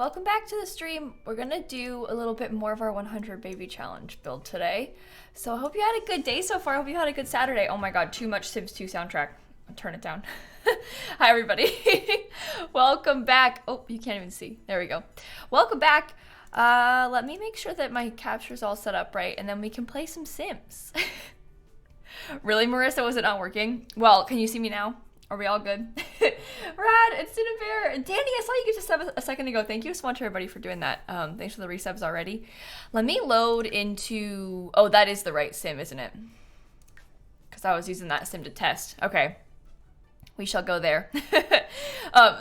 welcome back to the stream. We're gonna do a little bit more of our 100 baby challenge build today. So I hope you had a good day so far. I hope you had a good Saturday. Oh my god, too much Sims 2 soundtrack. I'll turn it down. Hi everybody. Welcome back. Oh, you can't even see. There we go. Welcome back. Let me make sure that my capture's all set up right, and then we can play some Sims. Really, Marissa, was it not working? Well, can you see me now? Are we all good? Rad, it's Student Bear. And Danny, I saw you get to sub a second ago. Thank you so much, everybody, for doing that. Thanks for the resubs already. Let me load into... Oh, that is the right sim, isn't it? Because I was using that sim to test. Okay. We shall go there.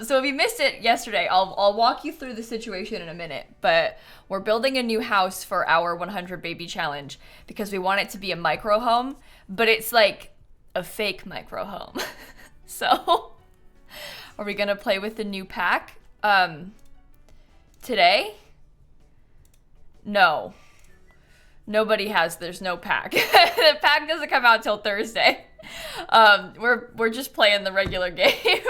So if you missed it yesterday, I'll walk you through the situation in a minute. But we're building a new house for our 100 baby challenge because we want it to be a micro home, but it's like a fake micro home. So, are we gonna play with the new pack today? No. Nobody has, there's no pack. The pack doesn't come out till Thursday. We're just playing the regular game.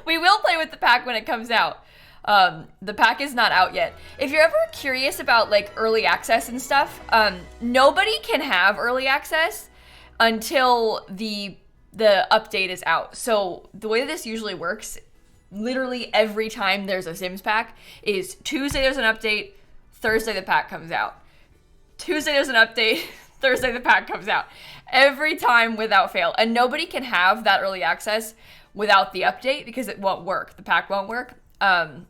We will play with the pack when it comes out. The pack is not out yet. If you're ever curious about like early access and stuff, nobody can have early access until the update is out. So the way this usually works, literally every time there's a Sims pack, is Tuesday there's an update, Thursday the pack comes out. Tuesday there's an update, Thursday the pack comes out. Every time without fail. And nobody can have that early access without the update because it won't work. The pack won't work. No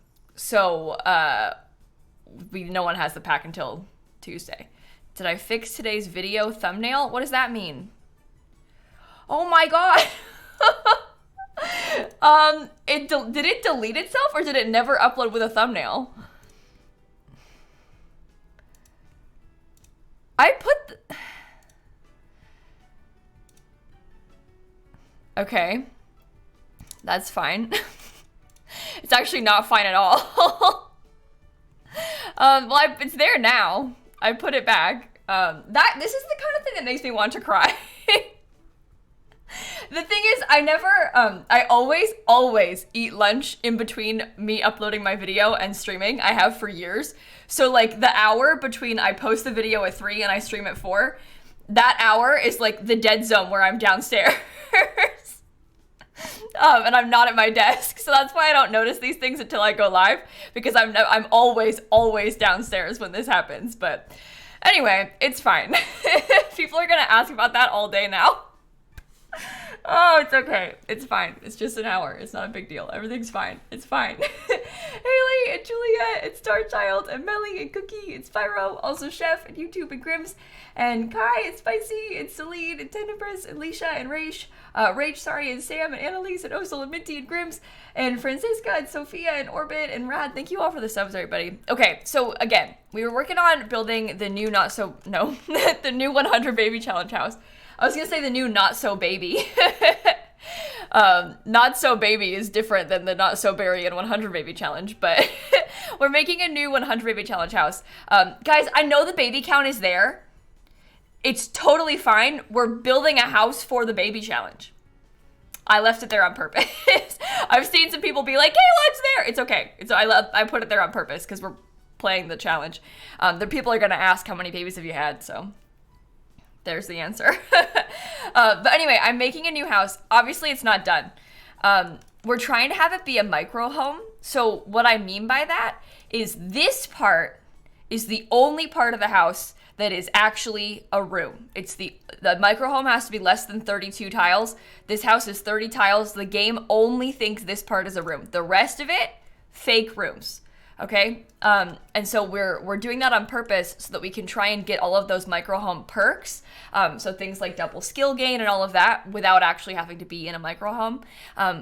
one has the pack until Tuesday. Did I fix today's video thumbnail? What does that mean? Oh my god. Did it delete itself or did it never upload with a thumbnail? Okay. That's fine. It's actually not fine at all. It's there now. I put it back. This is the kind of thing that makes me want to cry. The thing is, I always eat lunch in between me uploading my video and streaming. I have for years. So like the hour between I post the video at 3 and I stream at 4, that hour is like the dead zone where I'm downstairs. And I'm not at my desk. So that's why I don't notice these things until I go live, because I'm always downstairs when this happens. But anyway, it's fine. People are gonna ask about that all day now. Oh, it's okay. It's fine. It's just an hour. It's not a big deal. Everything's fine. It's fine. Haley and Juliet and Starchild and Melly and Cookie and Spyro, also Chef and YouTube and Grims and Kai and Spicy and Celine and Tenebris and Leisha and Rage, and Sam and Annalise and Osil and Minty and Grims and Francisca and Sophia and Orbit and Rad. Thank you all for the subs, everybody. Okay, so again, we were working on building the new the new 100 baby challenge house. I was gonna say the new Not So Baby. Not So Baby is different than the Not So Berry and 100 baby challenge, but we're making a new 100 baby challenge house. Guys, I know the baby count is there. It's totally fine. We're building a house for the baby challenge. I left it there on purpose. I've seen some people be like, hey, what's there? It's okay. I put it there on purpose because we're playing the challenge. The people are gonna ask how many babies have you had, so there's the answer. But anyway, I'm making a new house. Obviously, it's not done. We're trying to have it be a micro home. So what I mean by that is this part is the only part of the house that is actually a room. It's the micro home has to be less than 32 tiles. This house is 30 tiles. The game only thinks this part is a room. The rest of it, fake rooms. Okay, and so we're doing that on purpose so that we can try and get all of those micro home perks, so things like double skill gain and all of that without actually having to be in a micro home.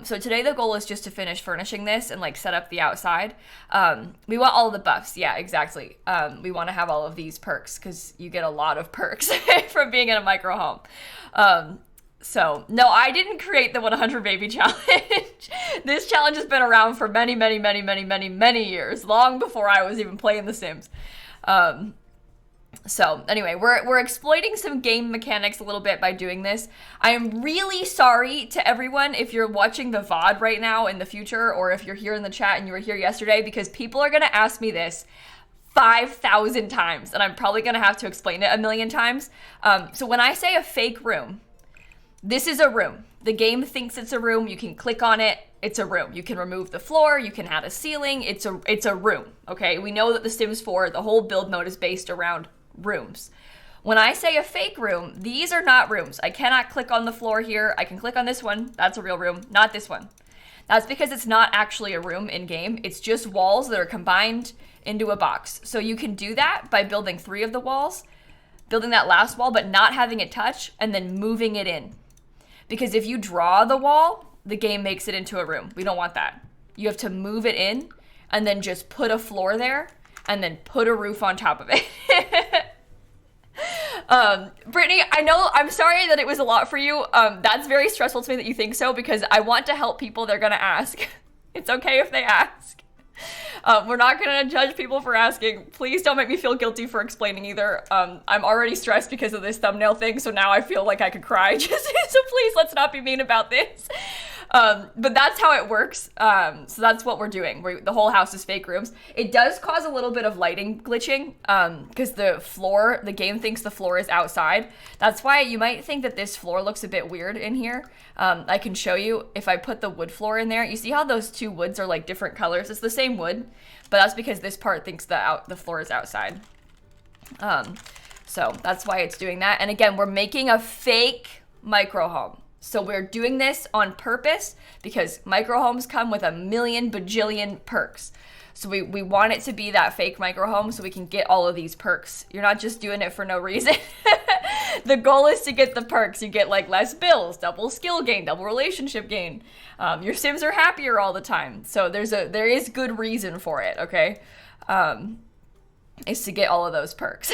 So today the goal is just to finish furnishing this and like set up the outside. We want all of the buffs, yeah, exactly. We want to have all of these perks because you get a lot of perks from being in a micro home. So, no, I didn't create the 100 baby challenge. This challenge has been around for many, many, many, many, many, many years, long before I was even playing The Sims. So anyway, we're exploiting some game mechanics a little bit by doing this. I am really sorry to everyone if you're watching the VOD right now in the future, or if you're here in the chat and you were here yesterday, because people are gonna ask me this 5,000 times, and I'm probably gonna have to explain it a million times. So when I say a fake room, this is a room. The game thinks it's a room. You can click on it. It's a room. You can remove the floor. You can add a ceiling. It's a room. Okay. We know that The Sims 4, the whole build mode is based around rooms. When I say a fake room, these are not rooms. I cannot click on the floor here. I can click on this one. That's a real room. Not this one. That's because it's not actually a room in game. It's just walls that are combined into a box. So you can do that by building 3 of the walls, building that last wall, but not having it touch, and then moving it in. Because if you draw the wall, the game makes it into a room. We don't want that. You have to move it in and then just put a floor there and then put a roof on top of it. Brittany, I'm sorry that it was a lot for you. That's very stressful to me that you think so, because I want to help people. They're gonna ask. It's okay if they ask. We're not gonna judge people for asking. Please don't make me feel guilty for explaining either. I'm already stressed because of this thumbnail thing, so now I feel like I could cry. So please, let's not be mean about this. But that's how it works. So that's what we're doing. The whole house is fake rooms. It does cause a little bit of lighting glitching, because the game thinks the floor is outside. That's why you might think that this floor looks a bit weird in here. I can show you if I put the wood floor in there. You see how those 2 woods are like different colors? It's the same wood, but that's because this part thinks the floor is outside. So that's why it's doing that. And again, we're making a fake micro home. So we're doing this on purpose because micro homes come with a million bajillion perks. So we want it to be that fake micro home so we can get all of these perks. You're not just doing it for no reason. The goal is to get the perks. You get like less bills, double skill gain, double relationship gain. Your Sims are happier all the time. So there is good reason for it, okay? Is to get all of those perks.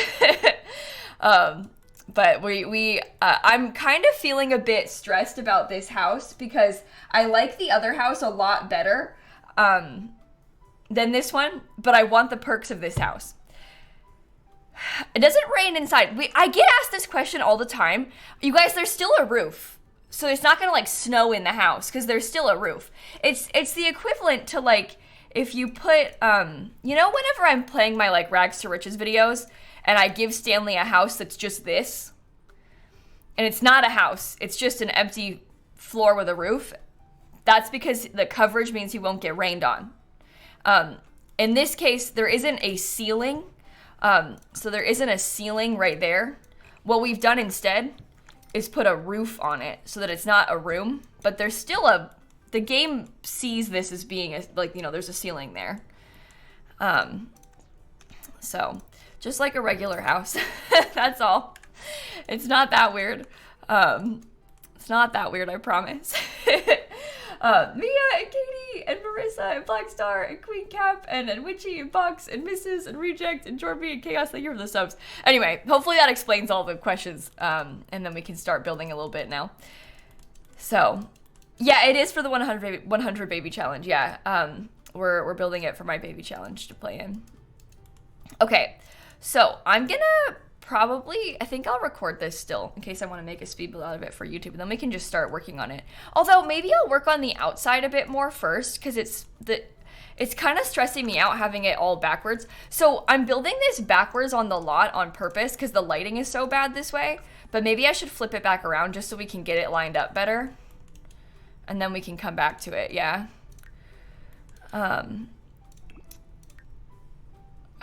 But I'm kind of feeling a bit stressed about this house because I like the other house a lot better than this one, but I want the perks of this house. It doesn't rain inside. I get asked this question all the time. You guys, there's still a roof. So it's not gonna like snow in the house because there's still a roof. It's the equivalent to like if you put, whenever I'm playing my like Rags to Riches videos, and I give Stanley a house that's just this, and it's not a house, it's just an empty floor with a roof, that's because the coverage means he won't get rained on. In this case, there isn't a ceiling, so there isn't a ceiling right there. What we've done instead is put a roof on it so that it's not a room, but there's still the game sees this as being there's a ceiling there. So just like a regular house. That's all. It's not that weird. It's not that weird, I promise. Mia and Katie and Marissa and Blackstar and Queen Cap and Witchy and Box and Mrs. and Reject and Jorby and Chaos. Thank you for the subs. Anyway, hopefully that explains all the questions. And then we can start building a little bit now. So, yeah, it is for the 100 baby challenge. Yeah, we're building it for my baby challenge to play in. Okay. So I'm gonna I think I'll record this still in case I want to make a speed build out of it for YouTube, and then we can just start working on it. Although maybe I'll work on the outside a bit more first because it's kind of stressing me out having it all backwards. So I'm building this backwards on the lot on purpose because the lighting is so bad this way, but maybe I should flip it back around just so we can get it lined up better. And then we can come back to it, yeah.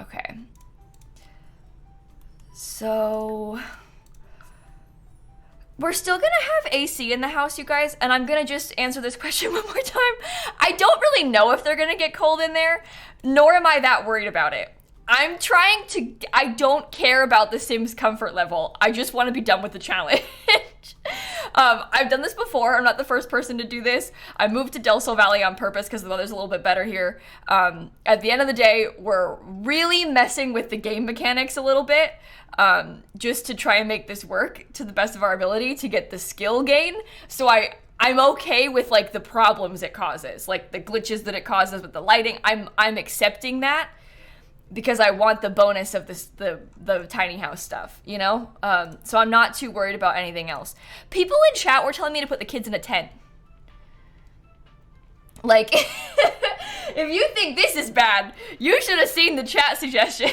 Okay. So we're still gonna have AC in the house, you guys, and I'm gonna just answer this question one more time. I don't really know if they're gonna get cold in there, nor am I that worried about it. I don't care about the Sims comfort level. I just want to be done with the challenge. I've done this before. I'm not the first person to do this. I moved to Del Sol Valley on purpose because the weather's a little bit better here. At the end of the day, we're really messing with the game mechanics a little bit, just to try and make this work to the best of our ability to get the skill gain. So I'm okay with like the problems it causes, like the glitches that it causes with the lighting. I'm accepting that. because I want the bonus of the tiny house stuff, you know? So I'm not too worried about anything else. People in chat were telling me to put the kids in a tent. Like, if you think this is bad, you should have seen the chat suggestions.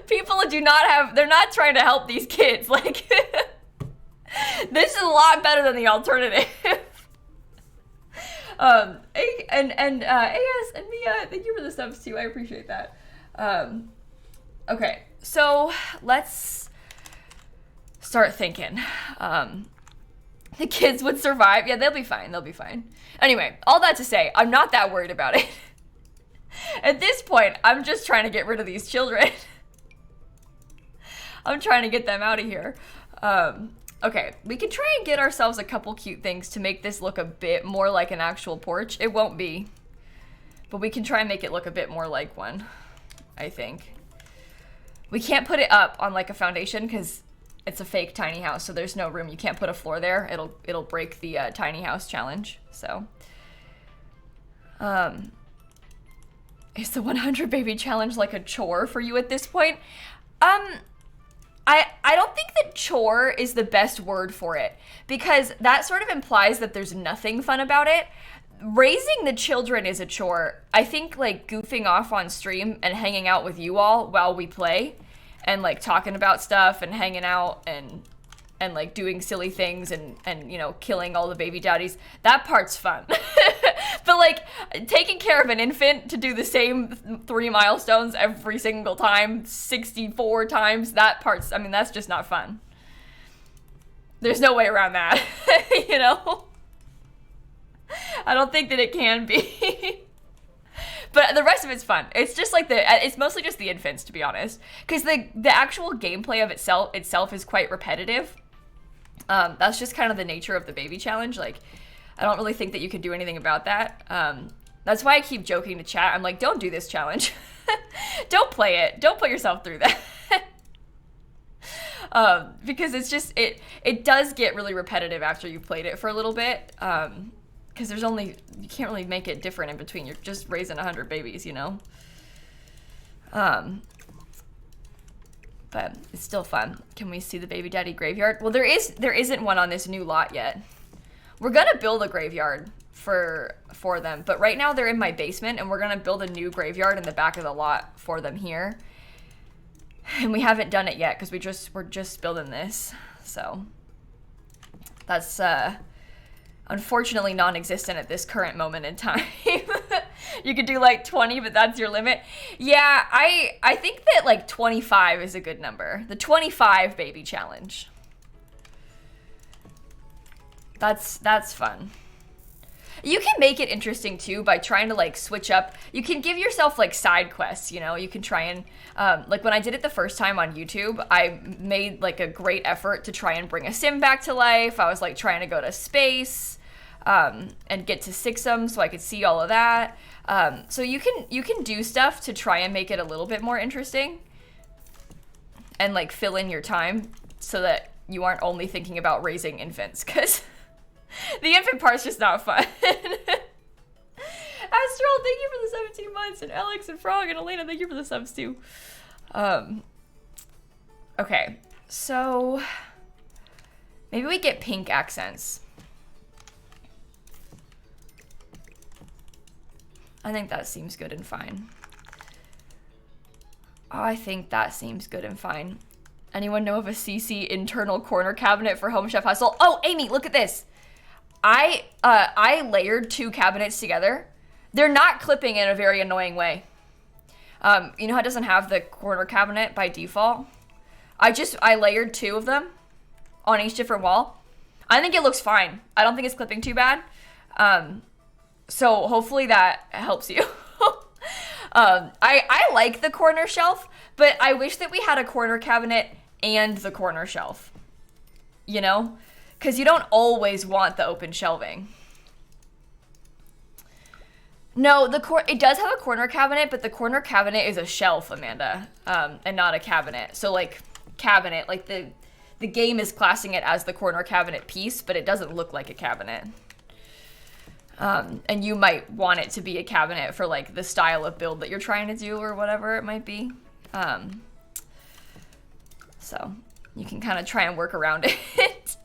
People do not have, they're not trying to help these kids. Like, this is a lot better than the alternative. AS and Mia, thank you for the subs too. I appreciate that. Okay, so let's start thinking. The kids would survive. Yeah, they'll be fine. They'll be fine. Anyway, all that to say, I'm not that worried about it. At this point, I'm just trying to get rid of these children. I'm trying to get them out of here. Okay, we can try and get ourselves a couple cute things to make this look a bit more like an actual porch. It won't be, but we can try and make it look a bit more like one, I think. We can't put it up on like a foundation because it's a fake tiny house, so there's no room. You can't put a floor there. It'll break the tiny house challenge. So, is the 100 baby challenge like a chore for you at this point? I don't think that chore is the best word for it, because that sort of implies that there's nothing fun about it. Raising the children is a chore. I think like goofing off on stream and hanging out with you all while we play and like talking about stuff and hanging out and like doing silly things and you know, killing all the baby daddies, that part's fun. But like taking care of an infant to do the same 3 milestones every single time, 64 times, that part's, I mean, that's just not fun. There's no way around that, you know? I don't think that it can be. But the rest of it's fun. It's just like it's mostly just the infants, to be honest. Because the actual gameplay of itself is quite repetitive. That's just kind of the nature of the baby challenge. Like, I don't really think that you can do anything about that. That's why I keep joking to chat. I'm like, don't do this challenge. Don't play it. Don't put yourself through that. Because it's just, it does get really repetitive after you've played it for a little bit. Because you can't really make it different in between. You're just raising 100 babies, you know? But it's still fun. Can we see the baby daddy graveyard? Well, there isn't one on this new lot yet. We're gonna build a graveyard for them, but right now they're in my basement, and we're gonna build a new graveyard in the back of the lot for them here. And we haven't done it yet because we're just building this. So that's unfortunately non-existent at this current moment in time. You could do like 20, but that's your limit. Yeah, I think that like 25 is a good number. The 25 baby challenge. That's fun. You can make it interesting too by trying to like switch up. You can give yourself like side quests, you know. You can try and like when I did it the first time on YouTube, I made like a great effort to try and bring a sim back to life. I was like trying to go to space and get to Sixum so I could see all of that. So you can do stuff to try and make it a little bit more interesting and like fill in your time so that you aren't only thinking about raising infants, because the infant part's just not fun. Astral, thank you for the 17 months, and Alex and Frog and Elena, thank you for the subs too. Okay, so maybe we get pink accents. I think that seems good and fine. Oh, I think that seems good and fine. Anyone know of a CC internal corner cabinet for Home Chef Hustle? Oh, Amy, look at this. I layered 2 cabinets together. They're not clipping in a very annoying way. You know how it doesn't have the corner cabinet by default? I layered 2 of them on each different wall. I think it looks fine. I don't think it's clipping too bad. So hopefully that helps you. I like the corner shelf, but I wish that we had a corner cabinet and the corner shelf, you know? Because you don't always want the open shelving. No, it does have a corner cabinet, but the corner cabinet is a shelf, Amanda, and not a cabinet. So like cabinet, like the game is classing it as the corner cabinet piece, but it doesn't look like a cabinet. And you might want it to be a cabinet for like the style of build that you're trying to do or whatever it might be. So you can kind of try and work around it.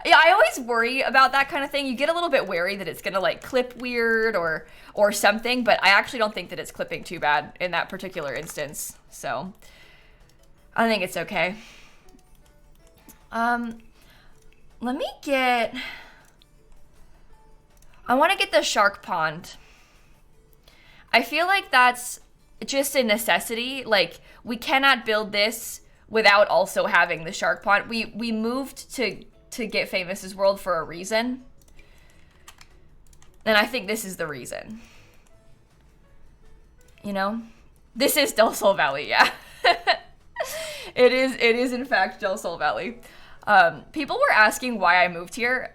Yeah, I always worry about that kind of thing. You get a little bit wary that it's gonna like clip weird or something, but I actually don't think that it's clipping too bad in that particular instance. So I think it's okay. Let me get... I want to get the shark pond. I feel like that's just a necessity. Like, we cannot build this without also having the shark pond. We moved to Get Famous's world for a reason. And I think this is the reason. You know? This is Del Sol Valley, yeah. It is in fact Del Sol Valley. People were asking why I moved here.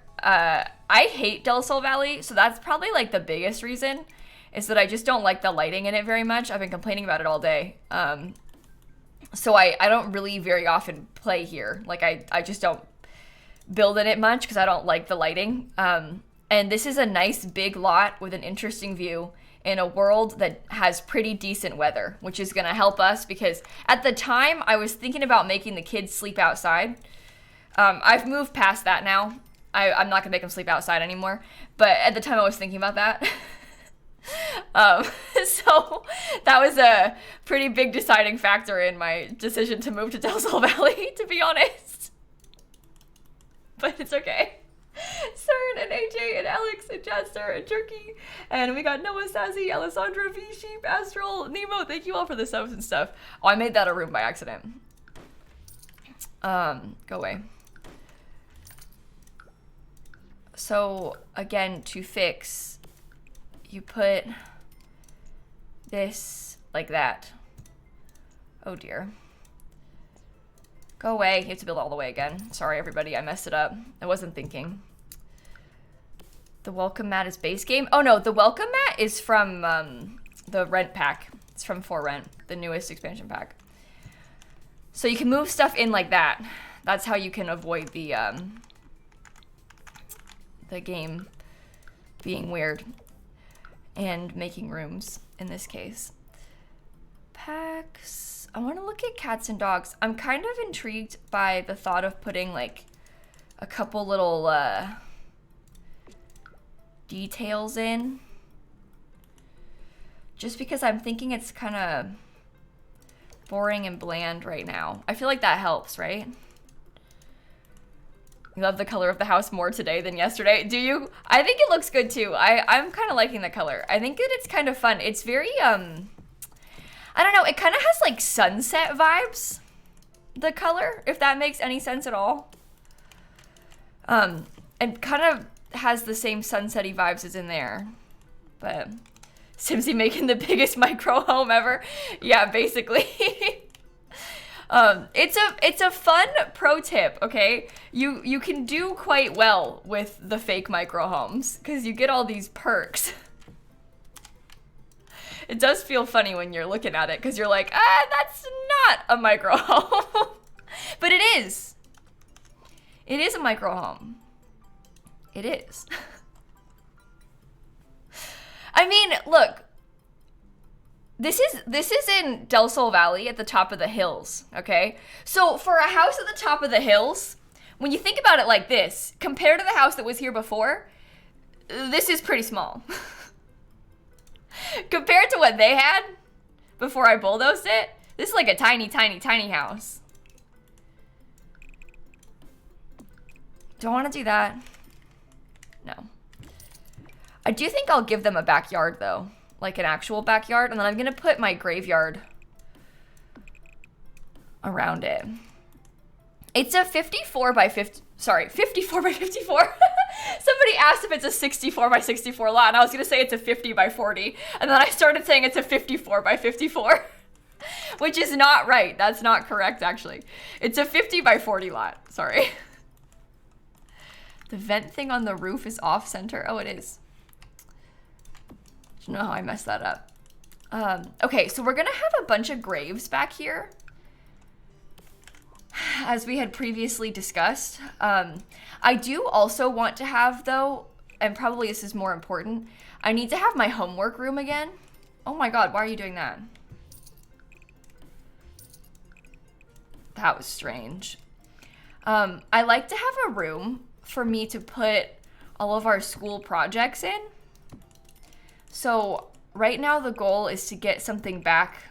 I hate Del Sol Valley, so that's probably like the biggest reason, is that I just don't like the lighting in it very much. I've been complaining about it all day. So I don't really very often play here. Like I just don't build in it much because I don't like the lighting. And this is a nice big lot with an interesting view in a world that has pretty decent weather, which is gonna help us because at the time I was thinking about making the kids sleep outside. I've moved past that now. I'm not gonna make them sleep outside anymore, but at the time I was thinking about that. So that was a pretty big deciding factor in my decision to move to Del Sol Valley, to be honest. But it's okay. CERN and AJ and Alex and Jester and Turkey, and we got Noah, Sassy, Alessandra, V Sheep, Astral, Nemo. Thank you all for the subs and stuff. Oh, I made that a room by accident. Go away. So again, to fix, you put this like that. Oh dear. Go away. You have to build all the way again. Sorry, everybody. I messed it up. I wasn't thinking. The welcome mat is base game. Oh no, the welcome mat is from the rent pack. It's from For Rent, the newest expansion pack. So you can move stuff in like that. That's how you can avoid the game being weird and making rooms in this case. Packs. I want to look at cats and dogs. I'm kind of intrigued by the thought of putting like a couple little details in, just because I'm thinking it's kind of boring and bland right now. I feel like that helps, right? You love the color of the house more today than yesterday. Do you? I think it looks good too. I'm kind of liking the color. I think that it's kind of fun. It's very, I don't know, it kind of has like sunset vibes, the color, if that makes any sense at all. And kind of has the same sunsetty vibes as in there. But Simsie making the micro home ever. Yeah, basically. It's a fun pro tip, okay? You can do quite well with the fake micro homes because you get all these perks. It does feel funny when you're looking at it because you're like, that's not a micro home. But it is. It is a micro home. It is. I mean, look. This is in Del Sol Valley at the top of the hills, okay? So for a house at the top of the hills, when you think about it like this, compared to the house that was here before, this is pretty small. Compared to what they had before I bulldozed it, this is like a tiny, tiny, tiny house. Don't want to do that. No. I do think I'll give them a backyard though. Like an actual backyard. And then I'm going to put my graveyard around it. It's a 54 by 50. Sorry, 54 by 54. Somebody asked if it's a 64 by 64 lot, and I was going to say it's a 50 by 40. And then I started saying it's a 54 by 54, which is not right. That's not correct, actually. It's a 50 by 40 lot. Sorry. The vent thing on the roof is off center. Oh, it is. I don't know how I messed that up. Okay, so we're going to have a bunch of graves back here, as we had previously discussed. I do also want to have, though, and probably this is more important, I need to have my homework room again. Oh my god, why are you doing that? That was strange. I like to have a room for me to put all of our school projects in. So right now the goal is to get something back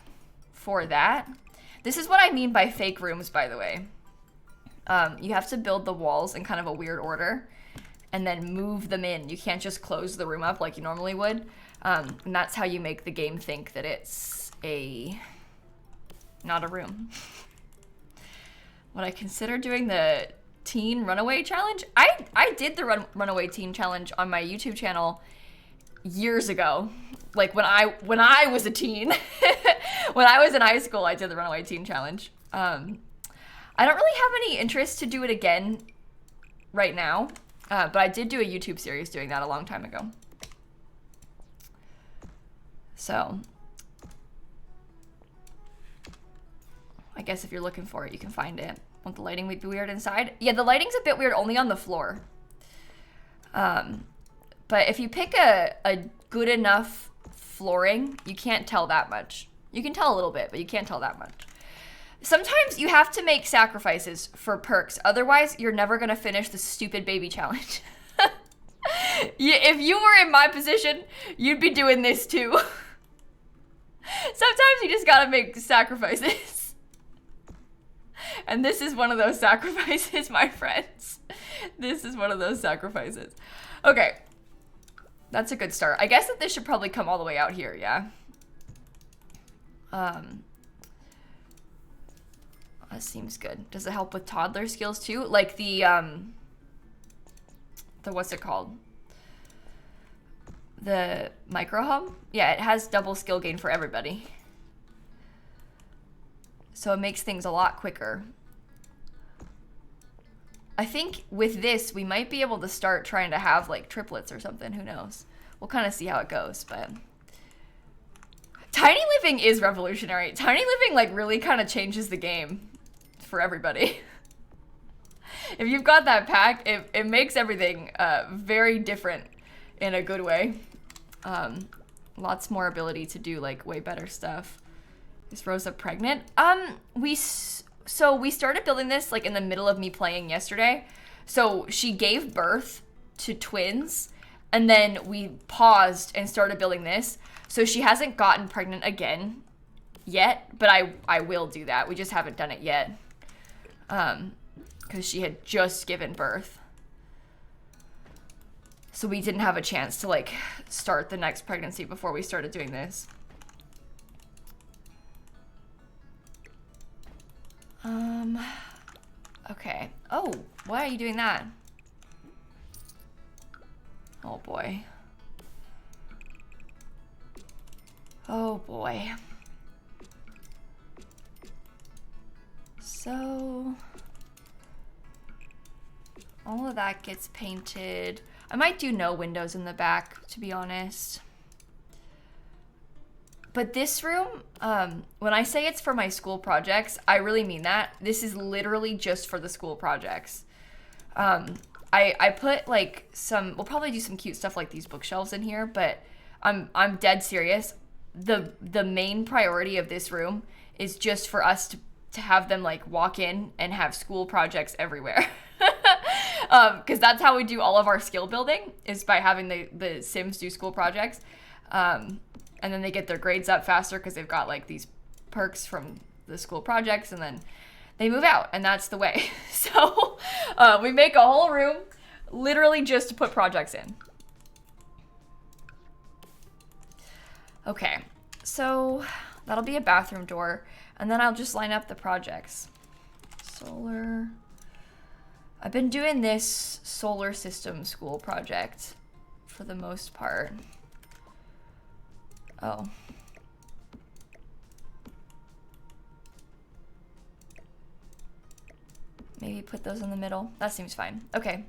for that. This is what I mean by fake rooms, by the way. You have to build the walls in kind of a weird order and then move them in. You can't just close the room up like you normally would. And that's how you make the game think that it's not a room. Would I consider doing the teen runaway challenge? I did the runaway teen challenge on my YouTube channel years ago. Like when I was a teen. When I was in high school, I did the runaway teen challenge. I don't really have any interest to do it again right now, but I did do a YouTube series doing that a long time ago. So I guess if you're looking for it, you can find it. Want the lighting might be weird inside? Yeah, the lighting's a bit weird only on the floor. But if you pick a good enough flooring, you can't tell that much. You can tell a little bit, but you can't tell that much. Sometimes you have to make sacrifices for perks. Otherwise, you're never going to finish the stupid baby challenge. If you were in my position, you'd be doing this too. Sometimes you just got to make sacrifices. And this is one of those sacrifices, my friends. This is one of those sacrifices. Okay. That's a good start. I guess that this should probably come all the way out here, yeah? That seems good. Does it help with toddler skills too? Like the what's it called? The micro hum? Yeah, it has double skill gain for everybody. So it makes things a lot quicker. I think with this, we might be able to start trying to have like triplets or something. Who knows? We'll kind of see how it goes, but tiny living is revolutionary. Tiny living like really kind of changes the game for everybody. If you've got that pack, it makes everything very different in a good way. Lots more ability to do like way better stuff. Is Rosa pregnant? So we started building this like in the middle of me playing yesterday. So she gave birth to twins and then we paused and started building this. So she hasn't gotten pregnant again yet, but I will do that. We just haven't done it yet. Because she had just given birth. So we didn't have a chance to like start the next pregnancy before we started doing this. Okay. Oh, why are you doing that? Oh boy. Oh boy. So all of that gets painted. I might do no windows in the back, to be honest. But this room, when I say it's for my school projects, I really mean that. This is literally just for the school projects. I put like we'll probably do some cute stuff like these bookshelves in here, but I'm dead serious. The main priority of this room is just for us to have them like walk in and have school projects everywhere. Because that's how we do all of our skill building, is by having the Sims do school projects. And then they get their grades up faster because they've got like these perks from the school projects, and then they move out, and that's the way. So we make a whole room literally just to put projects in. Okay, so that'll be a bathroom door, and then I'll just line up the projects. Solar. I've been doing this solar system school project for the most part. Oh. Maybe put those in the middle. That seems fine. Okay.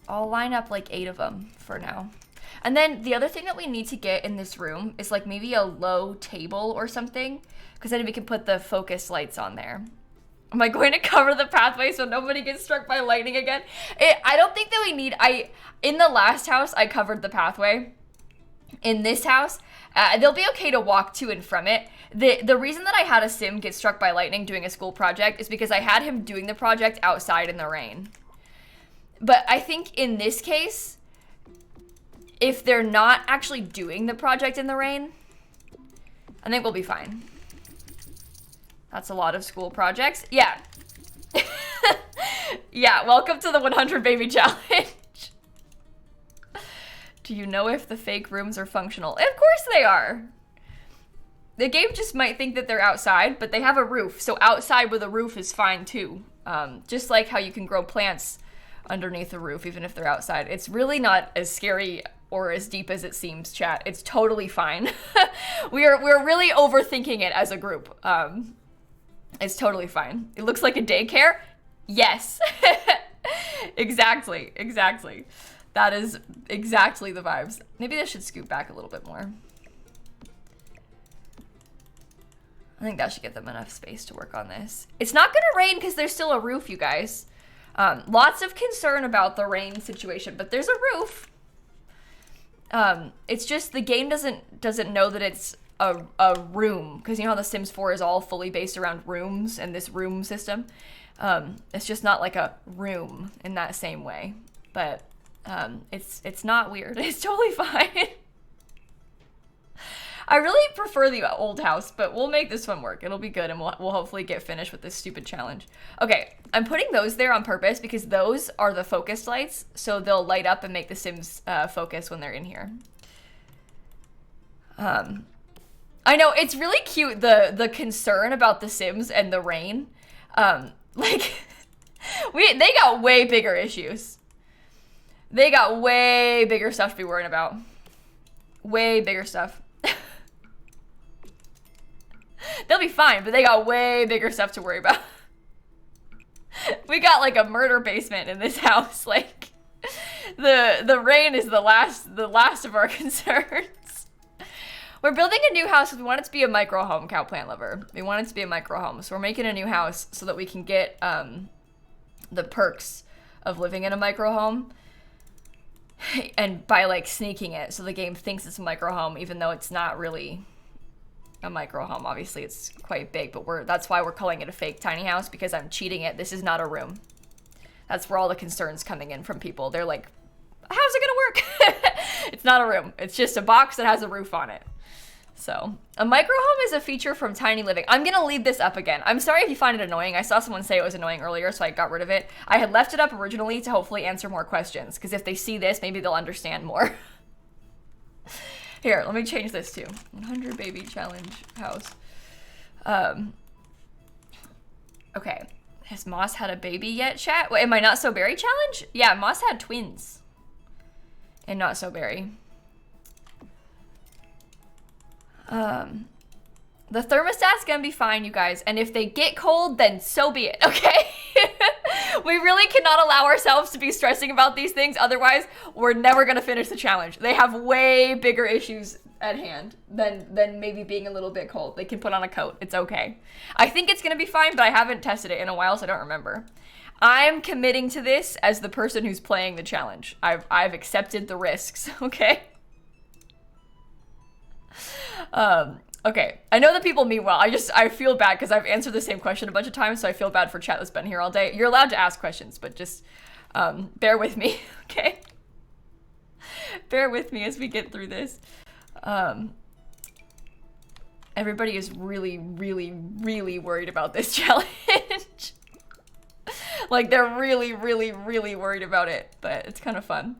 I'll line up like 8 of them for now. And then the other thing that we need to get in this room is like maybe a low table or something, because then we can put the focus lights on there. Am I going to cover the pathway so nobody gets struck by lightning again? I don't think that we need, in the last house, I covered the pathway. In this house, they'll be okay to walk to and from it. The reason that I had a sim get struck by lightning doing a school project is because I had him doing the project outside in the rain. But I think in this case, if they're not actually doing the project in the rain, I think we'll be fine. That's a lot of school projects. Yeah. Yeah, welcome to the 100 baby challenge. Do you know if the fake rooms are functional? Of course they are. The game just might think that they're outside, but they have a roof. So outside with a roof is fine too. Just like how you can grow plants underneath a roof, even if they're outside. It's really not as scary or as deep as it seems, chat. It's totally fine. We're really overthinking it as a group. It's totally fine. It looks like a daycare. Yes. Exactly. That is exactly the vibes. Maybe I should scoot back a little bit more. I think that should give them enough space to work on this. It's not gonna rain because there's still a roof, you guys. Lots of concern about the rain situation, but there's a roof. It's just the game doesn't know that it's a room, because you know how The Sims 4 is all fully based around rooms and this room system. It's just not like a room in that same way, but it's not weird. It's totally fine. I really prefer the old house, but we'll make this one work. It'll be good, and we'll hopefully get finished with this stupid challenge. Okay, I'm putting those there on purpose because those are the focus lights, so they'll light up and make the Sims focus when they're in here. I know, it's really cute, the concern about the Sims and the rain. Like, they got way bigger issues. They got way bigger stuff to be worrying about. Way bigger stuff. They'll be fine, but they got way bigger stuff to worry about. We got like a murder basement in this house. Like, the rain is the last of our concerns. We're building a new house because we want it to be a micro home, cow plant lover. We want it to be a micro home. So we're making a new house so that we can get the perks of living in a micro home. And by like sneaking it, so the game thinks it's a micro home, even though it's not really a micro home. Obviously it's quite big, but that's why we're calling it a fake tiny house, because I'm cheating it. This is not a room. That's where all the concerns coming in from people. They're like, how's it gonna work? It's not a room. It's just a box that has a roof on it. So a micro home is a feature from Tiny Living. I'm gonna leave this up again. I'm sorry if you find it annoying. I saw someone say it was annoying earlier, so I got rid of it. I had left it up originally to hopefully answer more questions, because if they see this, maybe they'll understand more. Here, let me change this to 100 baby challenge house. Okay. Has Moss had a baby yet, chat? Wait, am I Not So Berry challenge? Yeah, Moss had twins. And Not So Berry. The thermostat's gonna be fine, you guys. And if they get cold, then so be it, okay? We really cannot allow ourselves to be stressing about these things. Otherwise, we're never gonna finish the challenge. They have way bigger issues at hand than maybe being a little bit cold. They can put on a coat. It's okay. I think it's gonna be fine, but I haven't tested it in a while, so I don't remember. I'm committing to this as the person who's playing the challenge. I've accepted the risks, okay? Okay, I know that people mean well. I feel bad because I've answered the same question a bunch of times, so I feel bad for chat that's been here all day. You're allowed to ask questions, but just bear with me, okay? Bear with me as we get through this. Everybody is really, really, really worried about this challenge. Like, they're really, really, really worried about it, but it's kind of fun.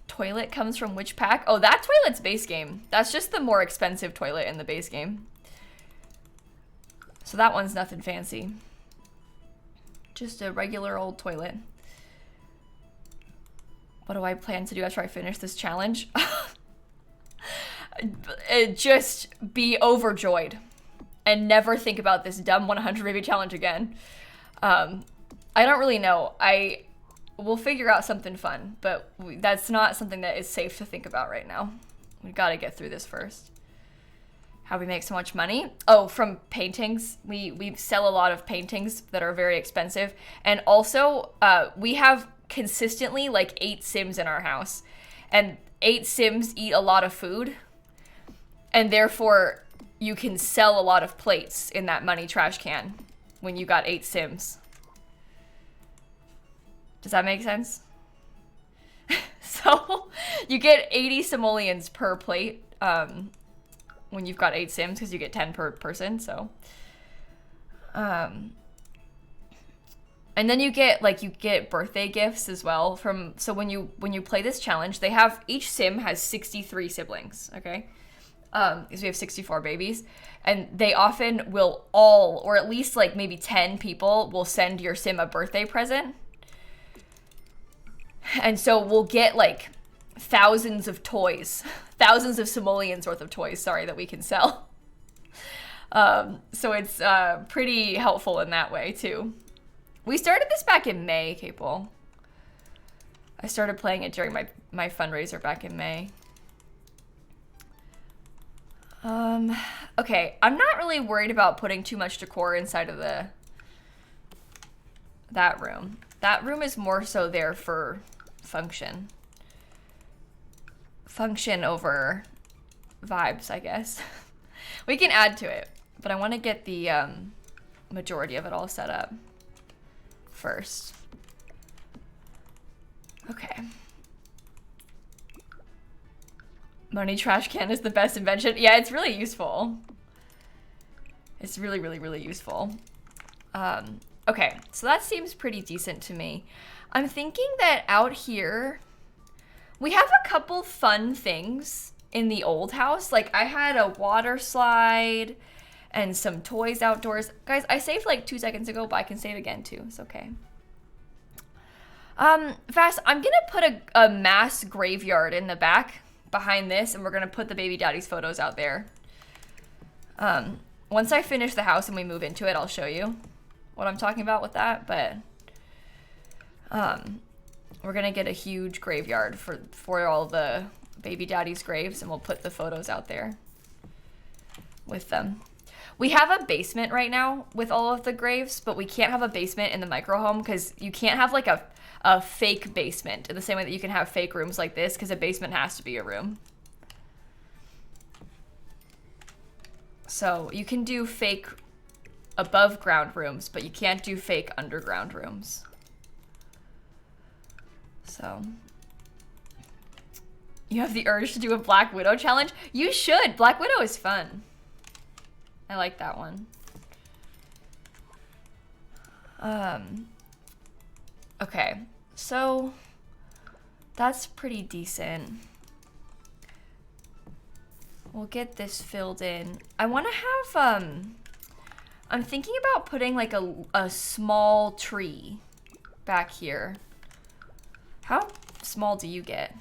Toilet comes from which pack? Oh, that toilet's base game. That's just the more expensive toilet in the base game. So that one's nothing fancy. Just a regular old toilet. What do I plan to do after I finish this challenge? Just be overjoyed and never think about this dumb 100 baby challenge again. I don't really know. We'll figure out something fun, but that's not something that is safe to think about right now. We've got to get through this first. how we make so much money. Oh, from paintings. We sell a lot of paintings that are very expensive. And also, we have consistently like 8 Sims in our house. And 8 Sims eat a lot of food. And therefore, you can sell a lot of plates in that money trash can when you got 8 Sims. Does that make sense? So, you get 80 simoleons per plate when you've got 8 Sims, because you get 10 per person, so. And then you get birthday gifts as well from, so when you play this challenge, they have, each Sim has 63 siblings, okay? Because we have 64 babies, and they often will all, or at least like maybe 10 people will send your Sim a birthday present. And so we'll get like thousands of toys, thousands of simoleons worth of toys, sorry, that we can sell. So it's pretty helpful in that way too. We started this back in May, Capel. I started playing it during my fundraiser back in May. Okay, I'm not really worried about putting too much decor inside of that room. That room is more so there for function. Function over vibes, I guess. We can add to it, but I want to get the majority of it all set up first. Okay. Money trash can is the best invention. Yeah, it's really useful. It's really, really, really useful. Okay, so that seems pretty decent to me. I'm thinking that out here, we have a couple fun things in the old house. Like, I had a water slide and some toys outdoors. Guys, I saved like 2 seconds ago, but I can save again too. It's okay. Fast, I'm gonna put a mass graveyard in the back behind this, and we're gonna put the baby daddy's photos out there. Once I finish the house and we move into it, I'll show you what I'm talking about with that, but we're gonna get a huge graveyard for all the baby daddy's graves, and we'll put the photos out there with them. We have a basement right now with all of the graves, but we can't have a basement in the micro home because you can't have like a fake basement in the same way that you can have fake rooms like this, because a basement has to be a room. So you can do fake above ground rooms, but you can't do fake underground rooms. So you have the urge to do a Black Widow challenge? You should. Black Widow is fun. I like that one. Okay, so that's pretty decent. We'll get this filled in. I want to have, I'm thinking about putting like a small tree back here. How small do you get?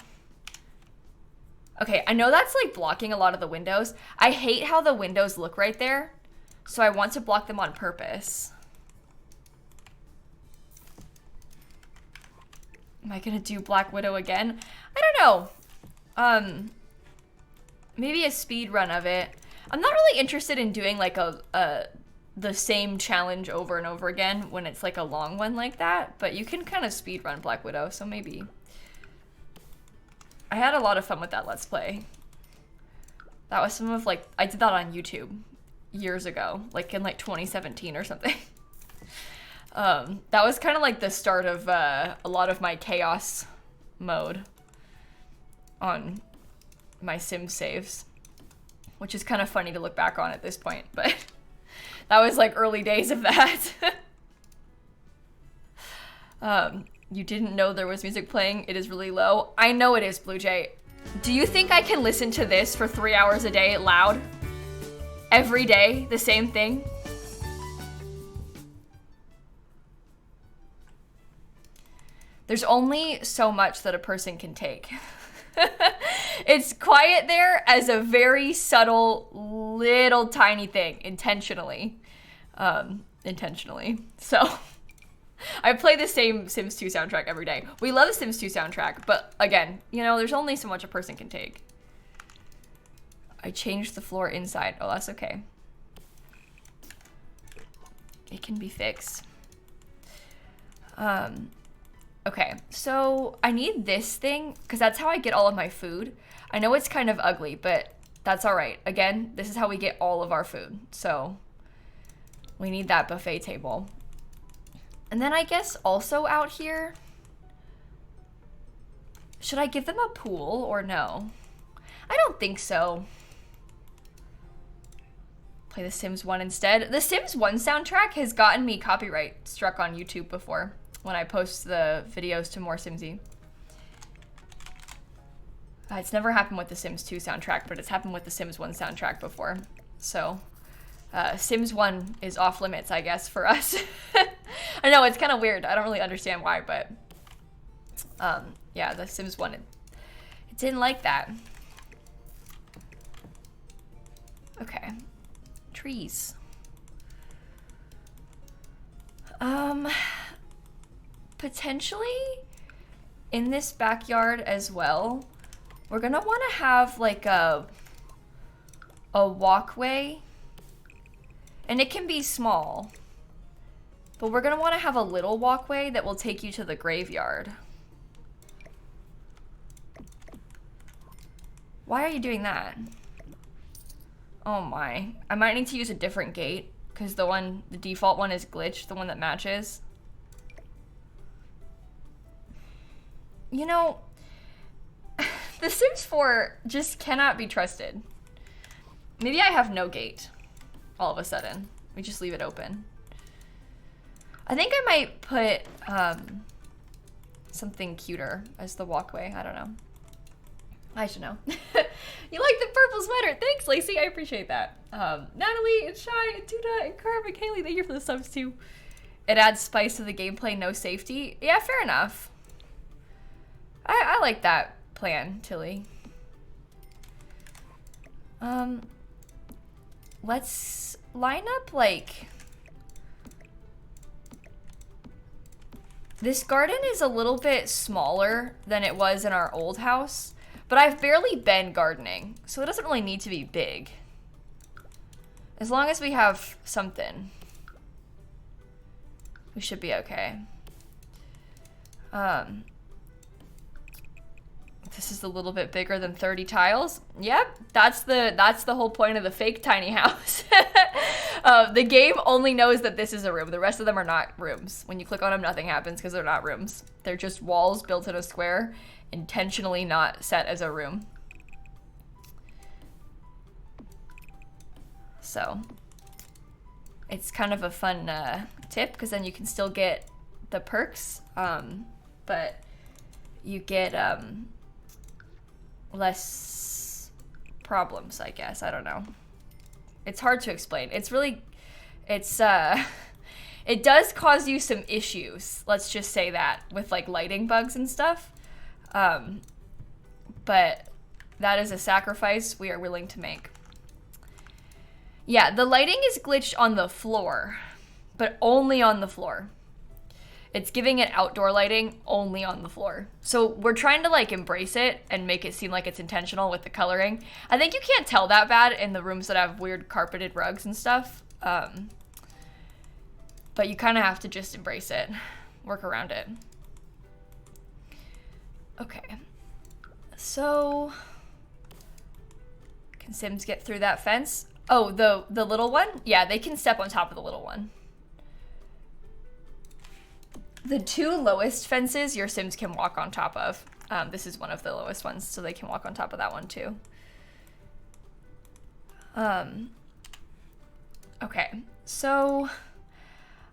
Okay, I know that's like blocking a lot of the windows. I hate how the windows look right there, so I want to block them on purpose. Am I gonna do Black Widow again? I don't know. Maybe a speed run of it. I'm not really interested in doing like the same challenge over and over again when it's like a long one like that, but you can kind of speed run Black Widow, so maybe. I had a lot of fun with that Let's Play. That was some of like, I did that on YouTube years ago, like in like 2017 or something. That was kind of like the start of a lot of my chaos mode on my Sim saves, which is kind of funny to look back on at this point, but that was like early days of that. You didn't know there was music playing. It is really low. I know it is, Blue Jay. Do you think I can listen to this for 3 hours a day loud? Every day, the same thing? There's only so much that a person can take. It's quiet there as a very subtle, little tiny thing, intentionally. So, I play the same Sims 2 soundtrack every day. We love the Sims 2 soundtrack, but again, you know, there's only so much a person can take. I changed the floor inside. Oh, that's okay. It can be fixed. Okay, so I need this thing because that's how I get all of my food. I know it's kind of ugly, but that's all right. Again, this is how we get all of our food. So we need that buffet table. And then I guess also out here, should I give them a pool or no? I don't think so. Play The Sims 1 instead. The Sims 1 soundtrack has gotten me copyright struck on YouTube before when I post the videos to More Simsie. It's never happened with the Sims 2 soundtrack, but it's happened with the Sims 1 soundtrack before. So, Sims 1 is off limits, I guess, for us. I know, it's kind of weird. I don't really understand why, but yeah, the Sims 1, it didn't like that. Okay. Trees. Potentially in this backyard as well, we're gonna want to have like a walkway, and it can be small, but we're gonna want to have a little walkway that will take you to the graveyard. Why are you doing that? Oh my, I might need to use a different gate because the default one is glitched, the one that matches. You know, The Sims 4 just cannot be trusted. Maybe I have no gate all of a sudden. We just leave it open. I think I might put something cuter as the walkway. I don't know. I should know. You like the purple sweater. Thanks, Lacey. I appreciate that. Natalie and Shy and Tuna and Carm and Kaylee, thank you for the subs too. It adds spice to the gameplay, no safety. Yeah, fair enough. I like that plan, Tilly. Let's line up like... This garden is a little bit smaller than it was in our old house, but I've barely been gardening, so it doesn't really need to be big. As long as we have something, we should be okay. This is a little bit bigger than 30 tiles. Yep, that's the whole point of the fake tiny house. The game only knows that this is a room. The rest of them are not rooms. When you click on them, nothing happens because they're not rooms. They're just walls built in a square, intentionally not set as a room. So it's kind of a fun tip because then you can still get the perks, but you get less problems, I guess. I don't know. It's hard to explain. It's really, it does cause you some issues. Let's just say that with like lighting bugs and stuff. But that is a sacrifice we are willing to make. Yeah, the lighting is glitched on the floor, but only on the floor. It's giving it outdoor lighting only on the floor. So we're trying to like embrace it and make it seem like it's intentional with the coloring. I think you can't tell that bad in the rooms that have weird carpeted rugs and stuff. But you kind of have to just embrace it, work around it. Okay, so can Sims get through that fence? Oh, the little one? Yeah, they can step on top of the little one. The two lowest fences your Sims can walk on top of. This is one of the lowest ones, so they can walk on top of that one too. Okay, so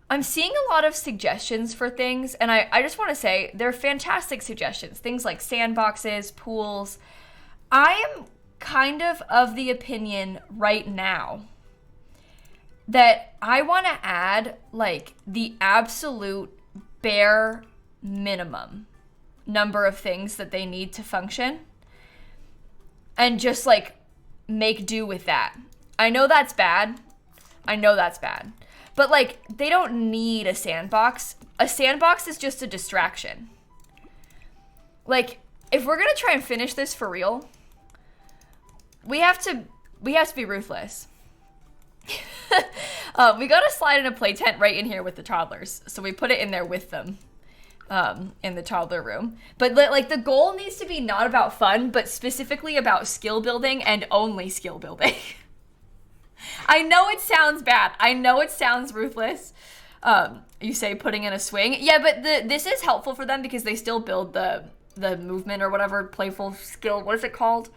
I'm seeing a lot of suggestions for things, and I just want to say they're fantastic suggestions. Things like sandboxes, pools. I am kind of the opinion right now that I want to add like the absolute bare minimum number of things that they need to function and just like make do with that. I know that's bad. But like they don't need a sandbox. A sandbox is just a distraction. Like if we're gonna try and finish this for real, we have to we have to be ruthless. We got to slide in a play tent right in here with the toddlers. So we put it in there with them in the toddler room. But like the goal needs to be not about fun, but specifically about skill building and only skill building. I know it sounds bad. I know it sounds ruthless. You say putting in a swing. Yeah, but this is helpful for them because they still build the movement or whatever, playful skill. What is it called?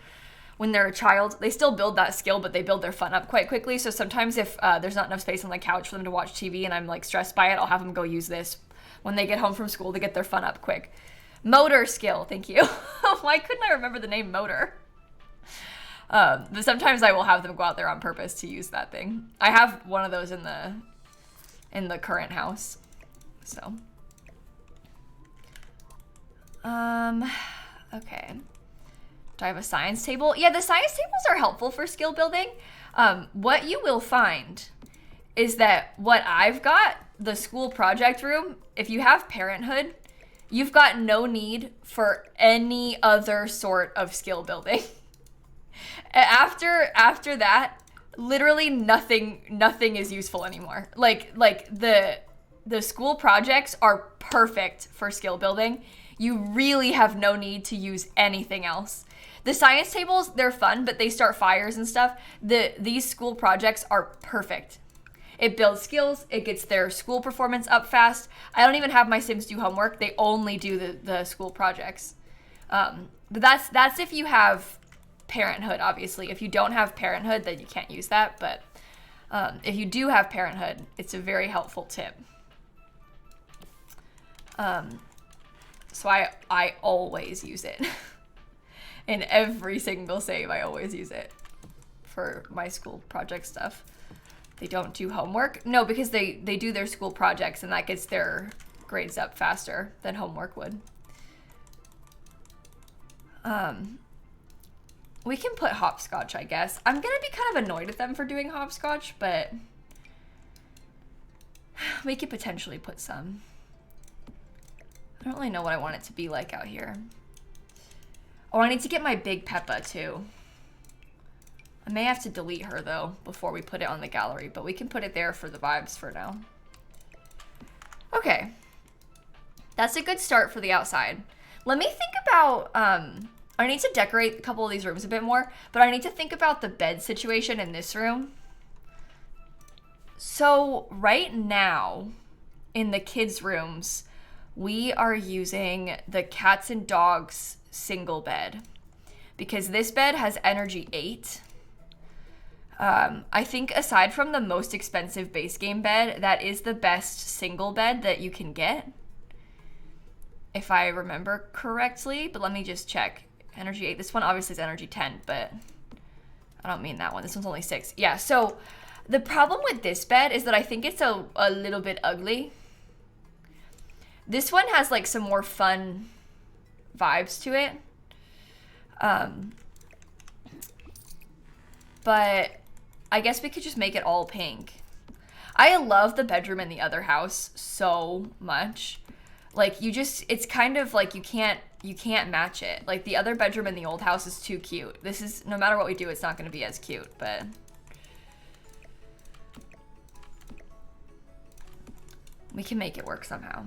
When they're a child, they still build that skill, but they build their fun up quite quickly. So sometimes if there's not enough space on the couch for them to watch TV and I'm like stressed by it, I'll have them go use this when they get home from school to get their fun up quick. Motor skill, thank you. Why couldn't I remember the name motor? But sometimes I will have them go out there on purpose to use that thing. I have one of those in the current house. So. Okay. Do I have a science table? Yeah, the science tables are helpful for skill building. What you will find is that what I've got, the school project room, if you have parenthood, you've got no need for any other sort of skill building. After that, literally nothing is useful anymore. Like the school projects are perfect for skill building. You really have no need to use anything else. The science tables, they're fun, but they start fires and stuff. These school projects are perfect. It builds skills. It gets their school performance up fast. I don't even have my Sims do homework. They only do the school projects. But that's if you have parenthood, obviously. If you don't have parenthood, then you can't use that. But if you do have parenthood, it's a very helpful tip. So I always use it. In every single save, I always use it for my school project stuff. They don't do homework. No, because they do their school projects and that gets their grades up faster than homework would. We can put hopscotch, I guess. I'm gonna be kind of annoyed at them for doing hopscotch, but we could potentially put some. I don't really know what I want it to be like out here. Oh, I need to get my big Peppa too. I may have to delete her though before we put it on the gallery, but we can put it there for the vibes for now. Okay. That's a good start for the outside. Let me think about, I need to decorate a couple of these rooms a bit more, but I need to think about the bed situation in this room. So right now in the kids' rooms, we are using the cats and dogs single bed because this bed has energy 8. I think aside from the most expensive base game bed, that is the best single bed that you can get, if I remember correctly, but let me just check. Energy 8, this one obviously is energy 10, but I don't mean that one. This one's only 6. Yeah, so the problem with this bed is that I think it's a little bit ugly. This one has like some more fun vibes to it. But I guess we could just make it all pink. I love the bedroom in the other house so much. Like it's kind of like you can't match it. Like the other bedroom in the old house is too cute. This is, no matter what we do, it's not going to be as cute, but we can make it work somehow.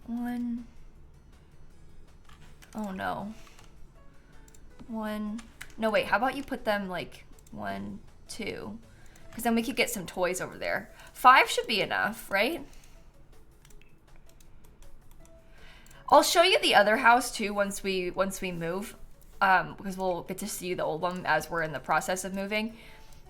One. Oh no. One. No, wait, how about you put them like 1, 2? Because then we could get some toys over there. 5 should be enough, right? I'll show you the other house too once we move, because we'll get to see the old one as we're in the process of moving.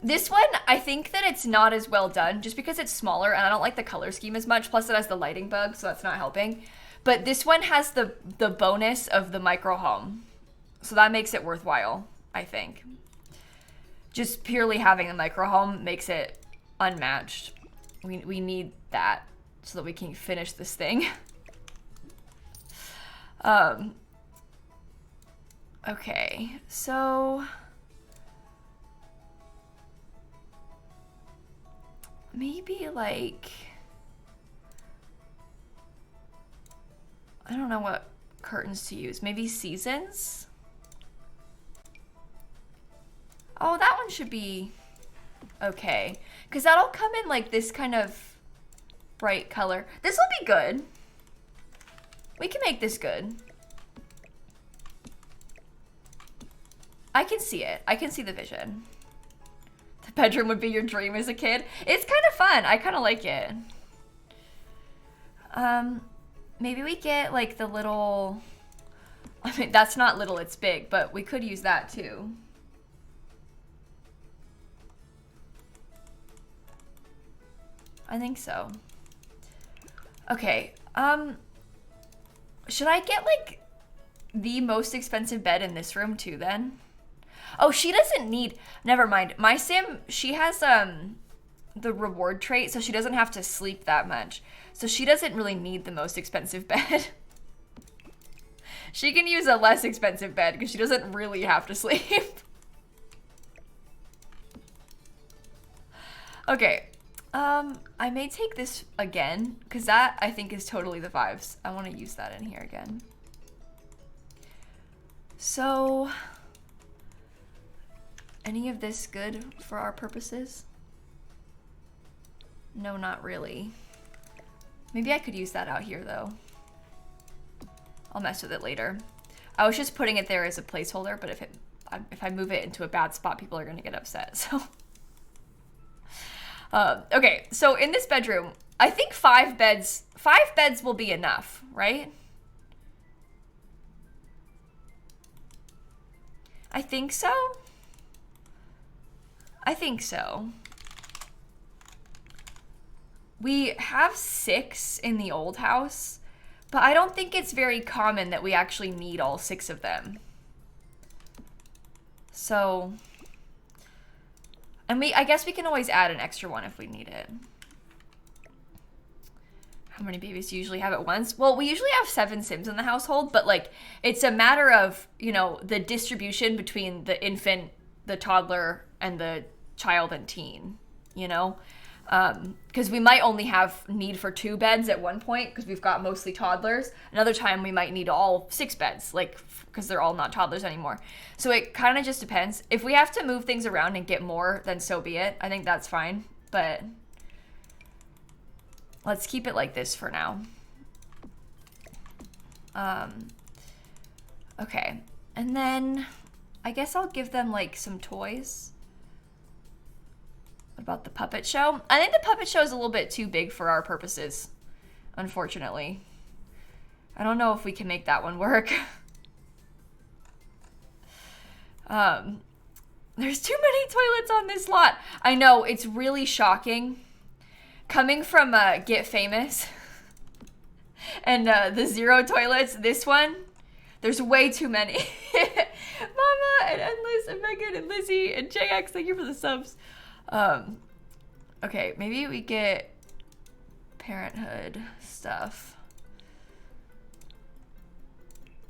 This one, I think that it's not as well done just because it's smaller and I don't like the color scheme as much. Plus it has the lighting bug, so that's not helping. But this one has the bonus of the micro home. So that makes it worthwhile, I think. Just purely having the micro home makes it unmatched. We need that so that we can finish this thing. Okay, so maybe like, I don't know what curtains to use. Maybe seasons? Oh, that one should be okay. Because that'll come in like this kind of bright color. This will be good. We can make this good. I can see it. I can see the vision. The bedroom would be your dream as a kid. It's kind of fun. I kind of like it. Maybe we get like the little, I mean, that's not little, it's big, but we could use that too. I think so. Okay, should I get like the most expensive bed in this room too then? Oh, she doesn't need, never mind. My sim, she has the reward trait, so she doesn't have to sleep that much. So she doesn't really need the most expensive bed. She can use a less expensive bed because she doesn't really have to sleep. Okay, I may take this again because that I think is totally the vibes. I want to use that in here again. So, any of this good for our purposes? No, not really. Maybe I could use that out here though. I'll mess with it later. I was just putting it there as a placeholder, but if I move it into a bad spot, people are gonna get upset, so. Okay, so in this bedroom, I think 5 beds will be enough, right? I think so. I think so. We have 6 in the old house, but I don't think it's very common that we actually need all 6 of them. So, and I guess we can always add an extra one if we need it. How many babies do you usually have at once? Well, we usually have 7 Sims in the household, but like it's a matter of, you know, the distribution between the infant, the toddler, and the child and teen, you know? Because we might only have need for 2 beds at one point because we've got mostly toddlers. Another time we might need all 6 beds, like because they're all not toddlers anymore. So it kind of just depends. If we have to move things around and get more, then so be it. I think that's fine, but let's keep it like this for now. Okay, and then I guess I'll give them like some toys. What about the puppet show? I think the puppet show is a little bit too big for our purposes, unfortunately. I don't know if we can make that one work. There's too many toilets on this lot. I know, it's really shocking. Coming from Get Famous and the 0 toilets, this one, there's way too many. Mama and Endless and Megan and Lizzie and JX, thank you for the subs. Okay, maybe we get parenthood stuff.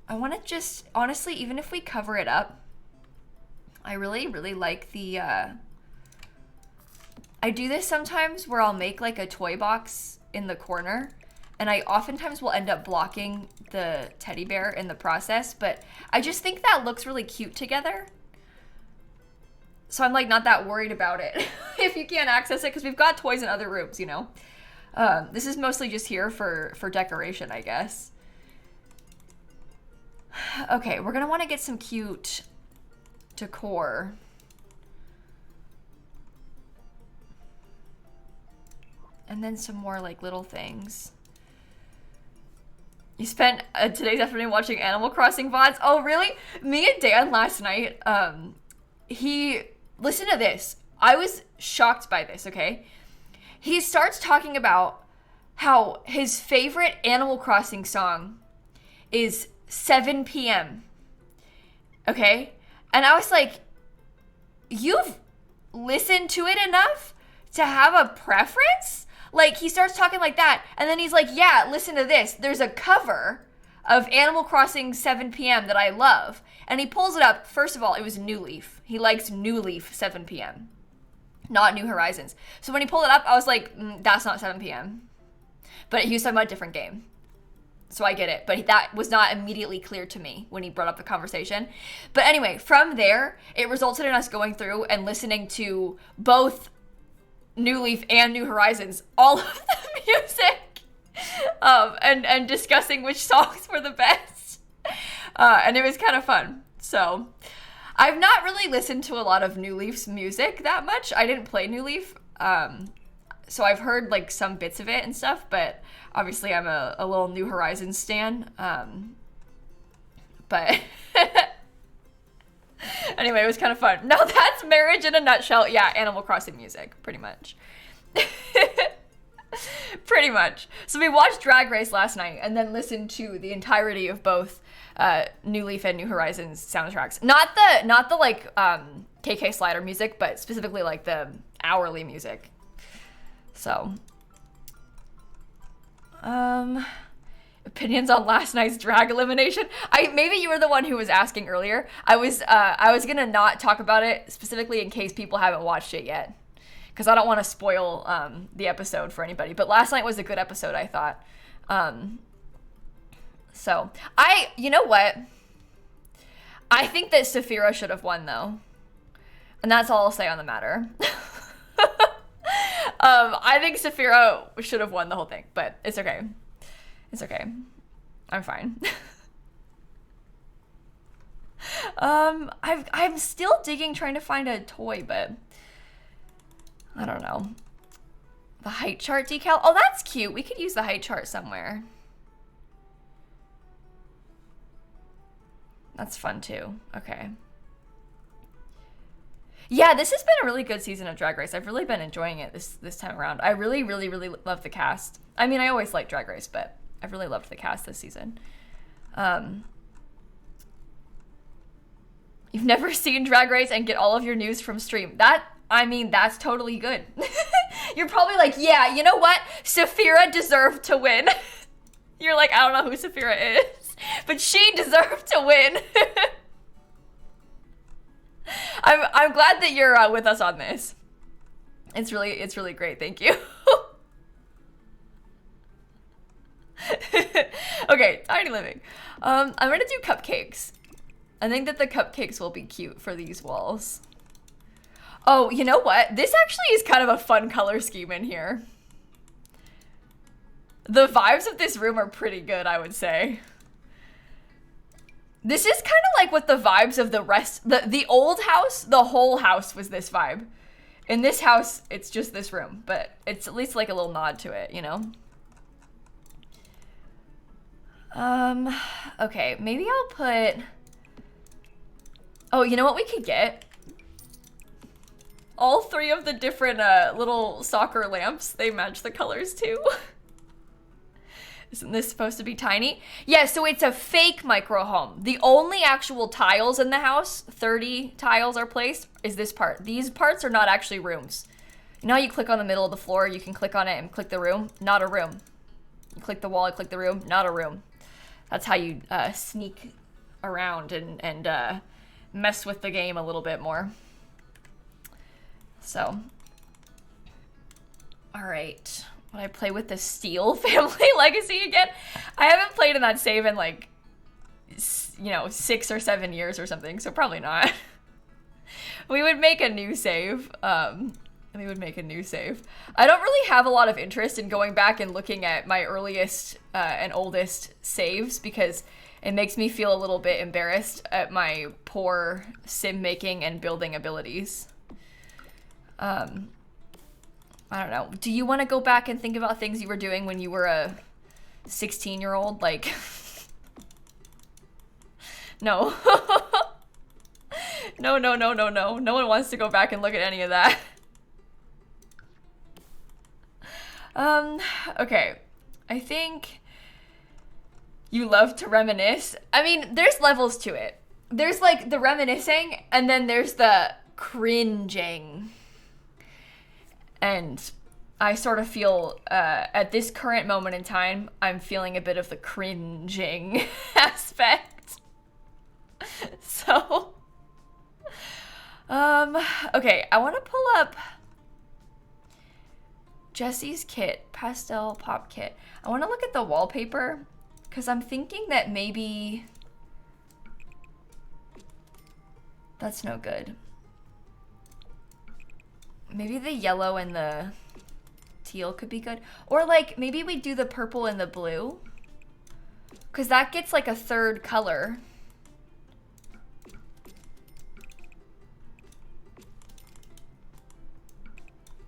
I want to just, honestly, even if we cover it up, I really, really like the, I do this sometimes where I'll make like a toy box in the corner, and I oftentimes will end up blocking the teddy bear in the process, but I just think that looks really cute together. So I'm like not that worried about it if you can't access it because we've got toys in other rooms, you know. This is mostly just here for decoration, I guess. Okay, we're gonna want to get some cute decor. And then some more like little things. You spent today's afternoon watching Animal Crossing VODs? Oh, really? Me and Dan last night, listen to this. I was shocked by this, okay? He starts talking about how his favorite Animal Crossing song is 7 p.m. Okay? And I was like, you've listened to it enough to have a preference? Like, he starts talking like that, and then he's like, yeah, listen to this. There's a cover of Animal Crossing 7 p.m. that I love. And he pulls it up. First of all, it was New Leaf. He likes New Leaf 7 p.m., not New Horizons. So when he pulled it up, I was like, that's not 7 p.m. But he was talking about a different game. So I get it, but that was not immediately clear to me when he brought up the conversation. But anyway, from there, it resulted in us going through and listening to both New Leaf and New Horizons, all of the music, and discussing which songs were the best. And it was kind of fun. So I've not really listened to a lot of New Leaf's music that much. I didn't play New Leaf. So I've heard like some bits of it and stuff, but obviously I'm a little New Horizons stan. But anyway, it was kind of fun. No, that's marriage in a nutshell. Yeah, Animal Crossing music, pretty much. Pretty much. So we watched Drag Race last night and then listened to the entirety of both New Leaf and New Horizons soundtracks. Not the like KK Slider music, but specifically like the hourly music. So, opinions on last night's drag elimination. Maybe you were the one who was asking earlier. I was gonna not talk about it specifically in case people haven't watched it yet, because I don't want to spoil the episode for anybody. But last night was a good episode, I thought. So you know what? I think that Saphira should have won though, and that's all I'll say on the matter. I think Saphira should have won the whole thing, but it's okay. It's okay. I'm fine. I'm still digging, trying to find a toy, but I don't know. The height chart decal. Oh, that's cute. We could use the height chart somewhere. That's fun too. Okay. Yeah, this has been a really good season of Drag Race. I've really been enjoying it this time around. I really, really, really love the cast. I mean, I always like Drag Race, but I've really loved the cast this season. You've never seen Drag Race and get all of your news from stream. That's totally good. You're probably like, yeah, you know what? Saphira deserved to win. You're like, I don't know who Saphira is, but she deserved to win. I'm glad that you're with us on this. It's really great. Thank you. Okay, tiny living. I'm gonna do cupcakes. I think that the cupcakes will be cute for these walls. Oh, you know what? This actually is kind of a fun color scheme in here. The vibes of this room are pretty good, I would say. This is kind of like what the vibes of the old house, the whole house was this vibe. In this house, it's just this room, but it's at least like a little nod to it, you know? Okay, maybe I'll put... Oh, you know what we could get? All three of the different little soccer lamps, they match the colors too. Isn't this supposed to be tiny? Yeah, so it's a fake micro home. The only actual tiles in the house, 30 tiles are placed, is this part. These parts are not actually rooms. You know how you click on the middle of the floor, you can click on it and click the room? Not a room. You click the wall and click the room? Not a room. That's how you sneak around and mess with the game a little bit more. So, all right. Would I play with the Steel family legacy again? I haven't played in that save in like, 6 or 7 years or something, so probably not. We would make a new save. I don't really have a lot of interest in going back and looking at my earliest and oldest saves because it makes me feel a little bit embarrassed at my poor sim making and building abilities. I don't know. Do you want to go back and think about things you were doing when you were a 16-year-old? Like, no. No. No one wants to go back and look at any of that. Okay. I think you love to reminisce. I mean, there's levels to it. There's like the reminiscing, and then there's the cringing. And I sort of feel, at this current moment in time, I'm feeling a bit of the cringing aspect. So, okay, I want to pull up Jessie's kit, pastel pop kit. I want to look at the wallpaper, Because I'm thinking that maybe... That's no good. Maybe the yellow and the teal could be good. Or like, maybe we do the purple and the blue. Because that gets like a third color.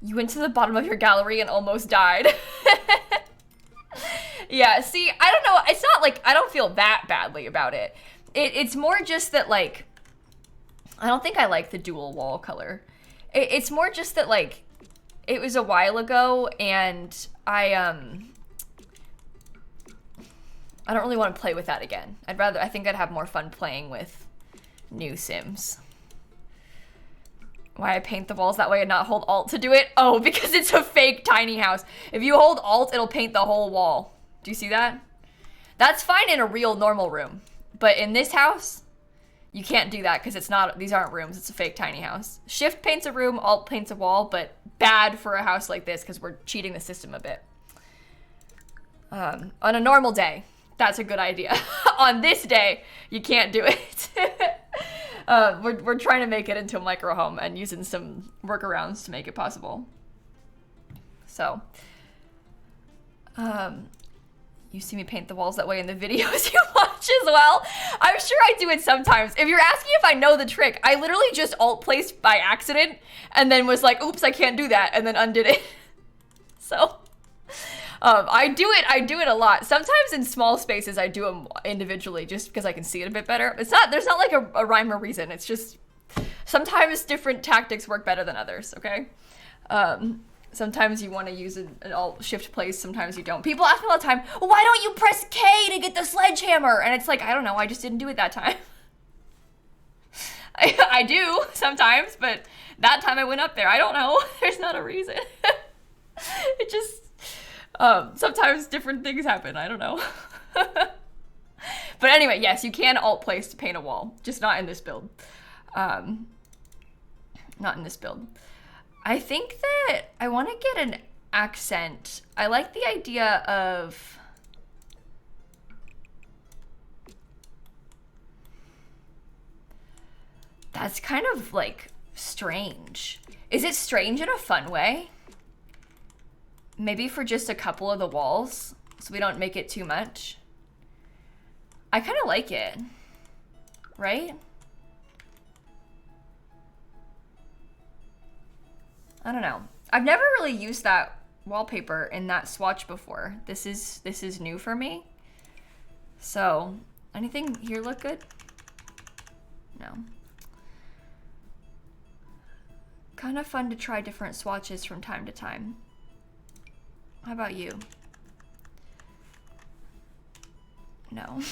You went to the bottom of your gallery and almost died. Yeah, see, I don't know. It's not like, I don't feel that badly about it. It's more just that like, I don't think I like the dual wall color. It's more just that like, it was a while ago and I don't really want to play with that again. I think I'd have more fun playing with new Sims. Why I paint the walls that way and not hold Alt to do it? Oh, because it's a fake tiny house. If you hold Alt, it'll paint the whole wall. Do you see that? That's fine in a real normal room. But in this house, you can't do that because it's not, these aren't rooms, it's a fake tiny house. Shift paints a room, Alt paints a wall, but bad for a house like this because we're cheating the system a bit. On a normal day, that's a good idea. On this day, you can't do it. We're trying to make it into a micro home and using some workarounds to make it possible. So, you see me paint the walls that way in the videos you watch as well. I'm sure I do it sometimes. If you're asking if I know the trick, I literally just alt placed by accident and then was like, oops, I can't do that, and then undid it. So, I do it a lot. Sometimes in small spaces, I do them individually just because I can see it a bit better. There's not like a rhyme or reason. It's just, sometimes different tactics work better than others, okay? Sometimes you want to use an alt shift place, sometimes you don't. People ask me all the time, well, why don't you press K to get the sledgehammer? And it's like, I don't know, I just didn't do it that time. I do sometimes, but that time I went up there. I don't know. There's not a reason. It just, sometimes different things happen. I don't know. But anyway, yes, you can alt place to paint a wall, just not in this build. Not in this build. I think that I want to get an accent. I like the idea of... That's kind of like strange. Is it strange in a fun way? Maybe for just a couple of the walls, so we don't make it too much. I kind of like it, right? I don't know. I've never really used that wallpaper in that swatch before. This is new for me. So, anything here look good? No. Kind of fun to try different swatches from time to time. How about you? No.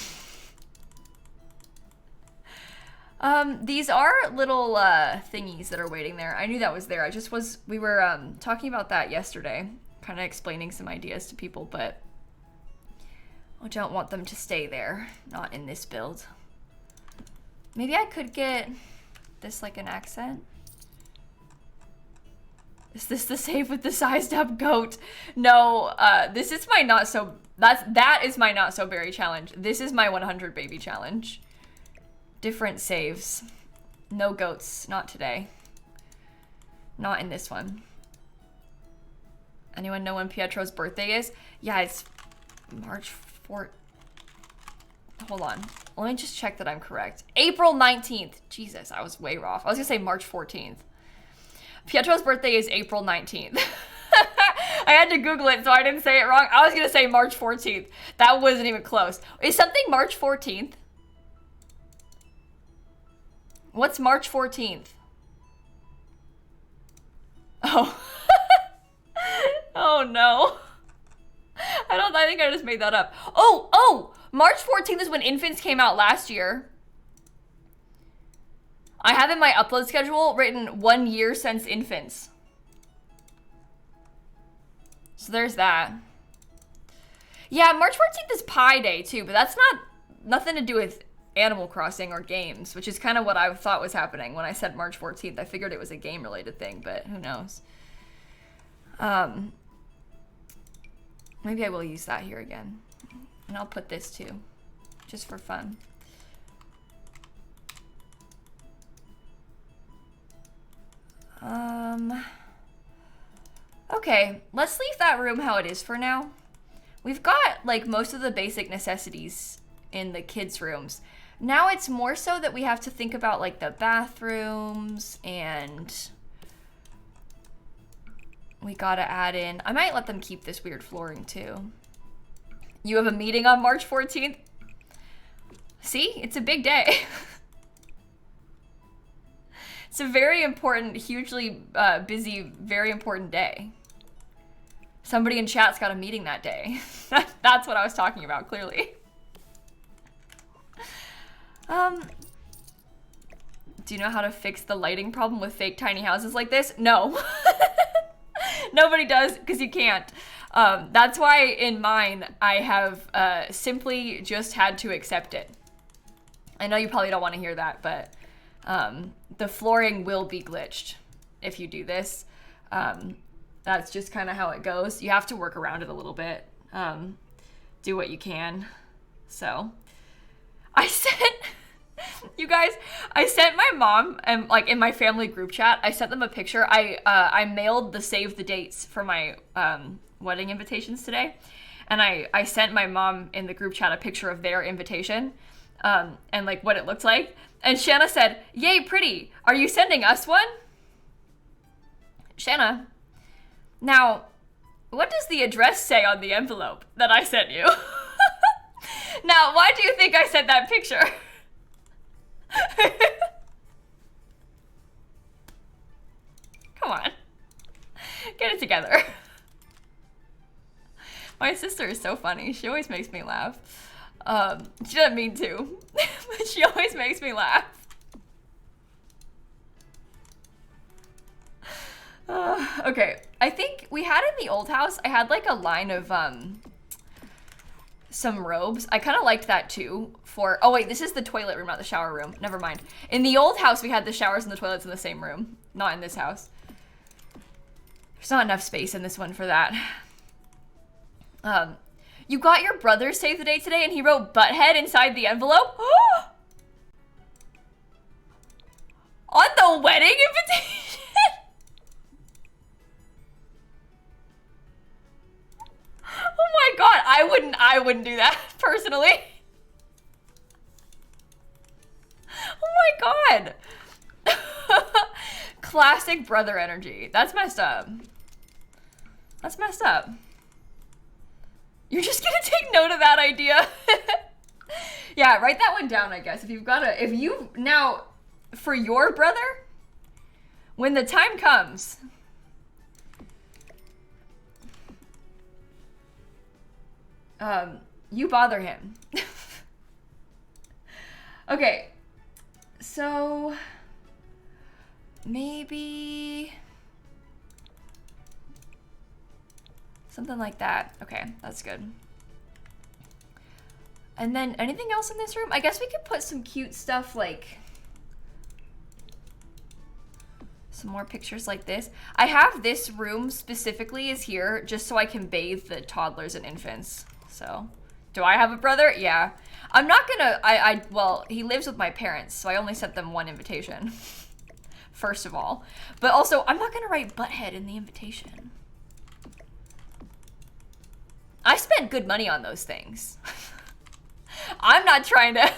These are little thingies that are waiting there. I knew that was there. We were talking about that yesterday, kind of explaining some ideas to people, but I don't want them to stay there, not in this build. Maybe I could get this like an accent. Is this the save with the sized up goat? No, this is my not so, that is my not so berry challenge. This is my 100 baby challenge. Different saves. No goats, not today. Not in this one. Anyone know when Pietro's birthday is? Yeah, it's March 4th. Hold on. Let me just check that I'm correct. April 19th. Jesus, I was way off. I was gonna say March 14th. Pietro's birthday is April 19th. I had to Google it so I didn't say it wrong. I was gonna say March 14th. That wasn't even close. Is something March 14th? What's March 14th? Oh. Oh no. I think I just made that up. Oh! March 14th is when Infants came out last year. I have in my upload schedule written 1 year since Infants. So there's that. Yeah, March 14th is Pi Day too, but that's nothing to do with Animal Crossing or games, which is kind of what I thought was happening when I said March 14th. I figured it was a game related thing, but who knows. Maybe I will use that here again. And I'll put this too, just for fun. Okay, let's leave that room how it is for now. We've got like most of the basic necessities in the kids' rooms. Now it's more so that we have to think about like the bathrooms, and we gotta add in, I might let them keep this weird flooring too. You have a meeting on March 14th? See, it's a big day. It's a very important, hugely busy, very important day. Somebody in chat's got a meeting that day. That's what I was talking about, clearly. Do you know how to fix the lighting problem with fake tiny houses like this? No. Nobody does, because you can't. That's why in mine, I have simply just had to accept it. I know you probably don't want to hear that, but the flooring will be glitched if you do this. That's just kind of how it goes. You have to work around it a little bit. Do what you can. So I sent, you guys, I sent my mom, and like in my family group chat, I sent them a picture. I mailed the save the dates for my wedding invitations today. And I sent my mom in the group chat a picture of their invitation and like what it looked like. And Shanna said, "Yay, pretty. Are you sending us one?" Shanna, now, what does the address say on the envelope that I sent you? Now, why do you think I sent that picture? Come on. Get it together. My sister is so funny. She always makes me laugh. She doesn't mean to, but she always makes me laugh. Okay, I think we had in the old house, I had like a line of some robes. I kind of liked that too for, oh wait, this is the toilet room, not the shower room. Never mind. In the old house, we had the showers and the toilets in the same room. Not in this house. There's not enough space in this one for that. You got your brother save the date today and he wrote butthead inside the envelope? On the wedding invitation? Oh my god, I wouldn't do that personally. Oh my god. Classic brother energy. That's messed up. That's messed up. You're just gonna take note of that idea. Yeah, write that one down, I guess. If you've got a, if you, now, for your brother, when the time comes, you bother him. Okay, so maybe something like that. Okay, that's good. And then anything else in this room? I guess we could put some cute stuff, like some more pictures like this. I have this room specifically is here just so I can bathe the toddlers and infants. So, do I have a brother? Yeah. I'm not gonna, well, he lives with my parents, so I only sent them one invitation. First of all. But also, I'm not gonna write butthead in the invitation. I spent good money on those things. I'm not trying to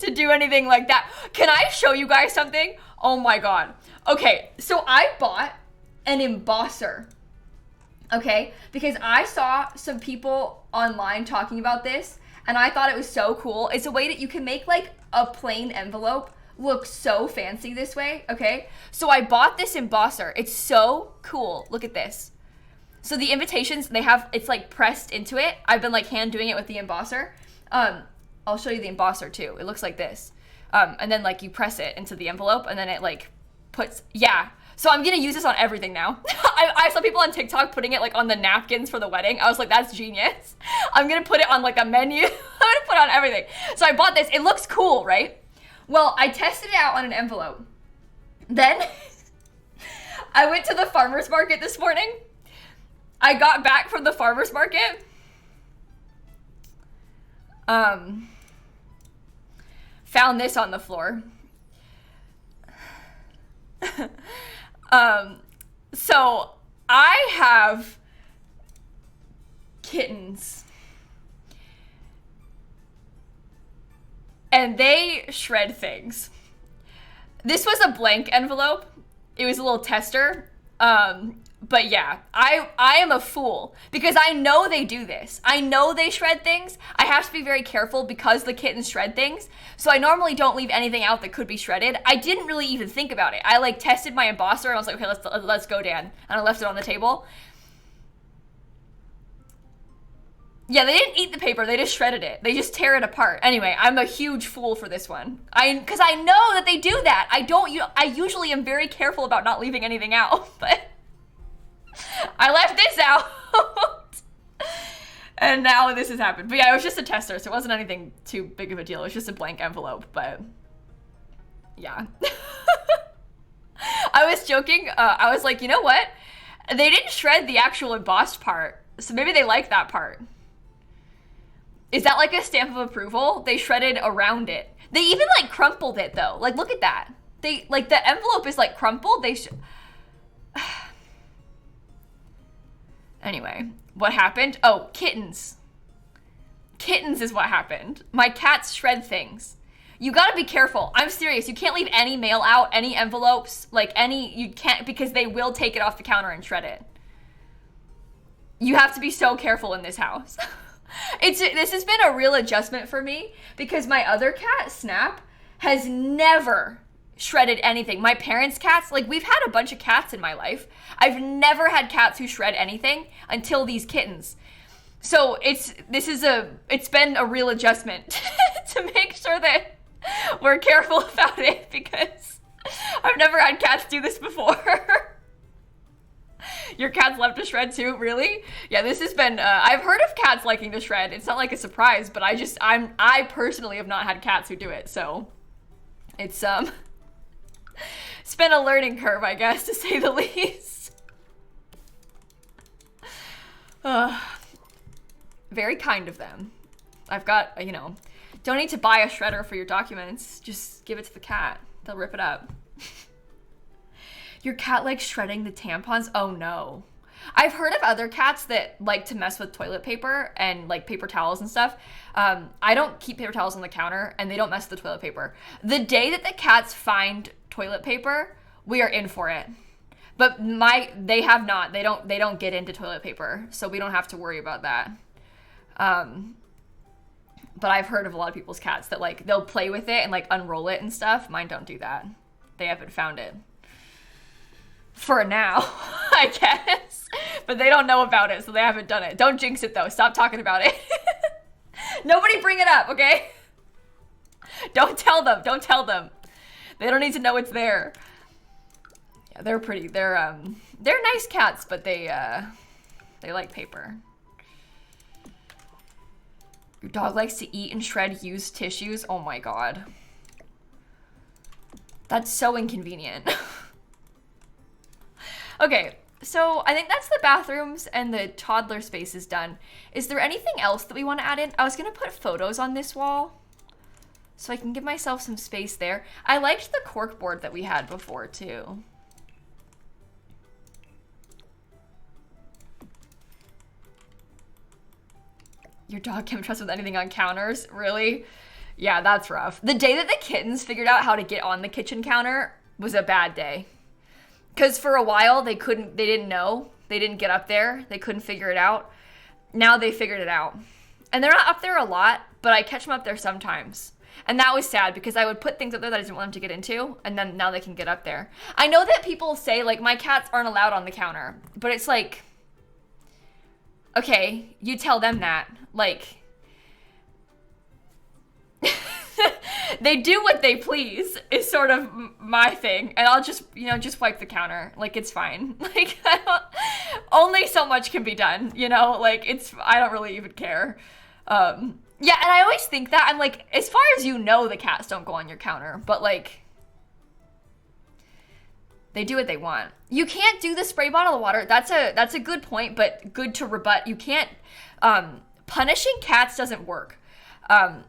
to do anything like that. Can I show you guys something? Oh my god. Okay, so I bought an embosser. Okay, because I saw some people online talking about this and I thought it was so cool. It's a way that you can make like a plain envelope look so fancy this way, okay? So I bought this embosser. It's so cool. Look at this. So the invitations, they have, it's like pressed into it. I've been like hand doing it with the embosser. I'll show you the embosser too. It looks like this. And then like you press it into the envelope and then it like puts, yeah. So I'm gonna use this on everything now. I saw people on TikTok putting it like on the napkins for the wedding. I was like, that's genius. I'm gonna put it on like a menu. I'm gonna put it on everything. So I bought this, it looks cool, right? Well, I tested it out on an envelope. Then I went to the farmer's market this morning. I got back from the farmer's market Found this on the floor. So I have kittens. And they shred things. This was a blank envelope. It was a little tester. But yeah, I am a fool because I know they do this. I know they shred things. I have to be very careful because the kittens shred things. So I normally don't leave anything out that could be shredded. I didn't really even think about it. I like tested my embosser and I was like, okay, let's go, Dan. And I left it on the table. Yeah, they didn't eat the paper. They just shredded it. They just tear it apart. Anyway, I'm a huge fool for this one. Because I know that they do that. I usually am very careful about not leaving anything out, but I left this out. And now this has happened. But yeah, it was just a tester, so it wasn't anything too big of a deal. It was just a blank envelope, but yeah. I was joking. I was like, you know what? They didn't shred the actual embossed part, so maybe they like that part. Is that like a stamp of approval? They shredded around it. They even like crumpled it though. Like, look at that. They like the envelope is like crumpled. Anyway, what happened? Oh, kittens. Kittens is what happened. My cats shred things. You gotta be careful. I'm serious. You can't leave any mail out, any envelopes, you can't, because they will take it off the counter and shred it. You have to be so careful in this house. This has been a real adjustment for me because my other cat, Snap, has never shredded anything. My parents' cats, like we've had a bunch of cats in my life. I've never had cats who shred anything until these kittens. So it's been a real adjustment to make sure that we're careful about it because I've never had cats do this before. Your cats love to shred too, really? Yeah, this has been, I've heard of cats liking to shred. It's not like a surprise, but I personally have not had cats who do it, so it's been a learning curve, I guess, to say the least. Very kind of them. I've got, don't need to buy a shredder for your documents. Just give it to the cat. They'll rip it up. Your cat likes shredding the tampons? Oh no. I've heard of other cats that like to mess with toilet paper and like paper towels and stuff. I don't keep paper towels on the counter and they don't mess with the toilet paper. The day that the cats find toilet paper, we are in for it. But they have not. They don't get into toilet paper, so we don't have to worry about that. But I've heard of a lot of people's cats that like they'll play with it and like unroll it and stuff. Mine don't do that. They haven't found it. For now, I guess. But they don't know about it, so they haven't done it. Don't jinx it, though. Stop talking about it. Nobody bring it up, okay? Don't tell them. Don't tell them. They don't need to know it's there. Yeah, they're pretty. They're nice cats, but they like paper. Your dog likes to eat and shred used tissues. Oh my god. That's so inconvenient. Okay, so I think that's the bathrooms and the toddler spaces done. Is there anything else that we want to add in? I was going to put photos on this wall so I can give myself some space there. I liked the corkboard that we had before, too. Your dog can't trust with anything on counters? Really? Yeah, that's rough. The day that the kittens figured out how to get on the kitchen counter was a bad day. Because for a while, they didn't know. They didn't get up there. They couldn't figure it out. Now they figured it out. And they're not up there a lot, but I catch them up there sometimes. And that was sad because I would put things up there that I didn't want them to get into, and then now they can get up there. I know that people say, like, my cats aren't allowed on the counter, but it's like, okay, you tell them that. Like, they do what they please is sort of my thing, and I'll just wipe the counter. Like, it's fine. Like, only so much can be done, like I don't really even care. Yeah, and I always think that I'm like, as far as the cats don't go on your counter, but like they do what they want. You can't do the spray bottle of water. That's a good point, but good to rebut. You can't punishing cats doesn't work.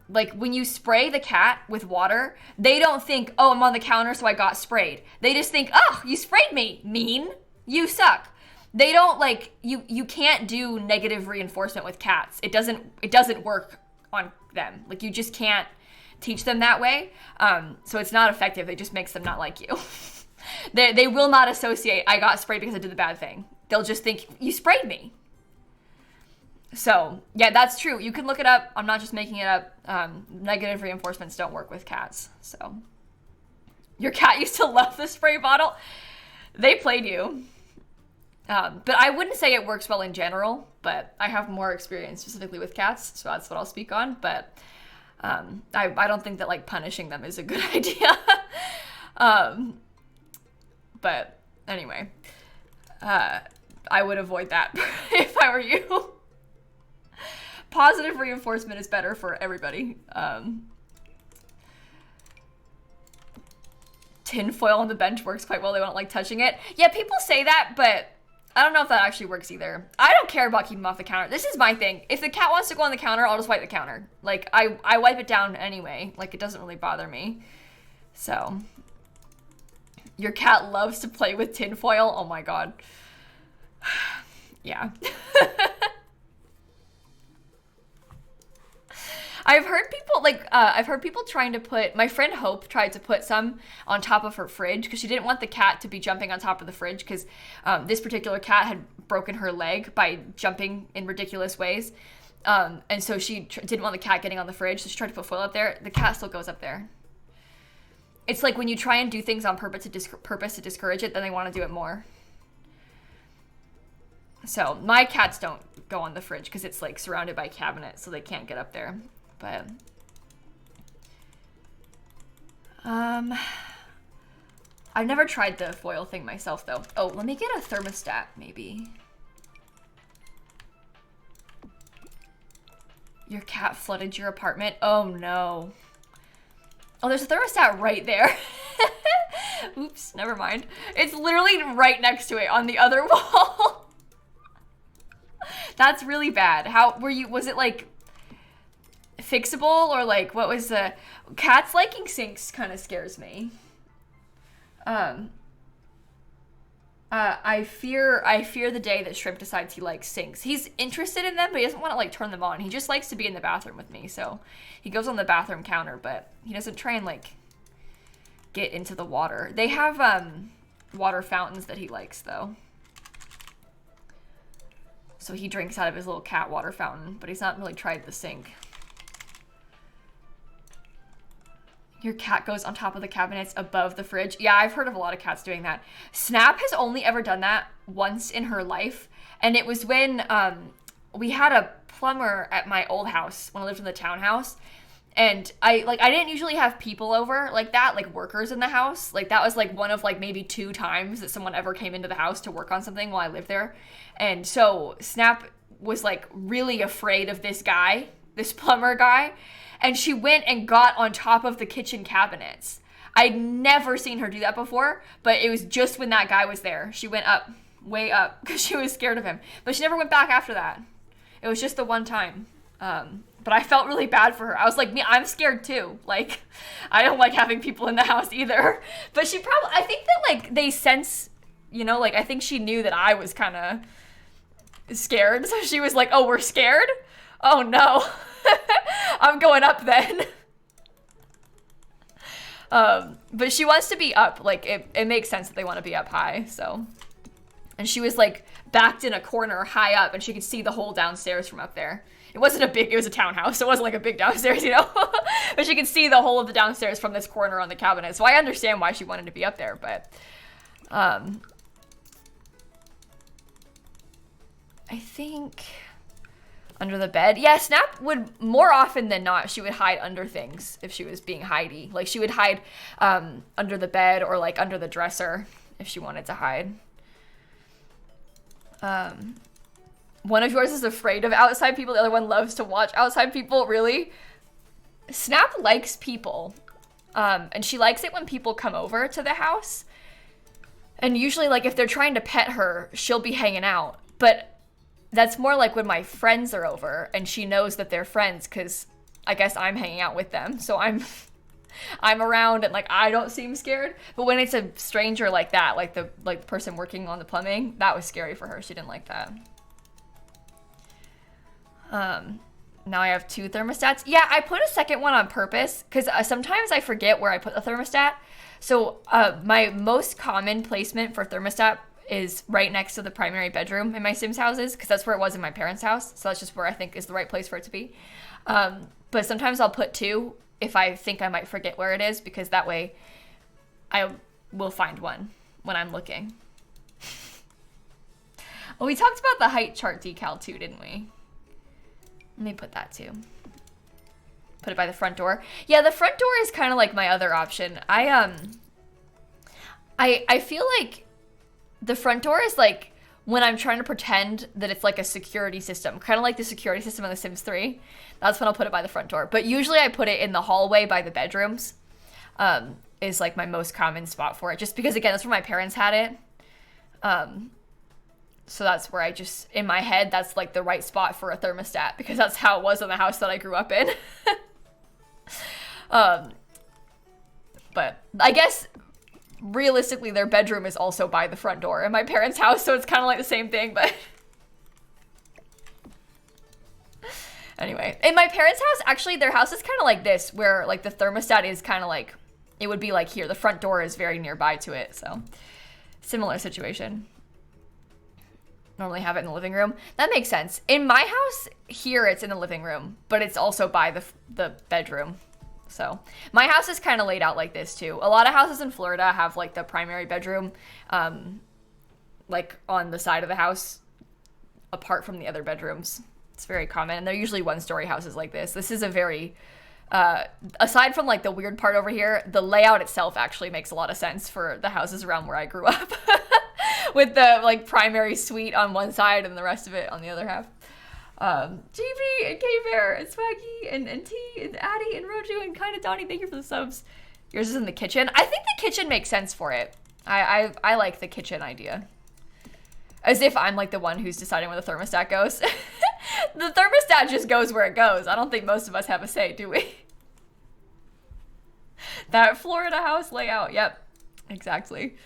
Like when you spray the cat with water, they don't think, oh, I'm on the counter, so I got sprayed. They just think, oh, you sprayed me, mean, you suck. They don't like, you can't do negative reinforcement with cats. It doesn't work on them. Like you just can't teach them that way. So it's not effective. It just makes them not like you. They will not associate, I got sprayed because I did the bad thing. They'll just think, you sprayed me. So, yeah, that's true. You can look it up. I'm not just making it up. Negative reinforcements don't work with cats. So, your cat used to love the spray bottle. They played you. But I wouldn't say it works well in general, but I have more experience specifically with cats, so that's what I'll speak on. But I don't think that, like, punishing them is a good idea. But anyway, I would avoid that if I were you. Positive reinforcement is better for everybody. Tin foil on the bench works quite well. They won't like touching it. Yeah, people say that, but I don't know if that actually works either. I don't care about keeping them off the counter. This is my thing. If the cat wants to go on the counter, I'll just wipe the counter. Like, I wipe it down anyway. Like, it doesn't really bother me. So, your cat loves to play with tin foil? Oh my god. Yeah. I've heard people trying to put, my friend Hope tried to put some on top of her fridge because she didn't want the cat to be jumping on top of the fridge because this particular cat had broken her leg by jumping in ridiculous ways. And so she didn't want the cat getting on the fridge, so she tried to put foil up there. The cat still goes up there. It's like when you try and do things on purpose to discourage it, then they want to do it more. So my cats don't go on the fridge because it's like surrounded by cabinets, so they can't get up there. But I've never tried the foil thing myself though. Oh, let me get a thermostat maybe. Your cat flooded your apartment? Oh no. Oh, there's a thermostat right there. Oops, never mind. It's literally right next to it on the other wall. That's really bad. How were you, was it like fixable or like what was the cats liking sinks kind of scares me. I fear the day that Shrimp decides he likes sinks. He's interested in them, but he doesn't want to like turn them on. He just likes to be in the bathroom with me, so he goes on the bathroom counter, but he doesn't try and like get into the water. They have water fountains that he likes though. So he drinks out of his little cat water fountain, but he's not really tried the sink. Your cat goes on top of the cabinets above the fridge. Yeah, I've heard of a lot of cats doing that. Snap has only ever done that once in her life. And it was when we had a plumber at my old house when I lived in the townhouse. And I didn't usually have people over like that, like workers in the house. Like that was like one of like maybe 2 times that someone ever came into the house to work on something while I lived there. And so Snap was like really afraid of this guy, this plumber guy. And she went and got on top of the kitchen cabinets. I'd never seen her do that before, but it was just when that guy was there. She went up, way up, because she was scared of him. But she never went back after that. It was just the one time. But I felt really bad for her. I was like, I'm scared too. Like, I don't like having people in the house either. But she probably, I think that like they sense, you know, like I think she knew that I was kind of scared. So she was like, oh, we're scared? Oh no. I'm going up then. But she wants to be up. Like it makes sense that they want to be up high. So, and she was like backed in a corner high up and she could see the whole downstairs from up there. It wasn't it was a townhouse. So it wasn't like a big downstairs, you know, but she could see the whole of the downstairs from this corner on the cabinet. So I understand why she wanted to be up there, but, I think under the bed. Yeah, Snap would, more often than not, she would hide under things if she was being hidey. Like, she would hide under the bed or, like, under the dresser if she wanted to hide. One of yours is afraid of outside people. The other one loves to watch outside people. Really? Snap likes people. And she likes it when people come over to the house. And usually, like, if they're trying to pet her, she'll be hanging out. But that's more like when my friends are over and she knows that they're friends because I guess I'm hanging out with them, so I'm around and like I don't seem scared. But when it's a stranger like that, like the person working on the plumbing, that was scary for her. She didn't like that. Now I have 2 thermostats. Yeah, I put a second one on purpose because sometimes I forget where I put the thermostat. So my most common placement for thermostat is right next to the primary bedroom in my Sims houses because that's where it was in my parents' house. So that's just where I think is the right place for it to be. But sometimes I'll put 2 if I think I might forget where it is, because that way I will find one when I'm looking. Well, we talked about the height chart decal too, didn't we? Let me put that too. Put it by the front door. Yeah, the front door is kind of like my other option. I feel like the front door is like when I'm trying to pretend that it's like a security system, kind of like the security system in The Sims 3. That's when I'll put it by the front door. But usually I put it in the hallway by the bedrooms. Is like my most common spot for it, just because again, that's where my parents had it. So that's where I just, in my head, that's like the right spot for a thermostat because that's how it was in the house that I grew up in. But I guess realistically their bedroom is also by the front door in my parents' house, so it's kind of like the same thing, but anyway. In my parents' house, actually their house is kind of like this, where like the thermostat is kind of like, it would be like here. The front door is very nearby to it, so similar situation. Normally have it in the living room. That makes sense. In my house here, it's in the living room, but it's also by the bedroom. So my house is kind of laid out like this too. A lot of houses in Florida have like the primary bedroom, like on the side of the house, apart from the other bedrooms. It's very common, and they're usually 1-story houses like this. This is a very, aside from like the weird part over here, the layout itself actually makes a lot of sense for the houses around where I grew up. With the like primary suite on one side and the rest of it on the other half. GB and K-Bear and Swaggy and T and Addie and Roju and Kinda Donnie, thank you for the subs. Yours is in the kitchen. I think the kitchen makes sense for it. I like the kitchen idea. As if I'm like the one who's deciding where the thermostat goes. The thermostat just goes where it goes. I don't think most of us have a say, do we? That Florida house layout. Yep, exactly.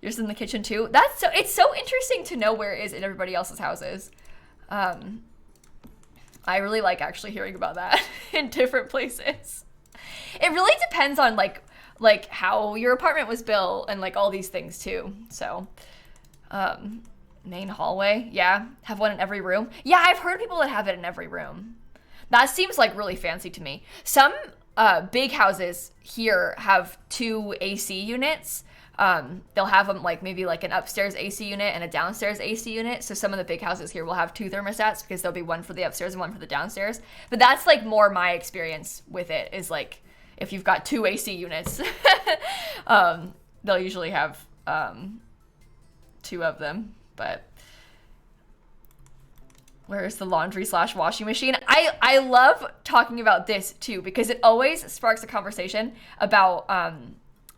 Yours in the kitchen too. It's so interesting to know where it is in everybody else's houses. I really like actually hearing about that in different places. It really depends on like how your apartment was built and like all these things too. So, main hallway. Yeah. Have one in every room. Yeah. I've heard people that have it in every room. That seems like really fancy to me. Some, big houses here have 2 AC units. They'll have them like maybe like an upstairs AC unit and a downstairs AC unit. So some of the big houses here will have 2 thermostats because there'll be one for the upstairs and one for the downstairs. But that's like more my experience with it is like if you've got 2 AC units, they'll usually have 2 of them. But where's the laundry/washing machine? I love talking about this too because it always sparks a conversation about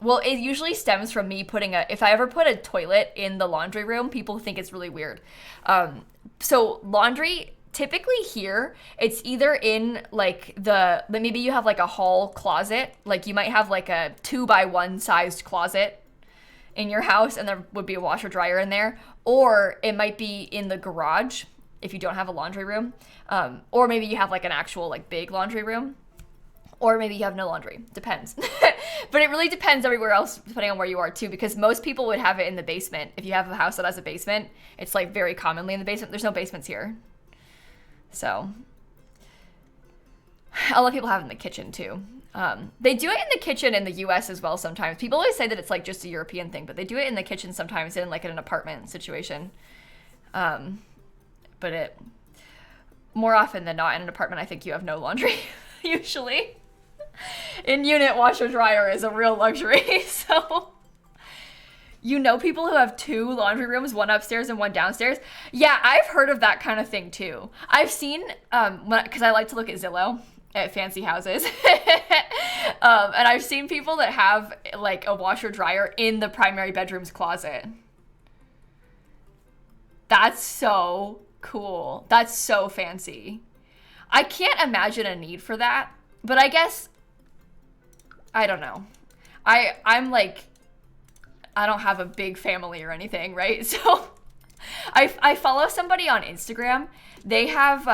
well, it usually stems from me putting if I ever put a toilet in the laundry room, people think it's really weird. So laundry, typically here, it's either in like maybe you have like a hall closet, like you might have like a 2x1 sized closet in your house and there would be a washer dryer in there, or it might be in the garage if you don't have a laundry room, or maybe you have like an actual like big laundry room. Or maybe you have no laundry. Depends. But it really depends everywhere else, depending on where you are, too, because most people would have it in the basement. If you have a house that has a basement, it's, like, very commonly in the basement. There's no basements here. So, a lot of people have it in the kitchen, too. They do it in the kitchen in the U.S. as well sometimes. People always say that it's, like, just a European thing, but they do it in the kitchen sometimes in, like, an apartment situation. But more often than not, in an apartment, I think you have no laundry, usually. In-unit washer dryer is a real luxury, so you know people who have 2 laundry rooms, one upstairs and one downstairs. Yeah, I've heard of that kind of thing too. I've seen, because I like to look at Zillow at fancy houses, and I've seen people that have like a washer dryer in the primary bedroom's closet. That's so cool. That's so fancy. I can't imagine a need for that, but I guess, I don't know. I'm like, I don't have a big family or anything, right? So I follow somebody on Instagram. They have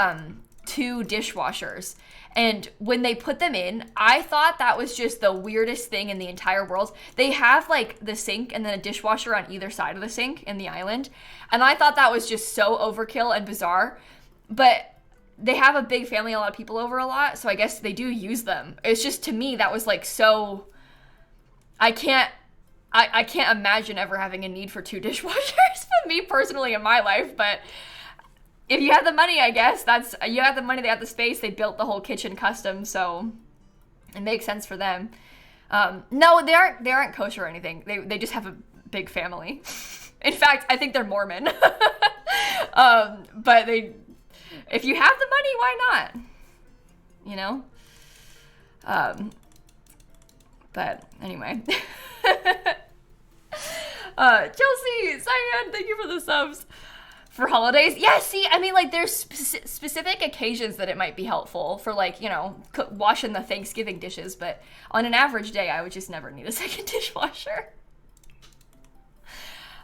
2 dishwashers. And when they put them in, I thought that was just the weirdest thing in the entire world. They have like the sink and then a dishwasher on either side of the sink in the island. And I thought that was just so overkill and bizarre. But they have a big family, a lot of people over a lot. So I guess they do use them. It's just, to me, that was like so, I can't imagine ever having a need for 2 dishwashers for me personally in my life. But if you have the money, I guess you have the money, they have the space, they built the whole kitchen custom, so it makes sense for them. No, they aren't kosher or anything. They just have a big family. In fact, I think they're Mormon. But if you have the money, why not? You know? But anyway. Chelsea, Cyan, thank you for the subs. For holidays, yeah, see, I mean, like, there's specific occasions that it might be helpful for, like, you know, washing the Thanksgiving dishes, but on an average day, I would just never need a second dishwasher.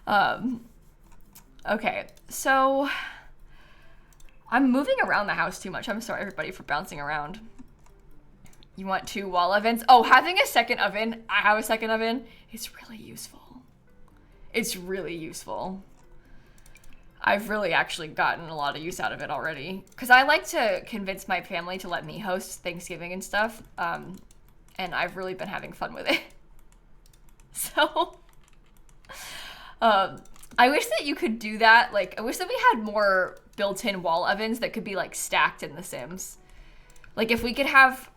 Okay, so I'm moving around the house too much. I'm sorry, everybody, for bouncing around. You want 2 wall ovens? Oh, having a second oven, I have a second oven, is really useful. It's really useful. I've really actually gotten a lot of use out of it already. Because I like to convince my family to let me host Thanksgiving and stuff. And I've really been having fun with it. So, I wish that you could do that. Like, I wish that we had more built-in wall ovens that could be, like, stacked in The Sims. Like, if we could have,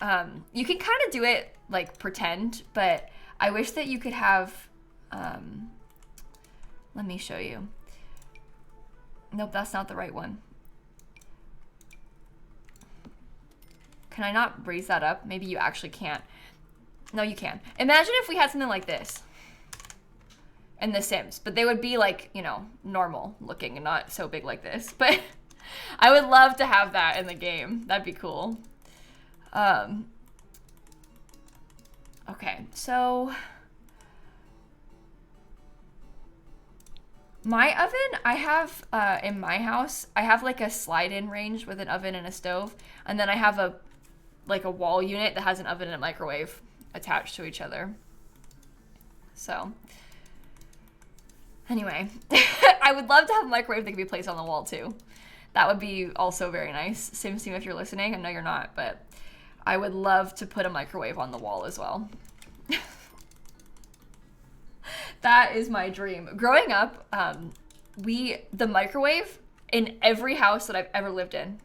you can kind of do it, like, pretend. But I wish that you could have, let me show you. Nope, that's not the right one. Can I not raise that up? Maybe you actually can't. No, you can. Imagine if we had something like this in The Sims, but they would be like, you know, normal looking and not so big like this. But I would love to have that in the game. That'd be cool. Okay, so my oven, I have, in my house, I have like a slide-in range with an oven and a stove. And then I have a wall unit that has an oven and a microwave attached to each other. So, anyway, I would love to have a microwave that could be placed on the wall too. That would be also very nice. SimSim, if you're listening, I know you're not, but I would love to put a microwave on the wall as well. That is my dream. Growing up, the microwave in every house that I've ever lived in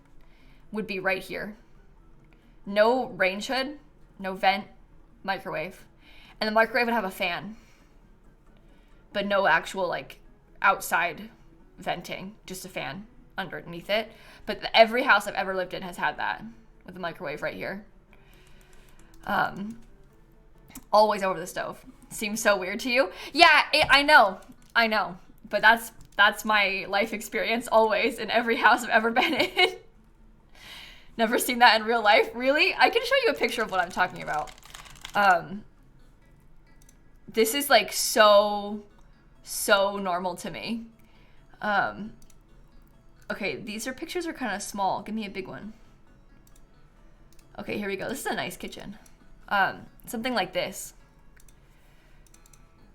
would be right here. No range hood, no vent, microwave. And the microwave would have a fan, but no actual, like, outside venting, just a fan underneath it. But every house I've ever lived in has had that, with the microwave right here. Always over the stove. Seems so weird to you? Yeah, I know. But that's my life experience always in every house I've ever been in. Never seen that in real life. Really? I can show you a picture of what I'm talking about. This is like so normal to me. Okay, these pictures are kind of small. Give me a big one. Okay, here we go. This is a nice kitchen. Something like this.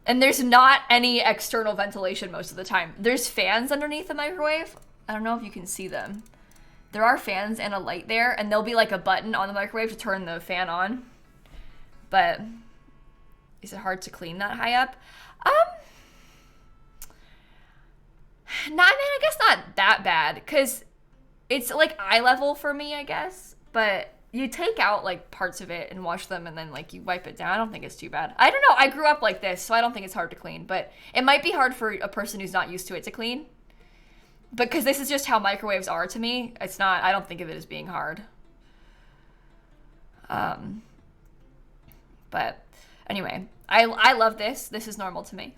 And there's not any external ventilation most of the time. There's fans underneath the microwave. I don't know if you can see them. There are fans and a light there, and there'll be like a button on the microwave to turn the fan on. But is it hard to clean that high up? I guess not that bad, because it's like eye level for me, I guess. But you take out like parts of it and wash them, and then like you wipe it down. I don't think it's too bad. I don't know. I grew up like this, so I don't think it's hard to clean. But it might be hard for a person who's not used to it to clean. Because this is just how microwaves are to me. It's not. I don't think of it as being hard. But anyway, I love this. This is normal to me.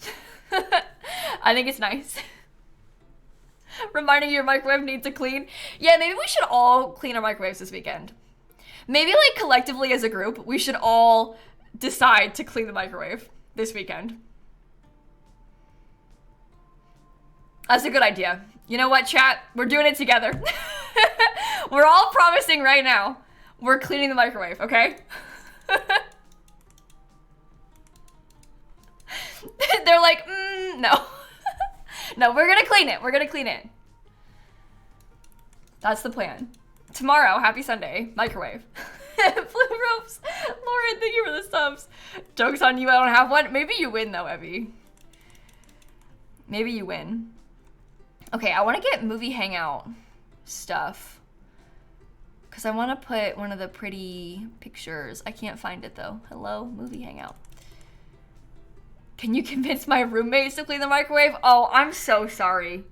I think it's nice. Reminding you your microwave needs a clean. Yeah, maybe we should all clean our microwaves this weekend. Maybe like collectively as a group, we should all decide to clean the microwave this weekend. That's a good idea. You know what, chat? We're doing it together. We're all promising right now. We're cleaning the microwave, okay? They're like, no. No, we're gonna clean it. We're gonna clean it. That's the plan. Tomorrow, happy Sunday, microwave. Blue ropes. Lauren, thank you for the subs. Joke's on you, I don't have one. Maybe you win though, Evie. Maybe you win. Okay, I want to get movie hangout stuff. Because I want to put one of the pretty pictures. I can't find it though. Hello, movie hangout. Can you convince my roommates to clean the microwave? Oh, I'm so sorry.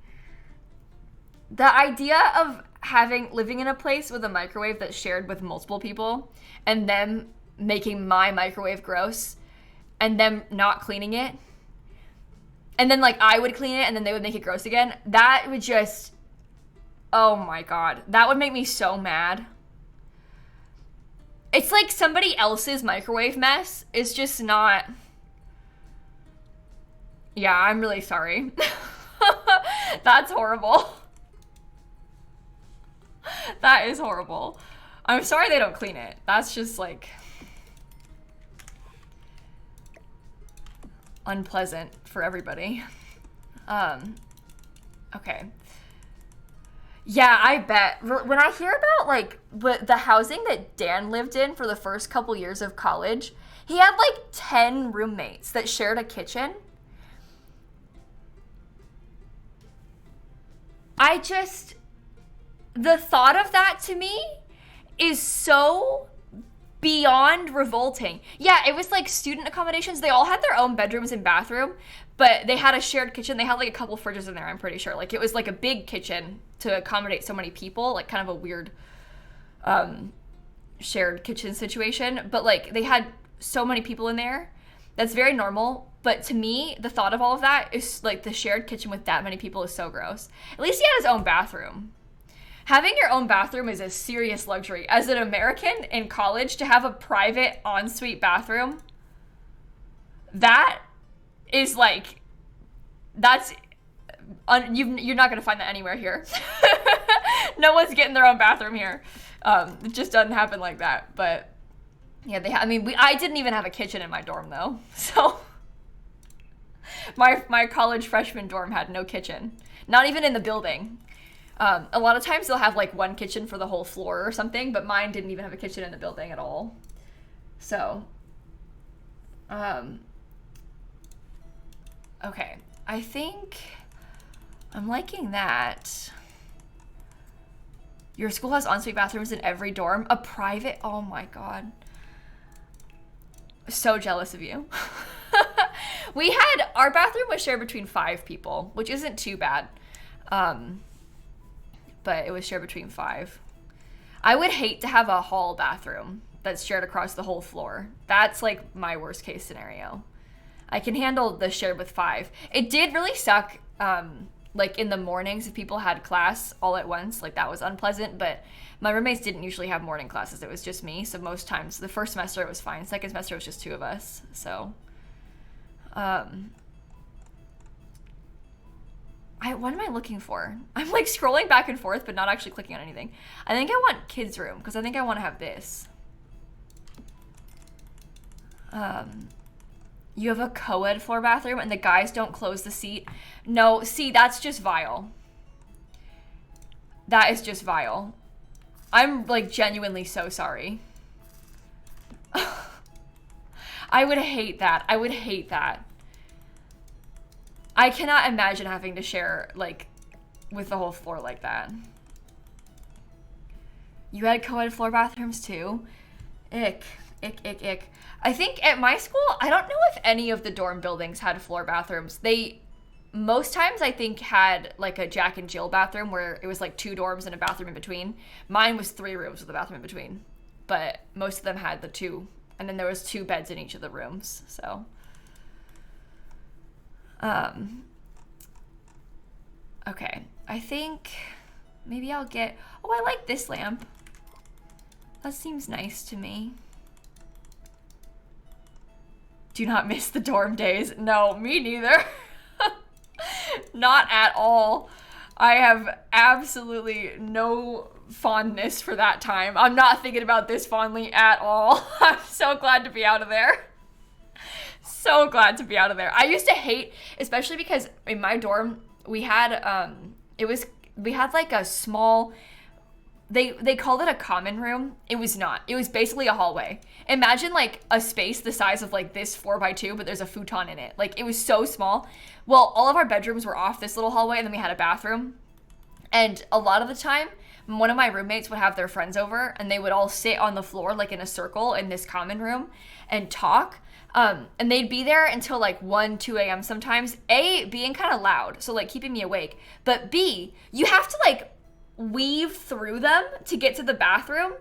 The idea of living in a place with a microwave that's shared with multiple people and them making my microwave gross and them not cleaning it and then like I would clean it and then they would make it gross again, that would just, oh my God, that would make me so mad. It's like somebody else's microwave mess is just not, yeah, I'm really sorry. That's horrible. That is horrible. I'm sorry they don't clean it. That's just like unpleasant for everybody. Okay. Yeah, I bet. When I hear about like the housing that Dan lived in for the first couple years of college, he had like 10 roommates that shared a kitchen. The thought of that to me is so beyond revolting. Yeah, it was like student accommodations. They all had their own bedrooms and bathroom, but they had a shared kitchen. They had like a couple fridges in there, I'm pretty sure. Like it was like a big kitchen to accommodate so many people, like kind of a weird shared kitchen situation. But like they had so many people in there. That's very normal. But to me, the thought of all of that is like the shared kitchen with that many people is so gross. At least he had his own bathroom. Having your own bathroom is a serious luxury. As an American in college, to have a private ensuite bathroom, that is like, you're not going to find that anywhere here. No one's getting their own bathroom here. It just doesn't happen like that. But yeah, I didn't even have a kitchen in my dorm though. So my college freshman dorm had no kitchen, not even in the building. A lot of times they'll have like one kitchen for the whole floor or something, but mine didn't even have a kitchen in the building at all. So, okay. I think I'm liking that. Your school has ensuite bathrooms in every dorm. A private, oh my God. So jealous of you. Our bathroom was shared between 5 people, which isn't too bad. But it was shared between 5. I would hate to have a hall bathroom that's shared across the whole floor. That's like my worst case scenario. I can handle the shared with 5. It did really suck, like in the mornings if people had class all at once, like that was unpleasant, but my roommates didn't usually have morning classes. It was just me, so most times, the first semester it was fine. Second semester it was just 2 of us, so. What am I looking for? I'm like scrolling back and forth, but not actually clicking on anything. I think I want kids' room, because I think I want to have this. You have a co-ed floor bathroom and the guys don't close the seat. No, see, that's just vile. That is just vile. I'm like genuinely so sorry. I would hate that. I would hate that. I cannot imagine having to share, like, with the whole floor like that. You had co-ed floor bathrooms too? Ick. Ick, ick, ick. I think at my school, I don't know if any of the dorm buildings had floor bathrooms. They, most times I think, had like a Jack and Jill bathroom where it was like 2 dorms and a bathroom in between. Mine was 3 rooms with a bathroom in between. But most of them had the 2. And then there was 2 beds in each of the rooms, so. Okay. I think maybe I'll get, oh, I like this lamp. That seems nice to me. Do not miss the dorm days. No, me neither. Not at all. I have absolutely no fondness for that time. I'm not thinking about this fondly at all. I'm so glad to be out of there. So glad to be out of there. I used to hate, especially because in my dorm, we had, we had like a small, they called it a common room. It was not. It was basically a hallway. Imagine like a space the size of like this 4x2, but there's a futon in it. Like it was so small. Well, all of our bedrooms were off this little hallway, and then we had a bathroom. And a lot of the time, one of my roommates would have their friends over, and they would all sit on the floor like in a circle in this common room and talk. And they'd be there until like 1, 2 a.m. sometimes. A, being kind of loud, so like keeping me awake. But B, you have to like weave through them to get to the bathroom.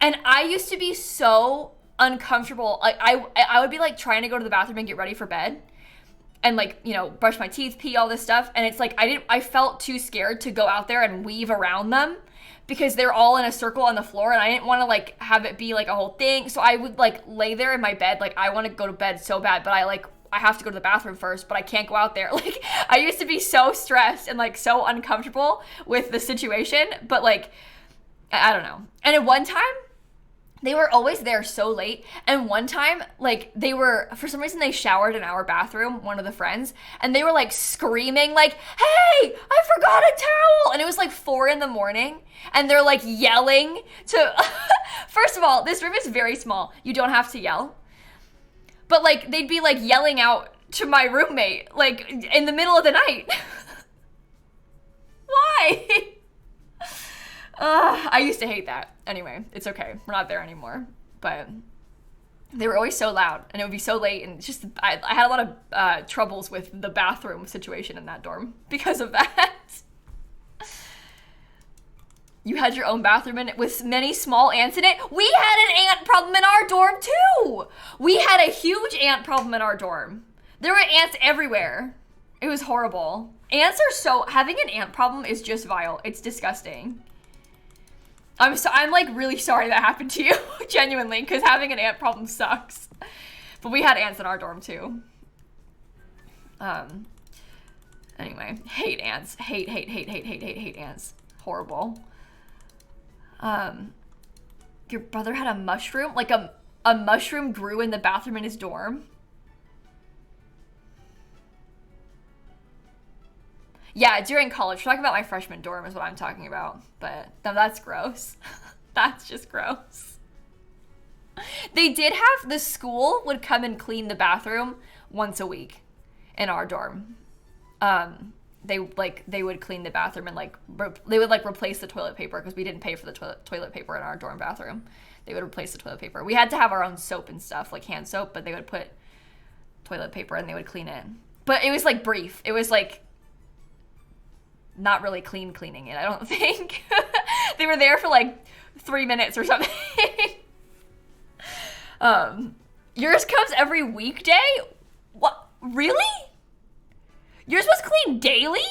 And I used to be so uncomfortable. Like I would be like trying to go to the bathroom and get ready for bed and like, you know, brush my teeth, pee, all this stuff. And it's like, I felt too scared to go out there and weave around them because they're all in a circle on the floor, and I didn't want to like have it be like a whole thing. So I would like lay there in my bed. Like I want to go to bed so bad, but I have to go to the bathroom first, but I can't go out there. Like I used to be so stressed and like so uncomfortable with the situation, but like, I don't know. And at one time, they were always there so late. And one time, like they were, for some reason they showered in our bathroom, one of the friends, and they were like screaming like, hey, I forgot a towel. And it was like 4 a.m. and they're like yelling to, first of all, this room is very small. You don't have to yell. But like, they'd be like yelling out to my roommate, like in the middle of the night. Why? I used to hate that. Anyway, it's okay. We're not there anymore. But they were always so loud, and it would be so late, and it's just, I had a lot of troubles with the bathroom situation in that dorm because of that. You had your own bathroom in it with many small ants in it. We had an ant problem in our dorm too. We had a huge ant problem in our dorm. There were ants everywhere. It was horrible. Ants are so, having an ant problem is just vile. It's disgusting. I'm like really sorry that happened to you, genuinely, because having an ant problem sucks. But we had ants in our dorm too. Anyway, hate ants. Hate ants. Horrible. Your brother had a mushroom? Like a mushroom grew in the bathroom in his dorm? Yeah, during college. We're talking about my freshman dorm is what I'm talking about. But no, that's gross. That's just gross. They did have, the school would come and clean the bathroom once a week in our dorm. They would clean the bathroom and like, they would like replace the toilet paper because we didn't pay for the toilet paper in our dorm bathroom. They would replace the toilet paper. We had to have our own soap and stuff, like hand soap, but they would put toilet paper and they would clean it. But it was like brief. It was like not really cleaning it, I don't think. They were there for like 3 minutes or something. Yours comes every weekday? What? Really? Yours was cleaned daily?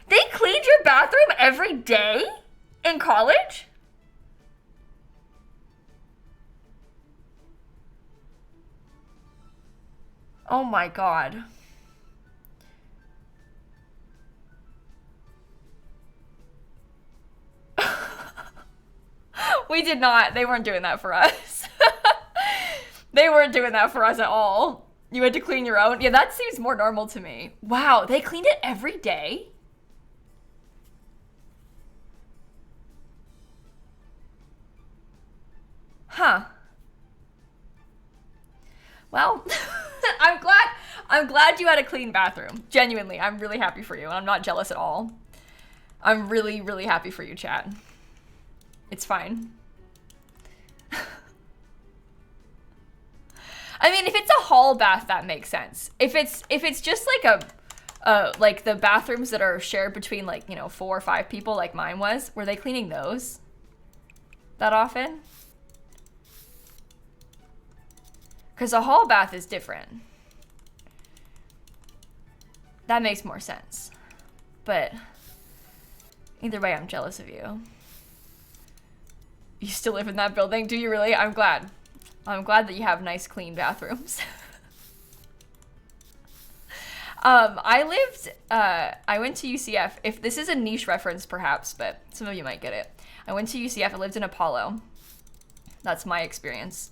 They cleaned your bathroom every day in college? Oh my God. We did not. They weren't doing that for us. They weren't doing that for us at all. You had to clean your own? Yeah, that seems more normal to me. Wow, they cleaned it every day? Huh. Well, I'm glad you had a clean bathroom. Genuinely, I'm really happy for you, and I'm not jealous at all. I'm really, really happy for you, chat. It's fine. I mean, if it's a hall bath, that makes sense. If it's just like like the bathrooms that are shared between like, you know, 4 or 5 people like mine was, were they cleaning those that often? Because a hall bath is different. That makes more sense. But either way, I'm jealous of you. You still live in that building? Do you really? I'm glad. I'm glad that you have nice, clean bathrooms. I went to UCF. If this is a niche reference, perhaps, but some of you might get it. I went to UCF. I lived in Apollo. That's my experience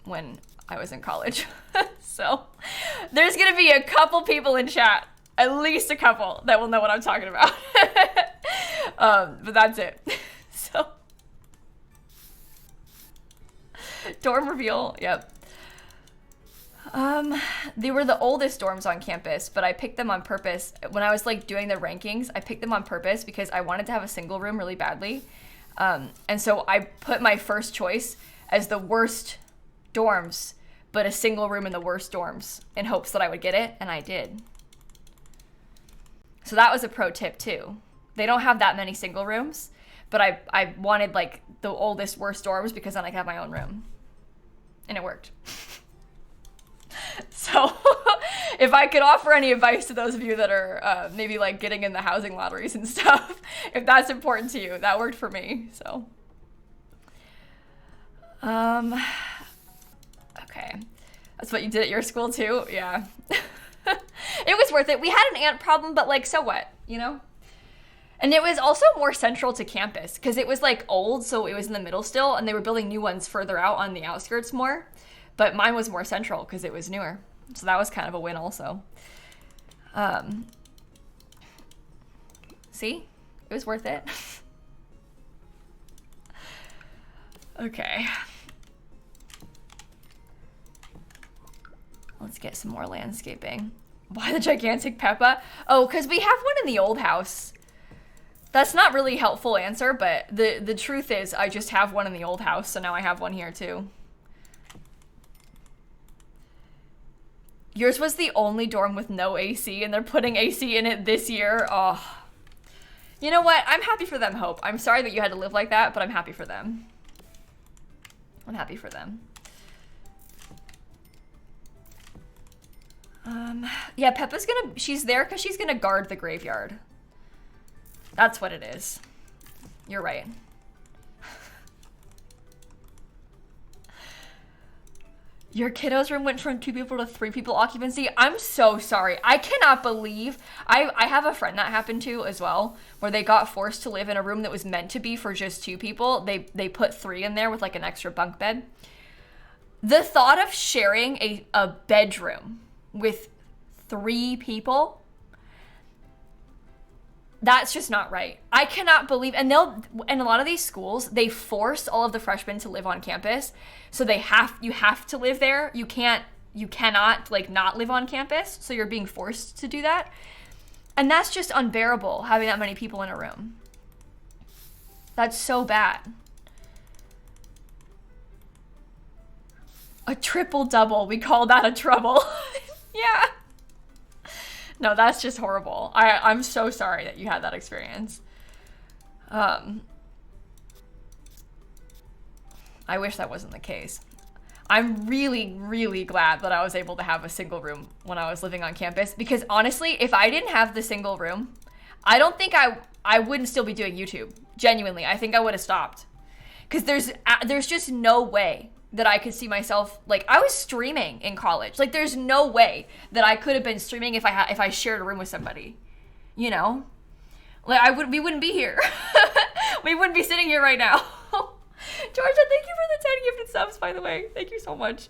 when I was in college. So there's going to be a couple people in chat, at least a couple, that will know what I'm talking about. But that's it. So dorm reveal. Yep. They were the oldest dorms on campus, but I picked them on purpose. When I was like doing the rankings, I picked them on purpose because I wanted to have a single room really badly. And so I put my first choice as the worst dorms, but a single room in the worst dorms in hopes that I would get it, and I did. So that was a pro tip too. They don't have that many single rooms, but I wanted like the oldest, worst dorms because then I could have my own room. And it worked. So if I could offer any advice to those of you that are maybe like getting in the housing lotteries and stuff, if that's important to you, that worked for me. So okay, that's what you did at your school too. Yeah. It was worth it. We had an ant problem, but like, so what, you know? And it was also more central to campus because it was like old, so it was in the middle still, and they were building new ones further out on the outskirts more. But mine was more central because it was newer. So that was kind of a win also. See? It was worth it. Okay. Let's get some more landscaping. Why the gigantic Peppa? Oh, because we have one in the old house. That's not really a helpful answer, but the truth is I just have one in the old house, so now I have one here too. Yours was the only dorm with no AC, and they're putting AC in it this year. Oh. You know what? I'm happy for them, Hope. I'm sorry that you had to live like that, but I'm happy for them. I'm happy for them. Yeah, Peppa's she's there because she's gonna guard the graveyard. That's what it is. You're right. Your kiddo's room went from 2 people to 3 people occupancy. I'm so sorry. I cannot believe. I have a friend that happened to as well, where they got forced to live in a room that was meant to be for just 2 people. They put 3 in there with like an extra bunk bed. The thought of sharing a bedroom with 3 people, that's just not right. I cannot believe, and in a lot of these schools, they force all of the freshmen to live on campus. So you have to live there. You cannot like not live on campus. So you're being forced to do that. And that's just unbearable, having that many people in a room. That's so bad. A triple double. We call that a trouble. Yeah. No, that's just horrible. I'm so sorry that you had that experience. I wish that wasn't the case. I'm really, really glad that I was able to have a single room when I was living on campus, because honestly, if I didn't have the single room, I don't think I wouldn't still be doing YouTube. Genuinely, I think I would have stopped. Because there's just no way that I could see myself, like, I was streaming in college. Like, there's no way that I could have been streaming if I shared a room with somebody, you know? Like, we wouldn't be here. We wouldn't be sitting here right now. Georgia, thank you for the 10 gifted subs, by the way. Thank you so much.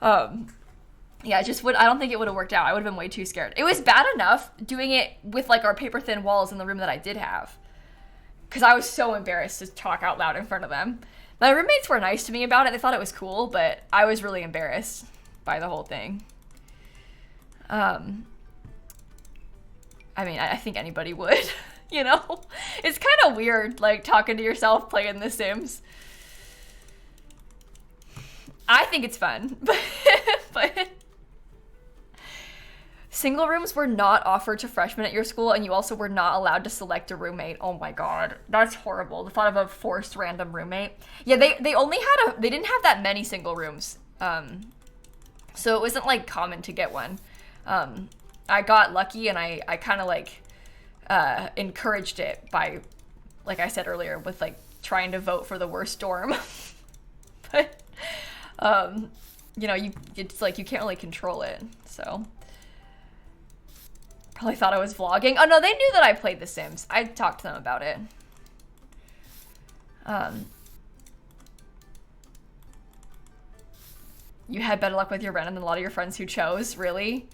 Yeah, I don't think it would have worked out. I would have been way too scared. It was bad enough doing it with, like, our paper thin walls in the room that I did have, because I was so embarrassed to talk out loud in front of them. My roommates were nice to me about it. They thought it was cool, but I was really embarrassed by the whole thing. I mean, I think anybody would, you know? It's kind of weird, like, talking to yourself playing The Sims. I think it's fun, but single rooms were not offered to freshmen at your school, and you also were not allowed to select a roommate. Oh my god, that's horrible. The thought of a forced random roommate. Yeah, they didn't have that many single rooms So it wasn't like common to get one. I got lucky, and I kind of like encouraged it by, like I said earlier, with like trying to vote for the worst dorm. But you know, it's like you can't really control it. So probably thought I was vlogging. Oh no, they knew that I played The Sims. I talked to them about it. You had better luck with your random than a lot of your friends who chose, really?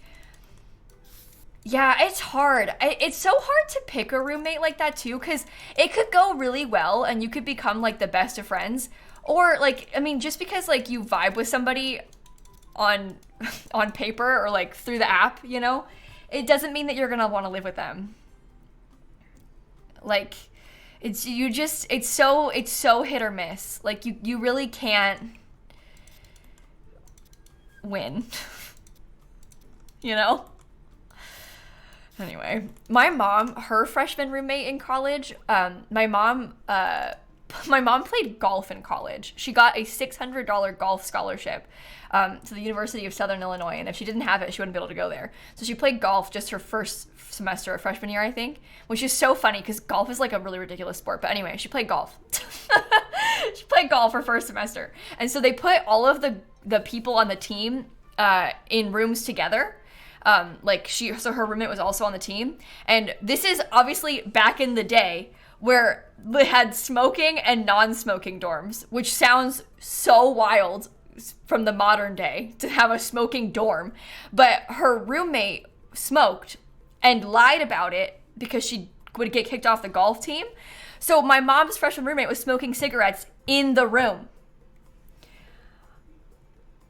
Yeah, it's hard. It's so hard to pick a roommate like that too, because it could go really well and you could become like the best of friends. Or like, I mean, just because like you vibe with somebody on on paper or like through the app, you know, it doesn't mean that you're gonna want to live with them. Like, it's so hit or miss. Like you really can't win. You know? Anyway, my mom, her freshman roommate in college, my mom played golf in college. She got a $600 golf scholarship to the University of Southern Illinois, and if she didn't have it, she wouldn't be able to go there. So she played golf just her first semester of freshman year, I think, which is so funny because golf is like a really ridiculous sport. But anyway, she played golf. She played golf her first semester. And so they put all of the people on the team in rooms together. So her roommate was also on the team. And this is obviously back in the day where they had smoking and non-smoking dorms, which sounds so wild from the modern day to have a smoking dorm. But her roommate smoked and lied about it because she would get kicked off the golf team. So my mom's freshman roommate was smoking cigarettes in the room.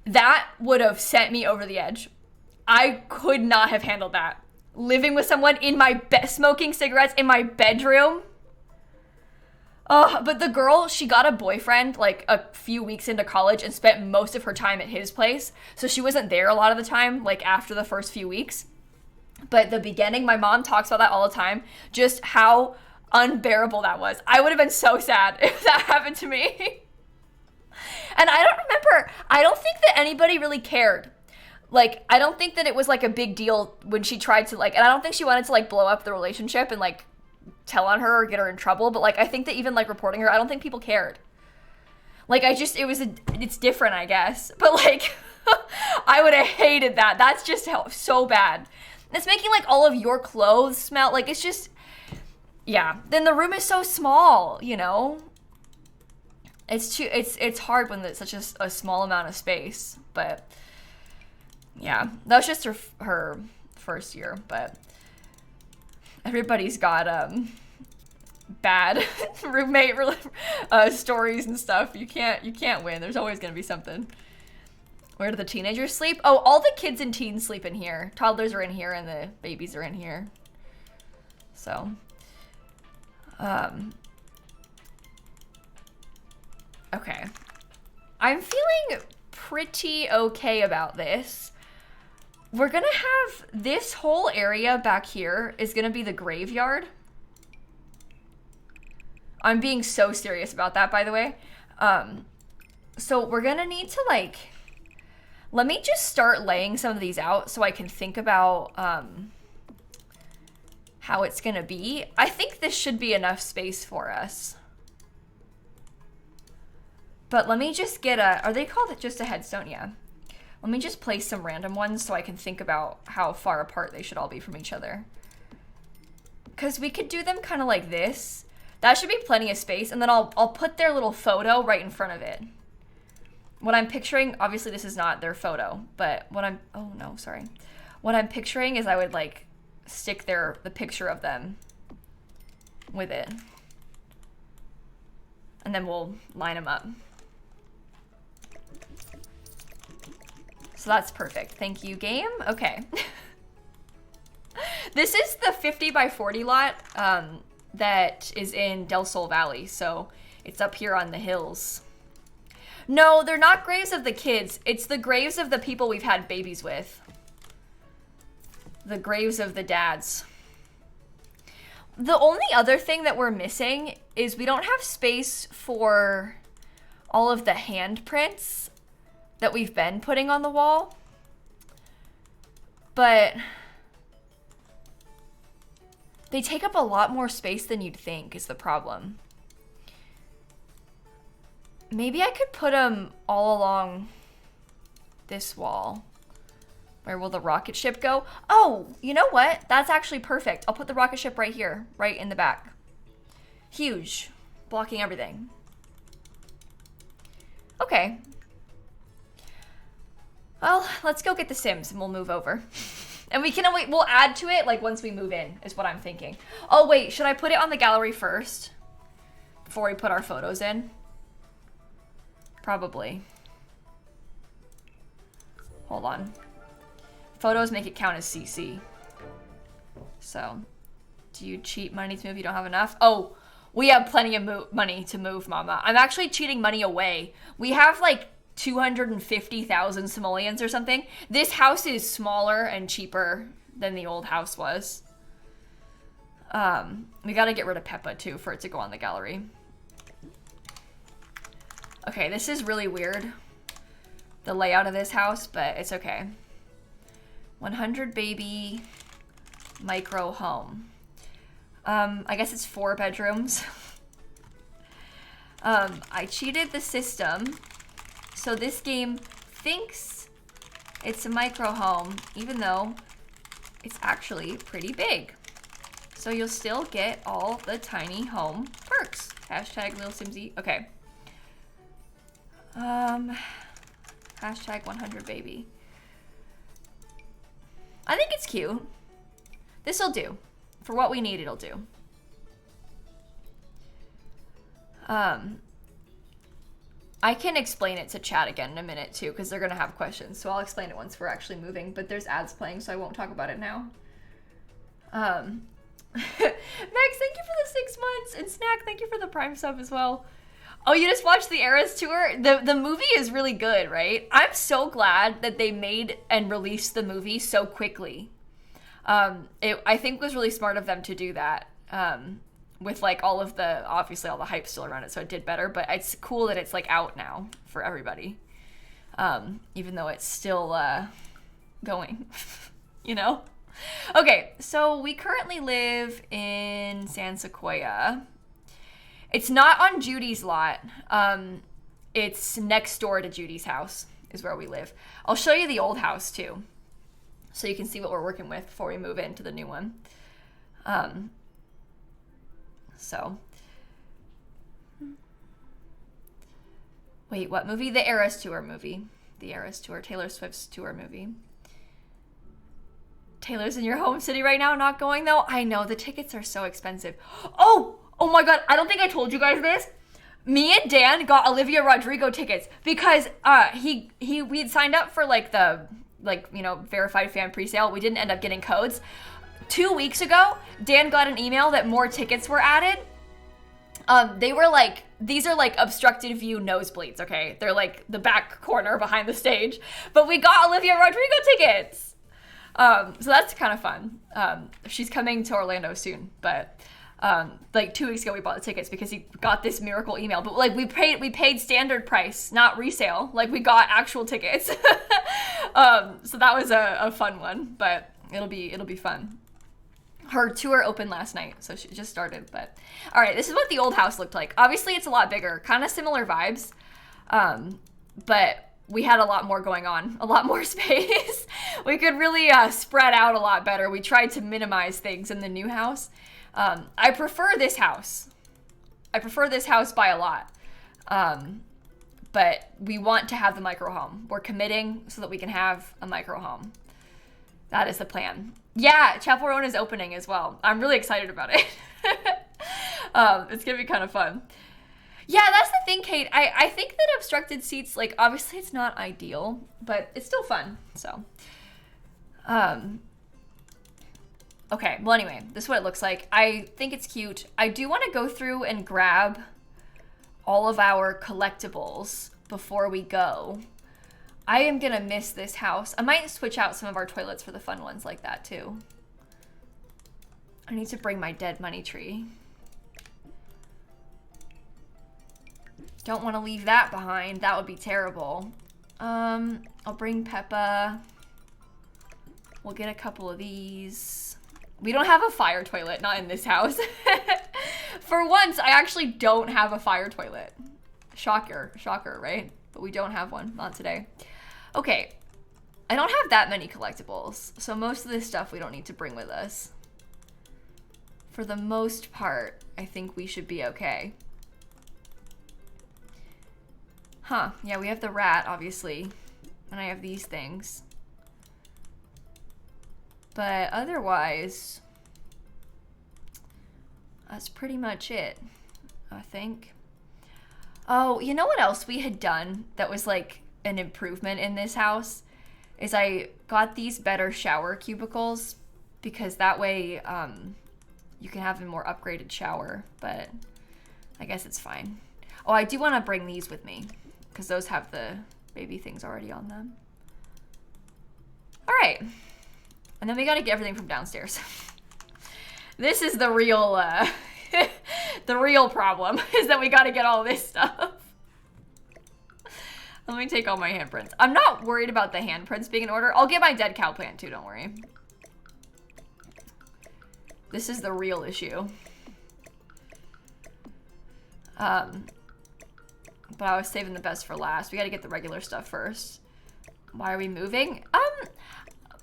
That would have sent me over the edge. I could not have handled that. Living with someone in my smoking cigarettes in my bedroom. But the girl, she got a boyfriend like a few weeks into college and spent most of her time at his place. So she wasn't there a lot of the time, like after the first few weeks. But the beginning, my mom talks about that all the time, just how unbearable that was. I would have been so sad if that happened to me. And I don't think that anybody really cared. Like, I don't think that it was like a big deal when she tried to like, and I don't think she wanted to like blow up the relationship and like tell on her or get her in trouble. But like, I think that even like reporting her, I don't think people cared. Like, it's different, I guess. But like, I would have hated that. That's just so bad. It's making like all of your clothes smell like it's just, yeah. Then the room is so small, you know? It's hard when it's such a small amount of space, but yeah, that was just her first year, but everybody's got bad roommate stories and stuff. You can't win. There's always gonna be something. Where do the teenagers sleep? Oh, all the kids and teens sleep in here. Toddlers are in here and the babies are in here. So, okay. I'm feeling pretty okay about this. We're gonna have this whole area back here is gonna be the graveyard. I'm being so serious about that, by the way. So we're gonna need to like, let me just start laying some of these out so I can think about how it's gonna be. I think this should be enough space for us. But let me just get are they called just a headstone? Yeah. Let me just place some random ones so I can think about how far apart they should all be from each other. Because we could do them kind of like this. That should be plenty of space. And then I'll put their little photo right in front of it. What I'm picturing, obviously this is not their photo, but oh no, sorry. What I'm picturing is I would like stick the picture of them with it. And then we'll line them up. So that's perfect. Thank you, game. Okay. This is the 50 by 40 lot that is in Del Sol Valley. So it's up here on the hills. No, they're not graves of the kids. It's the graves of the people we've had babies with. The graves of the dads. The only other thing that we're missing is we don't have space for all of the handprints that we've been putting on the wall. but they take up a lot more space than you'd think is the problem. Maybe I could put them all along this wall. Where will the rocket ship go? Oh, you know what? That's actually perfect. I'll put the rocket ship right here, right in the back. Huge, blocking everything. Okay. Well, let's go get the Sims and we'll move over. And we'll add to it like once we move in is what I'm thinking. Oh wait, should I put it on the gallery first? Before we put our photos in? Probably. Hold on. Photos make it count as CC. So, do you cheat money to move? You don't have enough? Oh, we have plenty of money to move, Mama. I'm actually cheating money away. We have like 250,000 simoleons or something. This house is smaller and cheaper than the old house was. We gotta get rid of Peppa too for it to go on the gallery. Okay, this is really weird, the layout of this house, but it's okay. 100 baby micro home. I guess it's 4 bedrooms. I cheated the system, so this game thinks it's a micro home, even though it's actually pretty big. So you'll still get all the tiny home perks. Hashtag lilsimsie. Okay. Hashtag 100 baby. I think it's cute. This'll do. For what we need, it'll do. I can explain it to chat again in a minute too, because they're gonna have questions. So I'll explain it once we're actually moving, but there's ads playing, so I won't talk about it now. Max, thank you for the 6 months, and Snack, thank you for the Prime sub as well. Oh, you just watched the Eras tour? The movie is really good, right? I'm so glad that they made and released the movie so quickly. I think was really smart of them to do that. With like obviously all the hype still around it, so it did better, but it's cool that it's like out now for everybody. Even though it's still going, you know? Okay, so we currently live in San Sequoia. It's not on Judy's lot. It's next door to Judy's house is where we live. I'll show you the old house too, so you can see what we're working with before we move into the new one. Wait, what movie? The Eras Tour movie. The Eras Tour, Taylor Swift's tour movie. Taylor's in your home city right now, not going though? I know, the tickets are so expensive. Oh my God, I don't think I told you guys this. Me and Dan got Olivia Rodrigo tickets because we had signed up for like the verified fan presale. We didn't end up getting codes. 2 weeks ago, Dan got an email that more tickets were added. They were like, these are like obstructed view nosebleeds, okay? They're like the back corner behind the stage. But we got Olivia Rodrigo tickets. So that's kind of fun. She's coming to Orlando soon, but like 2 weeks ago we bought the tickets because he got this miracle email. But like we paid standard price, not resale. Like we got actual tickets. So that was a fun one, but it'll be fun. Her tour opened last night, so she just started, but all right, this is what the old house looked like. Obviously it's a lot bigger, kind of similar vibes, but we had a lot more going on, a lot more space. We could really spread out a lot better. We tried to minimize things in the new house. I prefer this house. I prefer this house by a lot, but we want to have the micro home. We're committing so that we can have a micro home. That is the plan. Yeah, Chapel Roan is opening as well. I'm really excited about it. It's gonna be kind of fun. Yeah, that's the thing, Kate. I think that obstructed seats, like, obviously it's not ideal, but it's still fun, so. Okay, well anyway, this is what it looks like. I think it's cute. I do want to go through and grab all of our collectibles before we go. I am gonna miss this house. I might switch out some of our toilets for the fun ones like that too. I need to bring my dead money tree. Don't want to leave that behind. That would be terrible. I'll bring Peppa. We'll get a couple of these. We don't have a fire toilet, not in this house. For once, I actually don't have a fire toilet. Shocker, right? But we don't have one, not today. Okay, I don't have that many collectibles, so most of this stuff we don't need to bring with us. For the most part, I think we should be okay. Huh, yeah, we have the rat, obviously, and I have these things. But otherwise, that's pretty much it, I think. Oh, you know what else we had done that was like an improvement in this house? Is I got these better shower cubicles because that way you can have a more upgraded shower, but I guess it's fine. Oh, I do want to bring these with me because those have the baby things already on them. All right. And then we got to get everything from downstairs. This is the real, the real problem is that we got to get all this stuff. Let me take all my handprints. I'm not worried about the handprints being in order. I'll get my dead cow plant too, don't worry. This is the real issue. But I was saving the best for last. We got to get the regular stuff first. Why are we moving?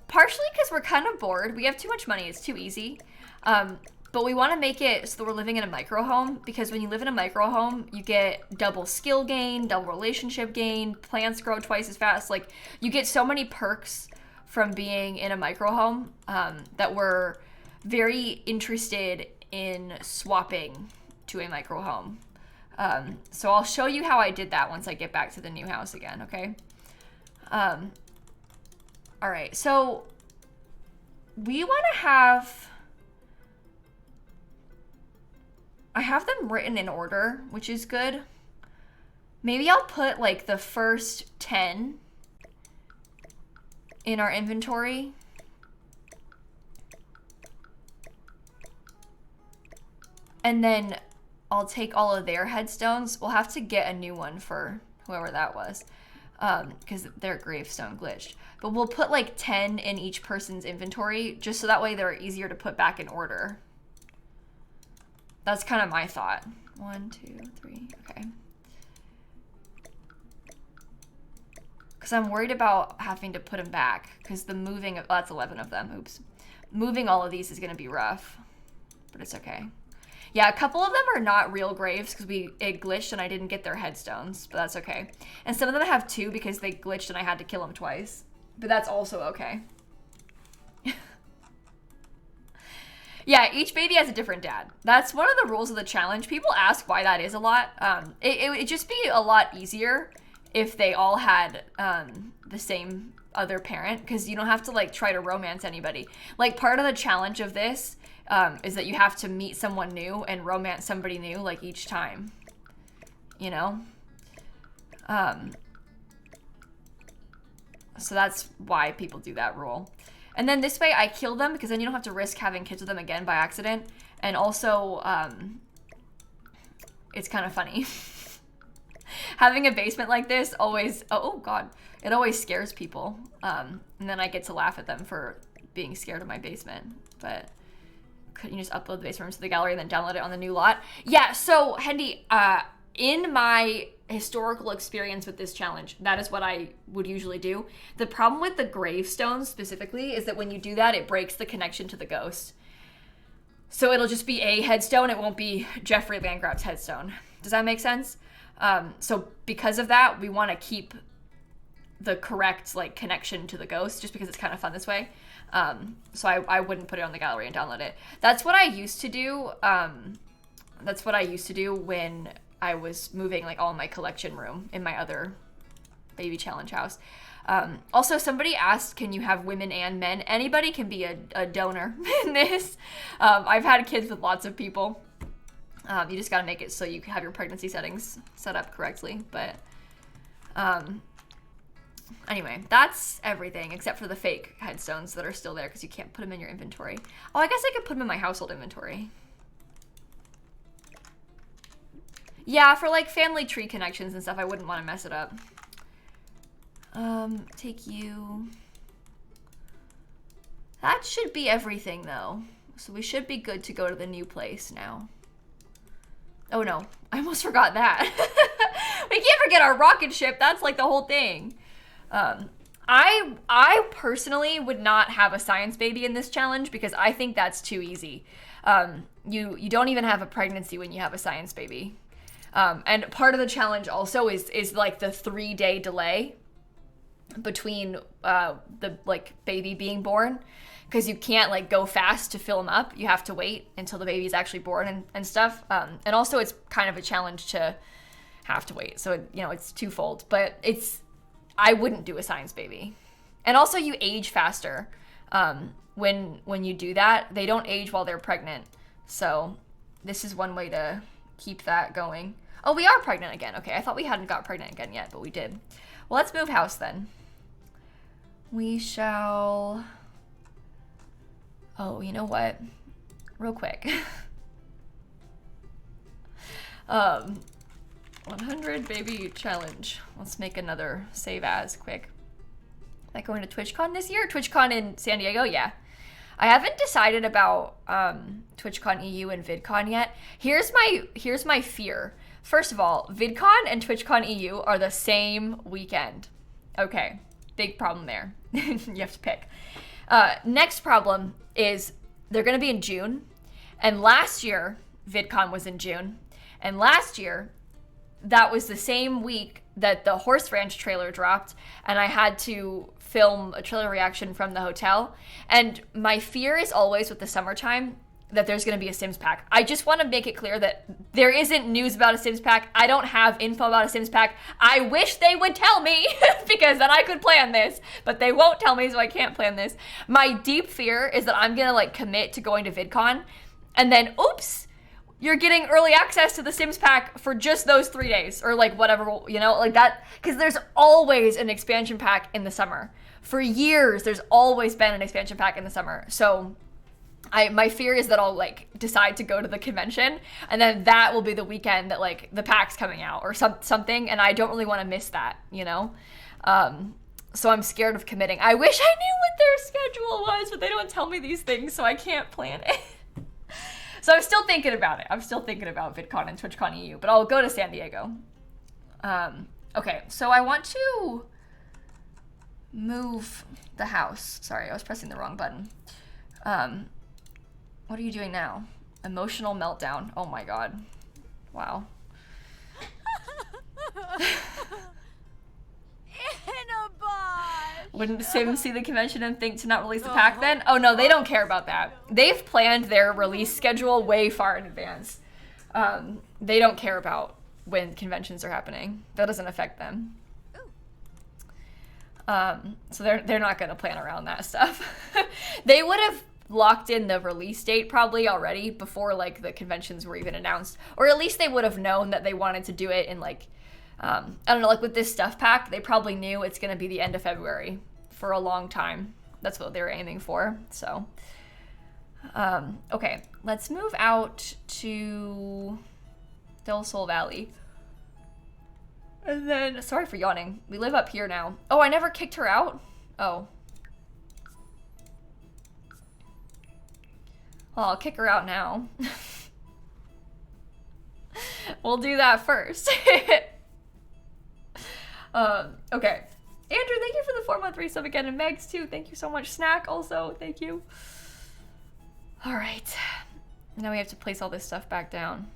Partially because we're kind of bored. We have too much money. It's too easy. But we want to make it so that we're living in a micro home, because when you live in a micro home, you get double skill gain, double relationship gain, plants grow twice as fast. Like, you get so many perks from being in a micro home that we're very interested in swapping to a micro home. So I'll show you how I did that once I get back to the new house again, okay? All right, so we want to have, I have them written in order, which is good. Maybe I'll put like the first 10 in our inventory. And then I'll take all of their headstones. We'll have to get a new one for whoever that was, because their gravestone glitched. But we'll put like 10 in each person's inventory, just so that way they're easier to put back in order. That's kind of my thought. 1, 2, 3, okay. Because I'm worried about having to put them back, because the moving, that's 11 of them, oops. Moving all of these is going to be rough, but it's okay. Yeah, a couple of them are not real graves because it glitched and I didn't get their headstones, but that's okay. And some of them have 2 because they glitched and I had to kill them twice, but that's also okay. Yeah, each baby has a different dad. That's one of the rules of the challenge. People ask why that is a lot. It would just be a lot easier if they all had the same other parent, because you don't have to like try to romance anybody. Like, part of the challenge of this is that you have to meet someone new and romance somebody new like each time, you know? So that's why people do that rule. And then this way I kill them, because then you don't have to risk having kids with them again by accident. And also, it's kind of funny. Having a basement like this always, oh God, it always scares people. And then I get to laugh at them for being scared of my basement. But couldn't you just upload the basement rooms to the gallery and then download it on the new lot? Yeah, so Hendy, in my historical experience with this challenge, that is what I would usually do. The problem with the gravestones specifically is that when you do that, it breaks the connection to the ghost. So it'll just be a headstone. It won't be Jeffrey Landgraf's headstone. Does that make sense? So because of that, we want to keep the correct like connection to the ghost, just because it's kind of fun this way. So I wouldn't put it on the gallery and download it. That's what I used to do. That's what I used to do when I was moving like all my collection room in my other baby challenge house. Also, somebody asked, can you have women and men? Anybody can be a donor in this. I've had kids with lots of people. You just got to make it so you have your pregnancy settings set up correctly. But anyway, that's everything except for the fake headstones that are still there because you can't put them in your inventory. Oh, I guess I could put them in my household inventory. Yeah, for like family tree connections and stuff, I wouldn't want to mess it up. Take you. That should be everything though. So we should be good to go to the new place now. Oh no, I almost forgot that. We can't forget our rocket ship. That's like the whole thing. I personally would not have a science baby in this challenge because I think that's too easy. You don't even have a pregnancy when you have a science baby. And part of the challenge also is like the 3-day delay between the like baby being born, because you can't like go fast to fill them up. You have to wait until the baby's actually born and stuff. And also it's kind of a challenge to have to wait. So, it's twofold, but I wouldn't do a science baby. And also you age faster. When you do that, they don't age while they're pregnant. So this is one way to keep that going. Oh, we are pregnant again. Okay, I thought we hadn't got pregnant again yet, but we did. Well, let's move house then. We shall... Oh, you know what? Real quick. 100 baby challenge. Let's make another save as quick. Am I going to TwitchCon this year? TwitchCon in San Diego? Yeah. I haven't decided about TwitchCon EU and VidCon yet. Here's my fear. First of all, VidCon and TwitchCon EU are the same weekend. Okay, big problem there. You have to pick. Next problem is they're going to be in June. And last year, VidCon was in June. And last year, that was the same week that the Horse Ranch trailer dropped. And I had to film a trailer reaction from the hotel. And my fear is always with the summertime that there's going to be a Sims pack. I just want to make it clear that there isn't news about a Sims pack. I don't have info about a Sims pack. I wish they would tell me because then I could plan this, but they won't tell me, so I can't plan this. My deep fear is that I'm going to like commit to going to VidCon and then, oops, you're getting early access to the Sims pack for just those 3 days or like whatever, like that. Because there's always an expansion pack in the summer. For years, there's always been an expansion pack in the summer. So my fear is that I'll like decide to go to the convention and then that will be the weekend that like the pack's coming out or something. And I don't really want to miss that, So I'm scared of committing. I wish I knew what their schedule was, but they don't tell me these things, so I can't plan it. So I'm still thinking about it. I'm still thinking about VidCon and TwitchCon EU, but I'll go to San Diego. Okay, so I want to move the house. Sorry, I was pressing the wrong button. What are you doing now? Emotional meltdown. Oh my god. Wow. In a box. Wouldn't Sims see the convention and think to not release the pack then? Oh no, they don't care about that. They've planned their release schedule way far in advance. They don't care about when conventions are happening. That doesn't affect them. So they're not gonna plan around that stuff. They would have locked in the release date probably already before like the conventions were even announced, or at least they would have known that they wanted to do it in like I don't know, like with this stuff pack, they probably knew it's gonna be the end of February for a long time. That's what they were aiming for. So okay, let's move out to Del Sol Valley. And then, sorry for yawning, we live up here now. Oh, I never kicked her out? Oh. Well, I'll kick her out now. We'll do that first. Okay. Andrew, thank you for the 4-month resub again, and Megs too. Thank you so much. Snack also, thank you. All right. Now we have to place all this stuff back down.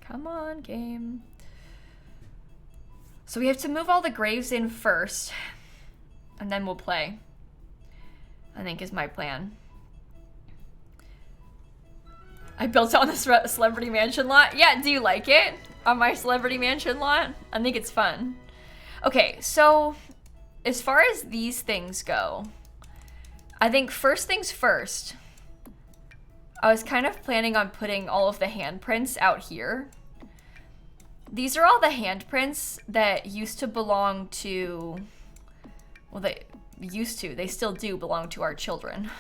Come on, game. So we have to move all the graves in first, and then we'll play, I think is my plan. I built it on the Celebrity Mansion lot. Yeah, do you like it? On my Celebrity Mansion lot? I think it's fun. Okay, so as far as these things go, I think first things first, I was kind of planning on putting all of the handprints out here. These are all the handprints that used to belong to, well, they still do belong to our children.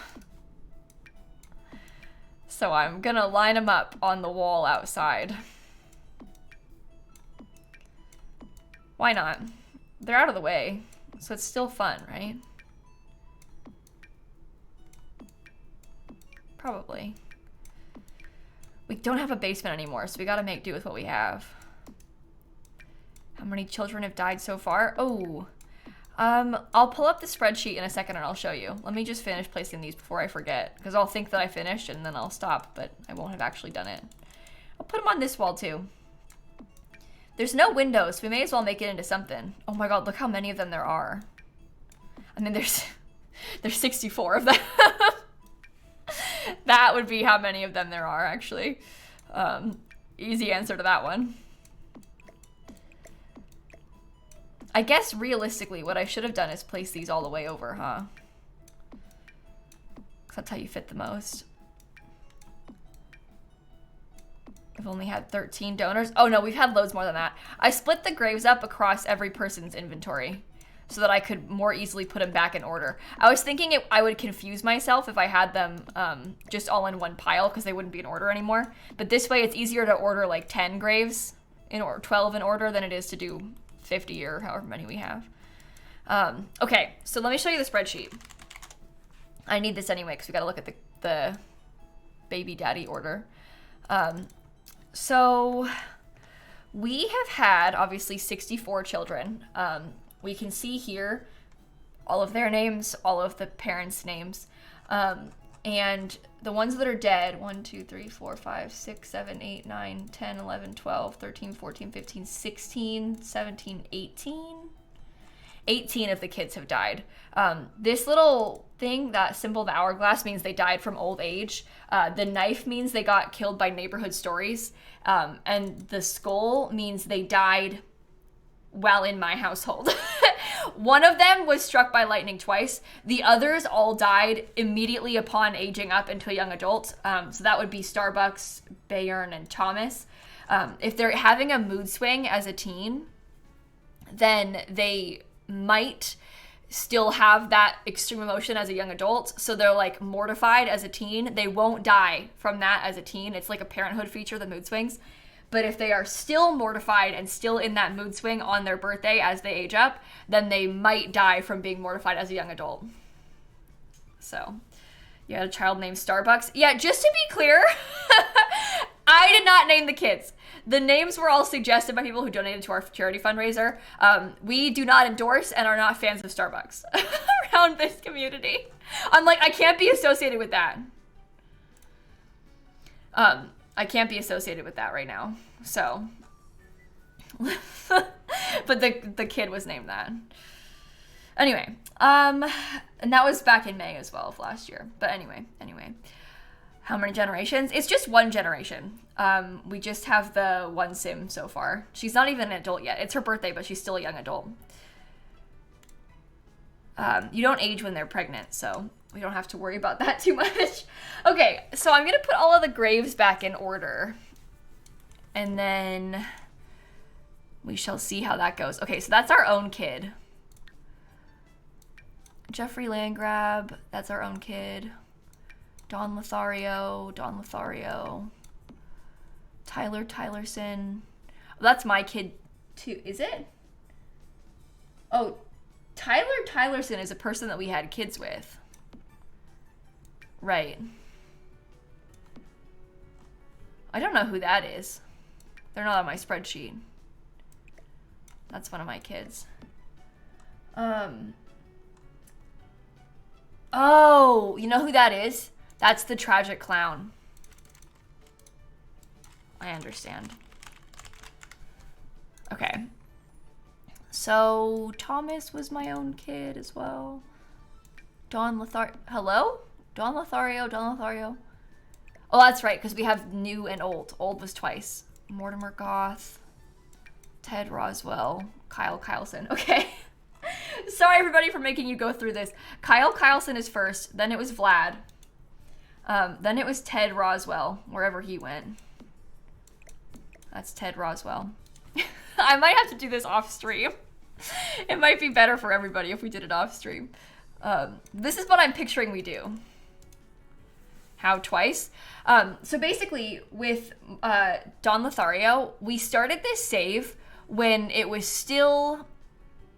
So I'm gonna line them up on the wall outside. Why not? They're out of the way. So it's still fun, right? Probably. We don't have a basement anymore, so we gotta make do with what we have. How many children have died so far? Oh, I'll pull up the spreadsheet in a second and I'll show you. Let me just finish placing these before I forget, because I'll think that I finished and then I'll stop, but I won't have actually done it. I'll put them on this wall too. There's no windows, so we may as well make it into something. Oh my god, look how many of them there are. I mean, there's 64 of them. That would be how many of them there are, actually. Easy answer to that one. I guess realistically, what I should have done is place these all the way over, huh? 'Cause that's how you fit the most. I've only had 13 donors. Oh no, we've had loads more than that. I split the graves up across every person's inventory so that I could more easily put them back in order. I was thinking I would confuse myself if I had them just all in one pile because they wouldn't be in order anymore. But this way it's easier to order like 10 graves in or 12 in order than it is to do 50 or however many we have. Okay, so let me show you the spreadsheet. I need this anyway because we got to look at the baby daddy order. So we have had obviously 64 children. We can see here all of their names, all of the parents' names, and the ones that are dead, 1, 2, 3, 4, 5, 6, 7, 8, 9, 10, 11, 12, 13, 14, 15, 16, 17, 18. 18 of the kids have died. This little thing, that symbol, the hourglass, means they died from old age. The knife means they got killed by neighborhood stories. And the skull means they died while in my household. One of them was struck by lightning twice. The others all died immediately upon aging up into a young adult. So that would be Starbucks, Bayern, and Thomas. If they're having a mood swing as a teen, then they might still have that extreme emotion as a young adult. So they're like mortified as a teen. They won't die from that as a teen. It's like a parenthood feature, the mood swings. But if they are still mortified and still in that mood swing on their birthday as they age up, then they might die from being mortified as a young adult. So, you had a child named Starbucks. Yeah, just to be clear, I did not name the kids. The names were all suggested by people who donated to our charity fundraiser. We do not endorse and are not fans of Starbucks around this community. I'm like, I can't be associated with that. I can't be associated with that right now. So, but the kid was named that. Anyway, and that was back in May as well of last year. But anyway. How many generations? It's just one generation. We just have the one sim so far. She's not even an adult yet. It's her birthday, but she's still a young adult. You don't age when they're pregnant, so we don't have to worry about that too much. Okay, so I'm gonna put all of the graves back in order. And then we shall see how that goes. Okay, so that's our own kid. Jeffrey Landgrab, that's our own kid. Don Lothario. Tyler Tylerson. Oh, that's my kid too. Is it? Oh, Tyler Tylerson is a person that we had kids with. Right. I don't know who that is. They're not on my spreadsheet. That's one of my kids. Oh, you know who that is? That's the tragic clown. I understand. Okay. So, Thomas was my own kid as well. Don Lothario. Hello? Don Lothario. Oh, that's right, because we have new and old. Old was twice. Mortimer Goth. Ted Roswell. Kyle Kyleson. Okay. Sorry, everybody, for making you go through this. Kyle Kyleson is first. Then it was Vlad. Then it was Ted Roswell, wherever he went. That's Ted Roswell. I might have to do this off stream. It might be better for everybody if we did it off stream. This is what I'm picturing we do. How twice? So basically, with Don Lothario, we started this save when it was still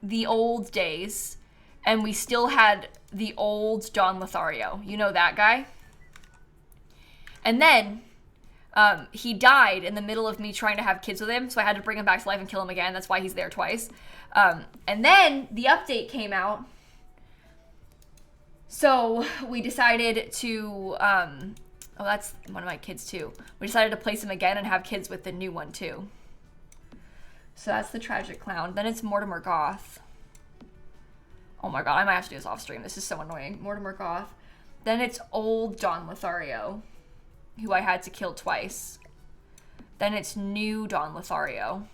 the old days, and we still had the old John Lothario. You know that guy? And then he died in the middle of me trying to have kids with him, so I had to bring him back to life and kill him again. That's why he's there twice. And then the update came out. So we decided to, oh, that's one of my kids too. We decided to place him again and have kids with the new one too. So that's the Tragic Clown. Then it's Mortimer Goth. Oh my god, I might have to do this off stream. This is so annoying. Mortimer Goth. Then it's old Don Lothario, who I had to kill twice. Then it's new Don Lothario.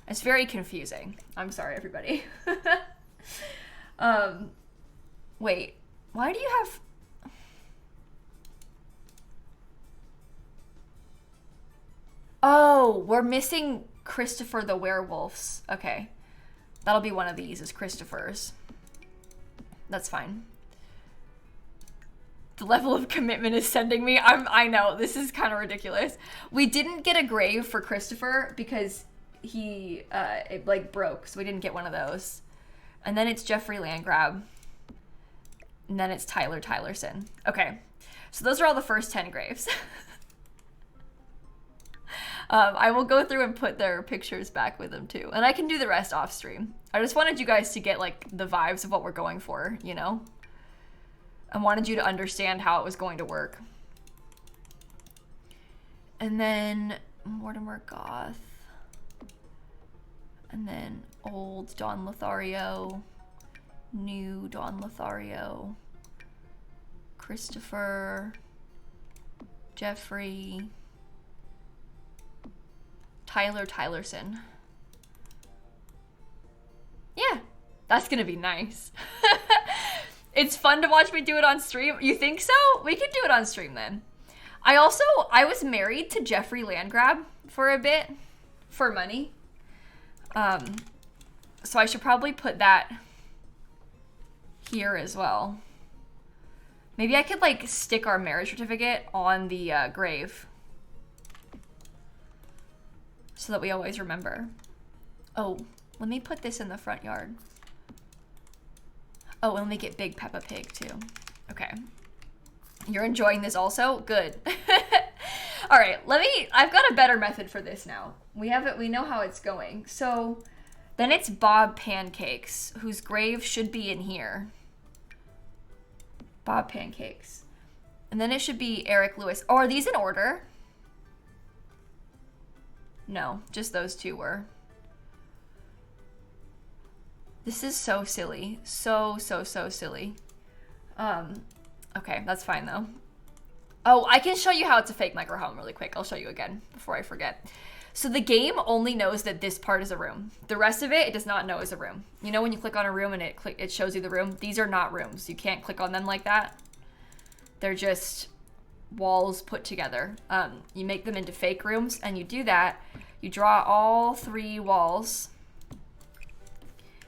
It's very confusing. I'm sorry, everybody. Wait, why do you have... Oh, we're missing Christopher the Werewolves. Okay. That'll be one of these, is Christopher's. That's fine. The level of commitment is sending me. I know, this is kind of ridiculous. We didn't get a grave for Christopher because it like broke, so we didn't get one of those. And then it's Jeffrey Landgrab. And then it's Tyler Tylerson. Okay, so those are all the first 10 graves. I will go through and put their pictures back with them too. And I can do the rest off stream. I just wanted you guys to get like the vibes of what we're going for, you know? I wanted you to understand how it was going to work. And then Mortimer Goth. And then old Don Lothario. New Don Lothario. Christopher. Jeffrey. Tyler Tylerson. Yeah, that's gonna be nice. It's fun to watch me do it on stream. You think so? We can do it on stream then. I was married to Jeffrey Landgrab for a bit, for money. So I should probably put that here as well. Maybe I could like stick our marriage certificate on the grave so that we always remember. Oh, let me put this in the front yard. Oh, and let me get Big Peppa Pig too. Okay. You're enjoying this also? Good. All right, I've got a better method for this now. We know how it's going. So then it's Bob Pancakes, whose grave should be in here. Bob Pancakes. And then it should be Eric Lewis. Oh, are these in order? No, just those two were. This is so silly. So silly. Okay, that's fine though. Oh, I can show you how it's a fake microhome really quick. I'll show you again before I forget. So the game only knows that this part is a room. The rest of it does not know is a room. You know when you click on a room and it shows you the room? These are not rooms. You can't click on them like that. They're just walls put together. You make them into fake rooms, and you do that. You draw all 3 walls,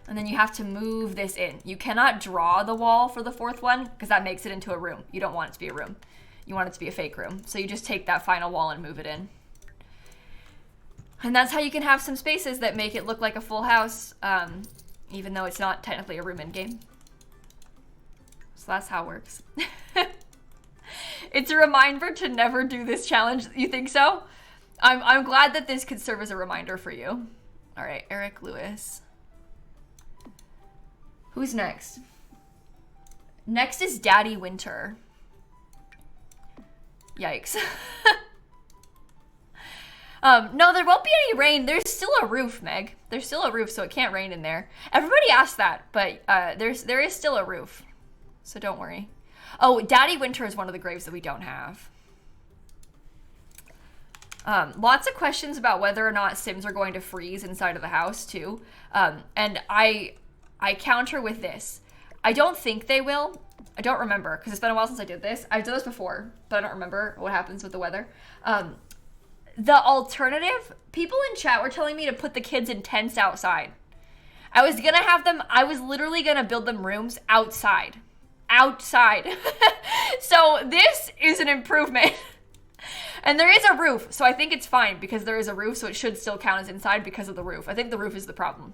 and then you have to move this in. You cannot draw the wall for the 4th one because that makes it into a room. You don't want it to be a room. You want it to be a fake room. So you just take that final wall and move it in. And that's how you can have some spaces that make it look like a full house, even though it's not technically a room in game. So that's how it works. It's a reminder to never do this challenge. You think so? I'm glad that this could serve as a reminder for you. All right, Eric Lewis. Who's next? Next is Daddy Winter. Yikes. No, there won't be any rain. There's still a roof, Meg. There's still a roof, so it can't rain in there. Everybody asked that, but there is still a roof, so don't worry. Oh, Daddy Winter is one of the graves that we don't have. Lots of questions about whether or not Sims are going to freeze inside of the house too. And I counter with this. I don't think they will. I don't remember because it's been a while since I did this. I've done this before, but I don't remember what happens with the weather. The alternative, people in chat were telling me to put the kids in tents outside. I was literally gonna build them rooms outside. Outside. So this is an improvement. And there is a roof, so I think it's fine because there is a roof, so it should still count as inside because of the roof. I think the roof is the problem.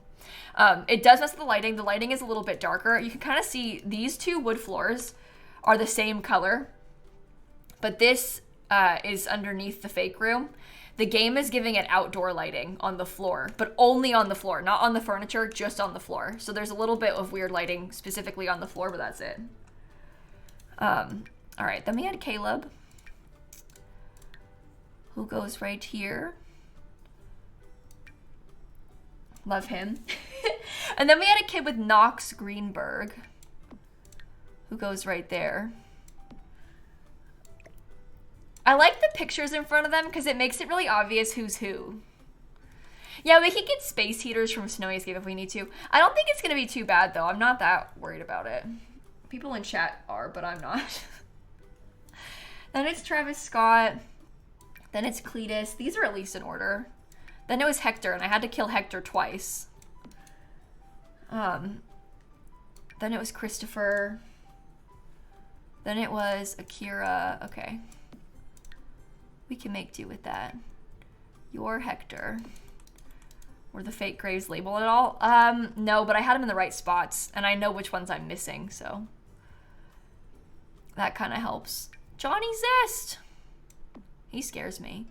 It does mess with the lighting. The lighting is a little bit darker. You can kind of see these two wood floors are the same color, but this is underneath the fake room. The game is giving it outdoor lighting on the floor, but only on the floor, not on the furniture, just on the floor. So there's a little bit of weird lighting specifically on the floor, but that's it. All right, then we had Caleb, who goes right here. Love him. And then we had a kid with Knox Greenberg, who goes right there. I like the pictures in front of them because it makes it really obvious who's who. Yeah, we could get space heaters from Snowy Escape if we need to. I don't think it's going to be too bad, though. I'm not that worried about it. People in chat are, but I'm not. Then it's Travis Scott. Then it's Cletus. These are at least in order. Then it was Hector, and I had to kill Hector twice. Then it was Christopher. Then it was Akira. Okay. We can make do with that. You're Hector. Were the fake graves labeled at all? No, but I had them in the right spots, and I know which ones I'm missing, so that kind of helps. Johnny Zest. He scares me.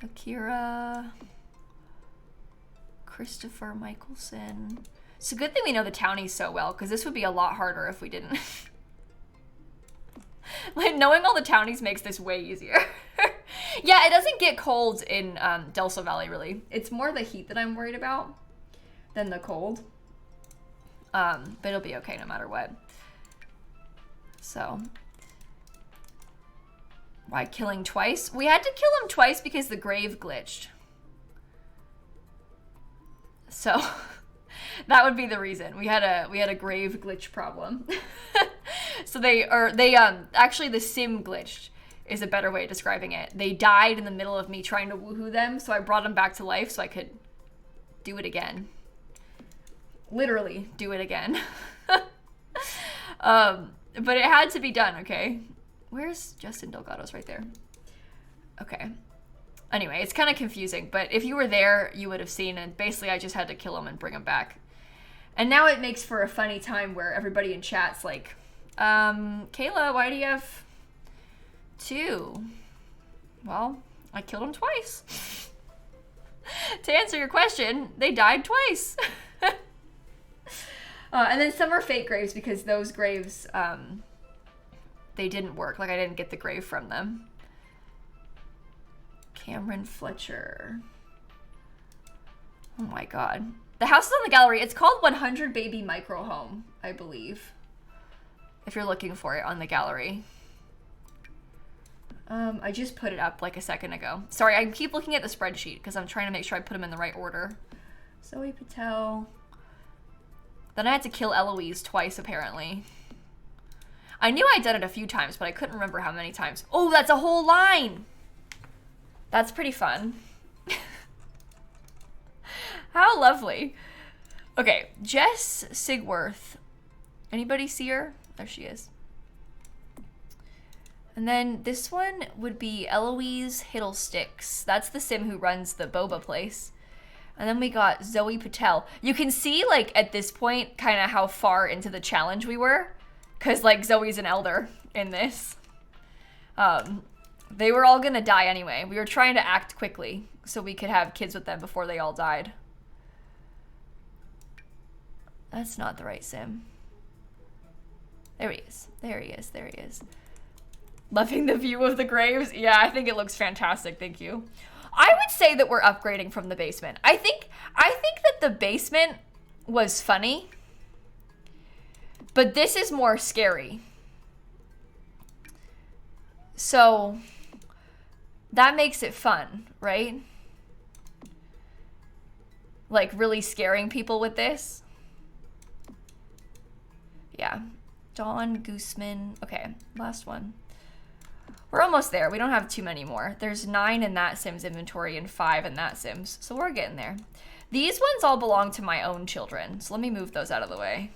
Akira. Christopher Michelson. It's a good thing we know the townies so well, because this would be a lot harder if we didn't. Like, knowing all the townies makes this way easier. Yeah, it doesn't get cold in Delso Valley, really. It's more the heat that I'm worried about than the cold. But it'll be okay no matter what. So, why killing twice? We had to kill him twice because the grave glitched. So, that would be the reason. We had a grave glitch problem. So actually the sim glitched is a better way of describing it. They died in the middle of me trying to woohoo them, so I brought them back to life so I could do it again. Literally do it again. But it had to be done, okay? Where's Justin Delgado's? Right there. Okay. Anyway, it's kind of confusing, but if you were there, you would have seen, and basically I just had to kill him and bring him back. And now it makes for a funny time where everybody in chat's like, Kayla, why do you have 2? Well, I killed him twice. To answer your question, they died twice. And then some are fake graves because those graves, they didn't work. Like, I didn't get the grave from them. Cameron Fletcher. Oh my god. The house is on the gallery. It's called 100 Baby Micro Home, I believe. If you're looking for it on the gallery. I just put it up like a second ago. Sorry, I keep looking at the spreadsheet because I'm trying to make sure I put them in the right order. Zoe Patel. Then I had to kill Eloise twice, apparently. I knew I'd done it a few times, but I couldn't remember how many times. Oh, that's a whole line! That's pretty fun. How lovely. Okay, Jess Sigworth. Anybody see her? There she is. And then this one would be Eloise Hiddlesticks. That's the sim who runs the boba place. And then we got Zoe Patel. You can see, like, at this point, kind of how far into the challenge we were. Because, like, Zoe's an elder in this. They were all going to die anyway. We were trying to act quickly so we could have kids with them before they all died. That's not the right sim. There he is. There he is. There he is. Loving the view of the graves. Yeah, I think it looks fantastic. Thank you. I would say that we're upgrading from the basement. I think that the basement was funny, but this is more scary. So that makes it fun, right? Like really scaring people with this. Yeah. Dawn Gooseman. Okay, last one. We're almost there. We don't have too many more. There's 9 in that Sims inventory and 5 in that Sims. So we're getting there. These ones all belong to my own children. So let me move those out of the way.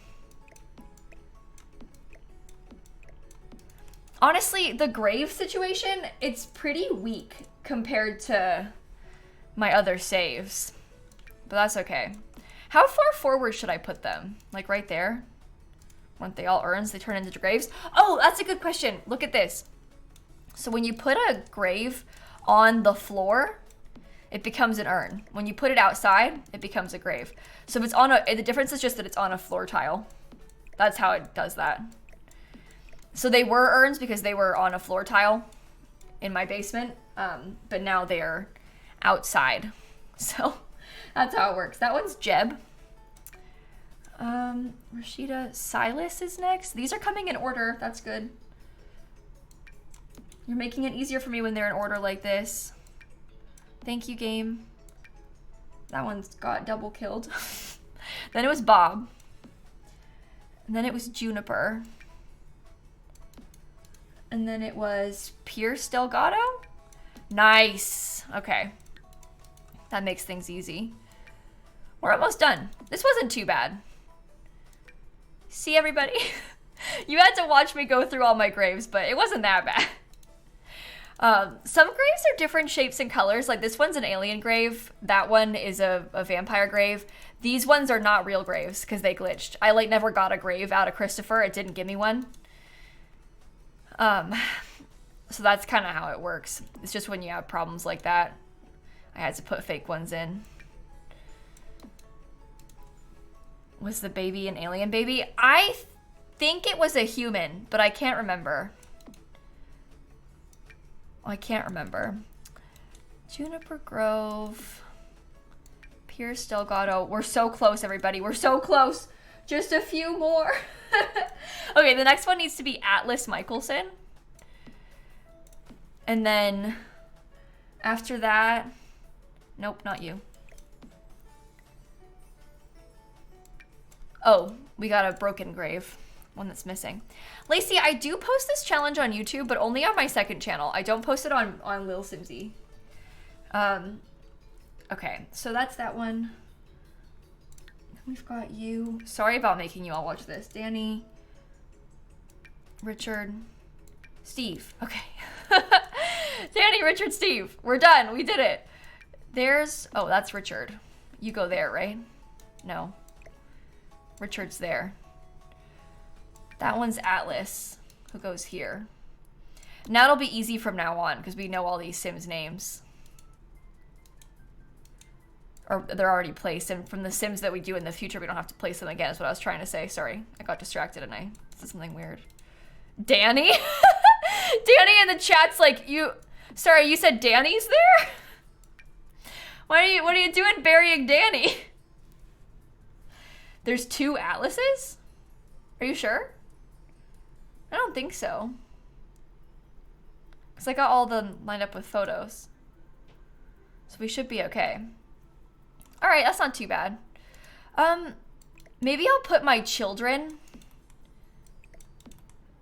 Honestly, the grave situation, it's pretty weak compared to my other saves. But that's okay. How far forward should I put them? Like right there? Weren't they all urns? They turn into graves? Oh, that's a good question. Look at this. So when you put a grave on the floor, it becomes an urn. When you put it outside, it becomes a grave. So if it's on the difference is just that it's on a floor tile. That's how it does that. So they were urns because they were on a floor tile in my basement, but now they are outside. So that's how it works. That one's Jeb. Rashida, Silas is next. These are coming in order. That's good. You're making it easier for me when they're in order like this. Thank you, game. That one's got double killed. Then it was Bob. And then it was Juniper. And then it was Pierce Delgado? Nice. Okay. That makes things easy. We're almost done. This wasn't too bad. See, everybody? You had to watch me go through all my graves, but it wasn't that bad. Some graves are different shapes and colors. Like this one's an alien grave. That one is a vampire grave. These ones are not real graves because they glitched. I like never got a grave out of Christopher. It didn't give me one. So that's kind of how it works. It's just when you have problems like that, I had to put fake ones in. Was the baby an alien baby? I think it was a human, but I can't remember. I can't remember. Juniper Grove. Pierce Delgado. We're so close, everybody. We're so close. Just a few more. Okay, the next one needs to be Atlas Michelson. And then after that, nope, not you. Oh, we got a broken grave. One that's missing. Lacey, I do post this challenge on YouTube, but only on my second channel. I don't post it on lilsimsie. Okay, so that's that one. We've got you. Sorry about making you all watch this. Danny, Richard, Steve. Okay. Danny, Richard, Steve. We're done. We did it. There's, oh, that's Richard. You go there, right? No. Richard's there. That one's Atlas, who goes here. Now it'll be easy from now on because we know all these Sims names. Or they're already placed, and from the Sims that we do in the future, we don't have to place them again, is what I was trying to say. Sorry, I got distracted and I said something weird. Danny? Danny in the chat's like, sorry, you said Danny's there? What are you doing burying Danny? There's 2 Atlases? Are you sure? I don't think so. Because I got all of them lined up with photos. So we should be okay. Alright, that's not too bad. Maybe I'll put my children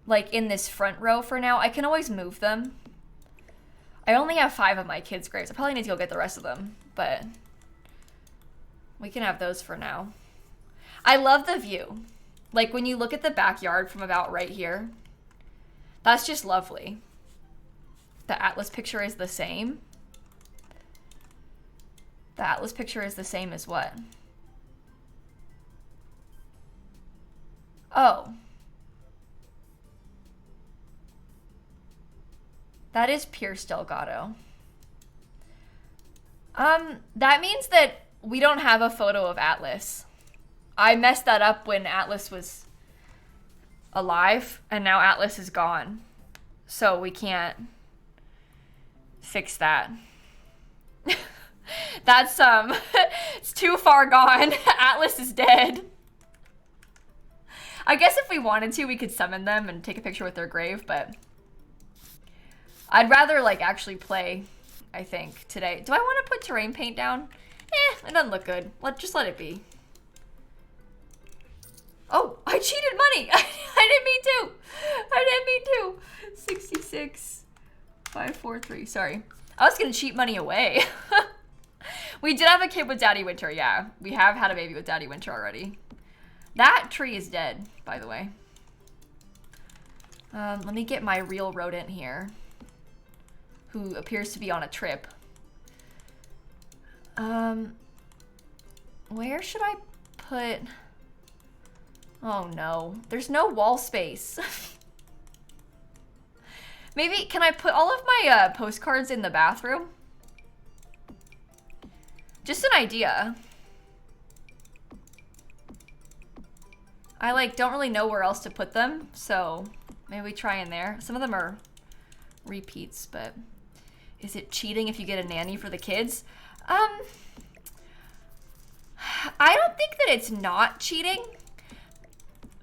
like in this front row for now. I can always move them. I only have 5 of my kids' graves. I probably need to go get the rest of them, but we can have those for now. I love the view. Like when you look at the backyard from about right here, that's just lovely. The Atlas picture is the same. The Atlas picture is the same as what? Oh. That is Pierce Delgado. That means that we don't have a photo of Atlas. I messed that up when Atlas was alive, and now Atlas is gone. So we can't fix that. That's, it's too far gone. Atlas is dead. I guess if we wanted to, we could summon them and take a picture with their grave, but I'd rather, like, actually play, I think, today. Do I want to put terrain paint down? It doesn't look good. Just let it be. Oh, I cheated money. I didn't mean to. I didn't mean to. 66, 543. Sorry. I was going to cheat money away. We did have a kid with Daddy Winter, yeah. We have had a baby with Daddy Winter already. That tree is dead, by the way. Let me get my real rodent here, who appears to be on a trip. Where should I put... Oh no, there's no wall space. Maybe, can I put all of my postcards in the bathroom? Just an idea. I like don't really know where else to put them, so maybe we try in there. Some of them are repeats, but is it cheating if you get a nanny for the kids? I don't think that it's not cheating,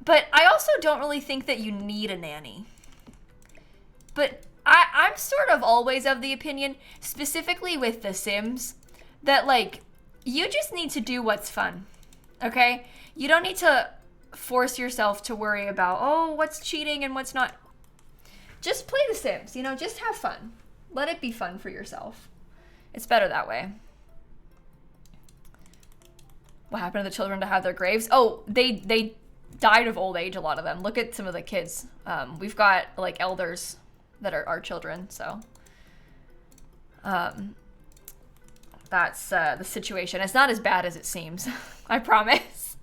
but I also don't really think that you need a nanny. But I'm sort of always of the opinion, specifically with The Sims, that like, you just need to do what's fun, okay? You don't need to force yourself to worry about, oh, what's cheating and what's not. Just play The Sims, you know, just have fun. Let it be fun for yourself. It's better that way. What happened to the children to have their graves? Oh, they died of old age, a lot of them. Look at some of the kids. We've got like elders that are our children, so that's the situation. It's not as bad as it seems. I promise.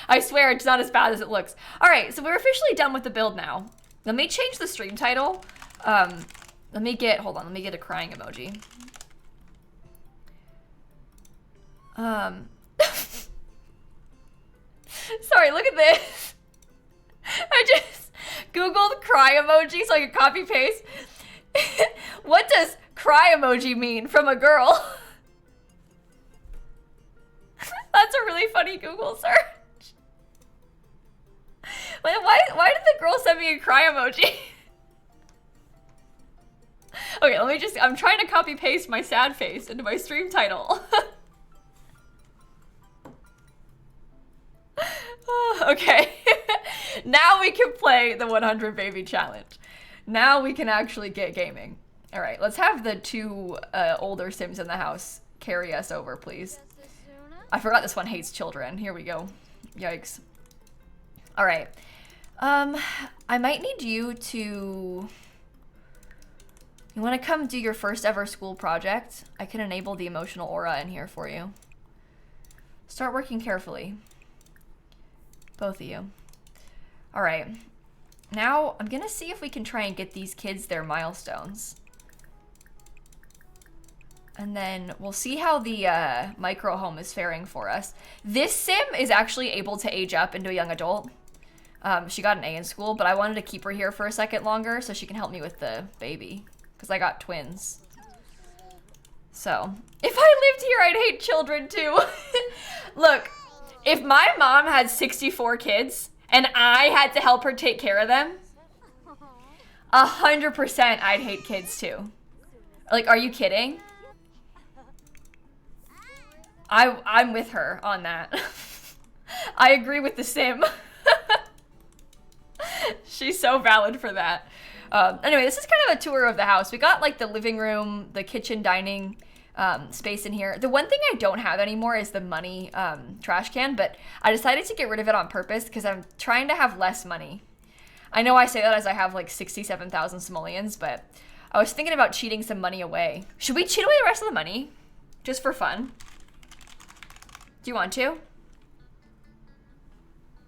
I swear it's not as bad as it looks. All right, so we're officially done with the build now. Let me change the stream title. Let me get a crying emoji. Sorry, look at this. I just Googled cry emoji so I could copy paste. What does cry emoji mean from a girl? That's a really funny Google search. Why did the girl send me a cry emoji? Okay, I'm trying to copy paste my sad face into my stream title. Okay, now we can play the 100 baby challenge. Now we can actually get gaming. All right, let's have the two older Sims in the house carry us over, please. I forgot this one hates children. Here we go. Yikes. All right. I might need you to... You want to come do your first ever school project? I can enable the emotional aura in here for you. Start working carefully. Both of you. All right. Now I'm gonna see if we can try and get these kids their milestones. And then we'll see how the micro home is faring for us. This Sim is actually able to age up into a young adult. She got an A in school, but I wanted to keep her here for a second longer so she can help me with the baby. Because I got twins. So, if I lived here, I'd hate children too. Look, if my mom had 64 kids and I had to help her take care of them, 100% I'd hate kids too. Like, are you kidding? I'm with her on that. I agree with the Sim. She's so valid for that. Anyway, this is kind of a tour of the house. We got like the living room, the kitchen, dining space in here. The one thing I don't have anymore is the money trash can, but I decided to get rid of it on purpose because I'm trying to have less money. I know I say that as I have like 67,000 simoleons, but I was thinking about cheating some money away. Should we cheat away the rest of the money? Just for fun? Do you want to?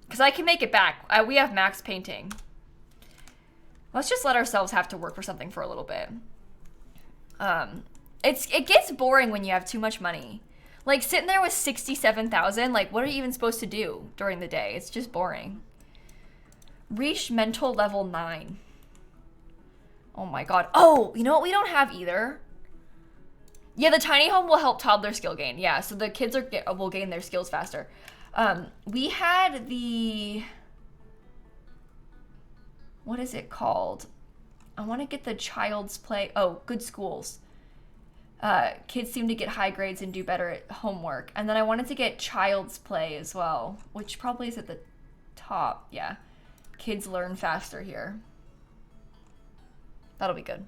Because I can make it back. We have max painting. Let's just let ourselves have to work for something for a little bit. It gets boring when you have too much money. Like sitting there with 67,000, like what are you even supposed to do during the day? It's just boring. Reach mental level 9. Oh my god. Oh, you know what we don't have either? Yeah, the tiny home will help toddler skill gain. Yeah, so the kids will gain their skills faster. We had the... What is it called? I want to get the child's play. Oh, good schools. Kids seem to get high grades and do better at homework. And then I wanted to get child's play as well, which probably is at the top. Yeah. Kids learn faster here. That'll be good.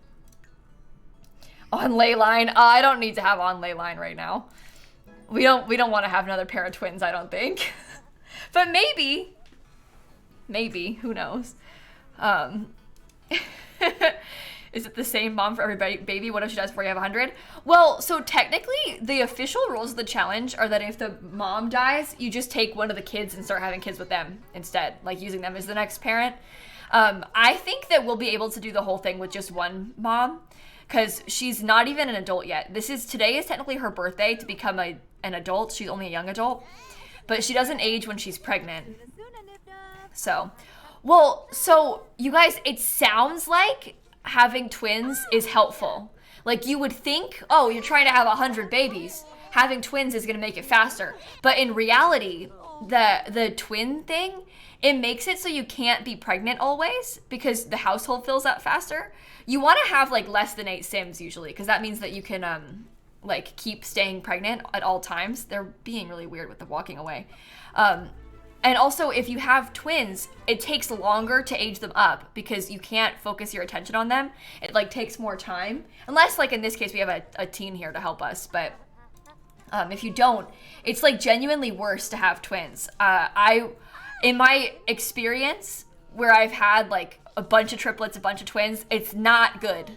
On ley line. I don't need to have on ley line right now. We don't want to have another pair of twins, I don't think. But maybe, who knows? Is it the same mom for every baby? What if she does before you have 100? Well, so technically, the official rules of the challenge are that if the mom dies, you just take one of the kids and start having kids with them instead, like using them as the next parent. I think that we'll be able to do the whole thing with just one mom, because she's not even an adult yet. Today is technically her birthday to become an adult. She's only a young adult, but she doesn't age when she's pregnant. So, well, so you guys, it sounds like having twins is helpful. Like you would think, oh, you're trying to have 100 babies. Having twins is going to make it faster. But in reality, the twin thing, it makes it so you can't be pregnant always because the household fills up faster. You want to have like less than 8 Sims usually, because that means that you can like keep staying pregnant at all times. They're being really weird with the walking away. And also, if you have twins, it takes longer to age them up because you can't focus your attention on them. It like takes more time. Unless like in this case, we have a teen here to help us. But if you don't, it's like genuinely worse to have twins. In my experience, where I've had like a bunch of triplets, a bunch of twins, it's not good.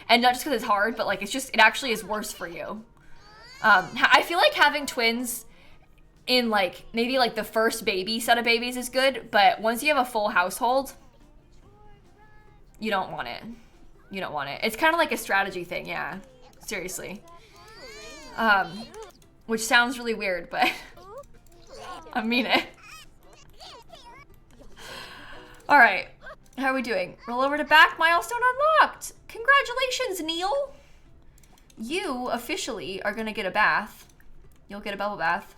And not just because it's hard, but like it actually is worse for you. I feel like having twins in like maybe like the first set of babies is good, but once you have a full household, you don't want it. You don't want it. It's kind of like a strategy thing, yeah. Seriously. Which sounds really weird, but I mean it. All right, how are we doing? Roll over to back, milestone unlocked. Congratulations, Neil. You officially are gonna get a bath. You'll get a bubble bath.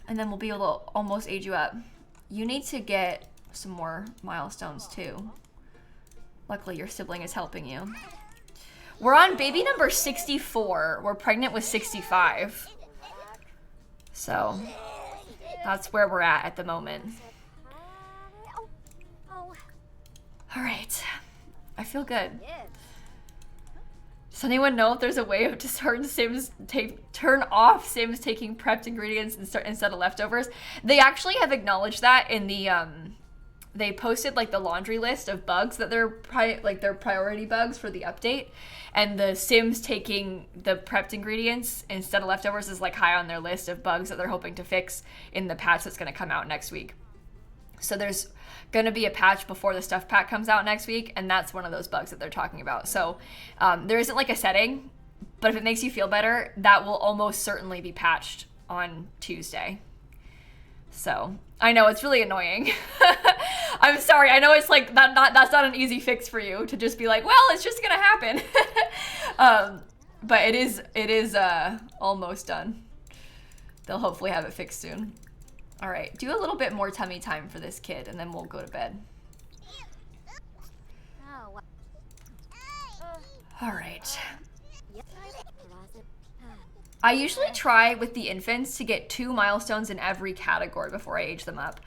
And then we'll be able to almost age you up. You need to get some more milestones too. Luckily, your sibling is helping you. We're on baby number 64. We're pregnant with 65. So that's where we're at the moment. All right, I feel good. Does anyone know if there's a way to turn off Sims taking prepped ingredients instead of leftovers? They actually have acknowledged that in the they posted like the laundry list of bugs that they're their priority bugs for the update, and the Sims taking the prepped ingredients instead of leftovers is like high on their list of bugs that they're hoping to fix in the patch that's going to come out next week. So there's going to be a patch before the stuff pack comes out next week, and that's one of those bugs that they're talking about. So there isn't like a setting, but if it makes you feel better, that will almost certainly be patched on Tuesday. So I know it's really annoying. I'm sorry. I know it's like that's not an easy fix for you to just be like, well, it's just going to happen. But it is almost done. They'll hopefully have it fixed soon. All right, do a little bit more tummy time for this kid, and then we'll go to bed. All right. I usually try with the infants to get 2 milestones in every category before I age them up,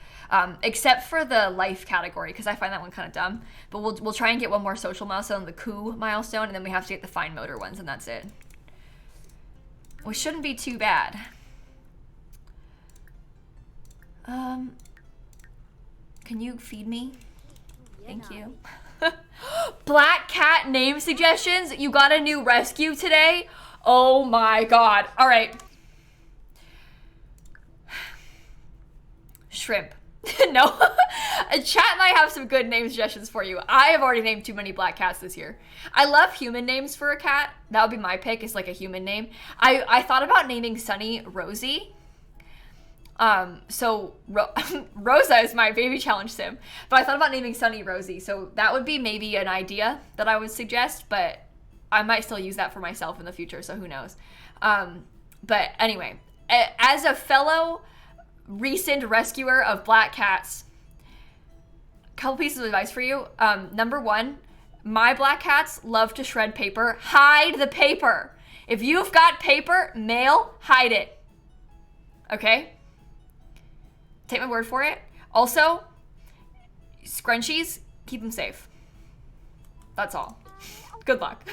except for the life category, because I find that one kind of dumb. But we'll try and get one more social milestone, the coup milestone, and then we have to get the fine motor ones, and that's it. Which shouldn't be too bad. Can you feed me? Thank you. Black cat name suggestions. You got a new rescue today? Oh my god. All right. Shrimp. No. Chat and I have some good name suggestions for you. I have already named too many black cats this year. I love human names for a cat. That would be my pick, is like a human name. I thought about naming Sunny Rosie. Rosa is my baby challenge sim, but I thought about naming Sunny Rosie, so that would be maybe an idea that I would suggest, but I might still use that for myself in the future, so who knows. But anyway, as a fellow recent rescuer of black cats, a couple pieces of advice for you. Number 1, my black cats love to shred paper. Hide the paper. If you've got paper, mail, hide it. Okay? Take my word for it. Also, scrunchies, keep them safe. That's all. Good luck.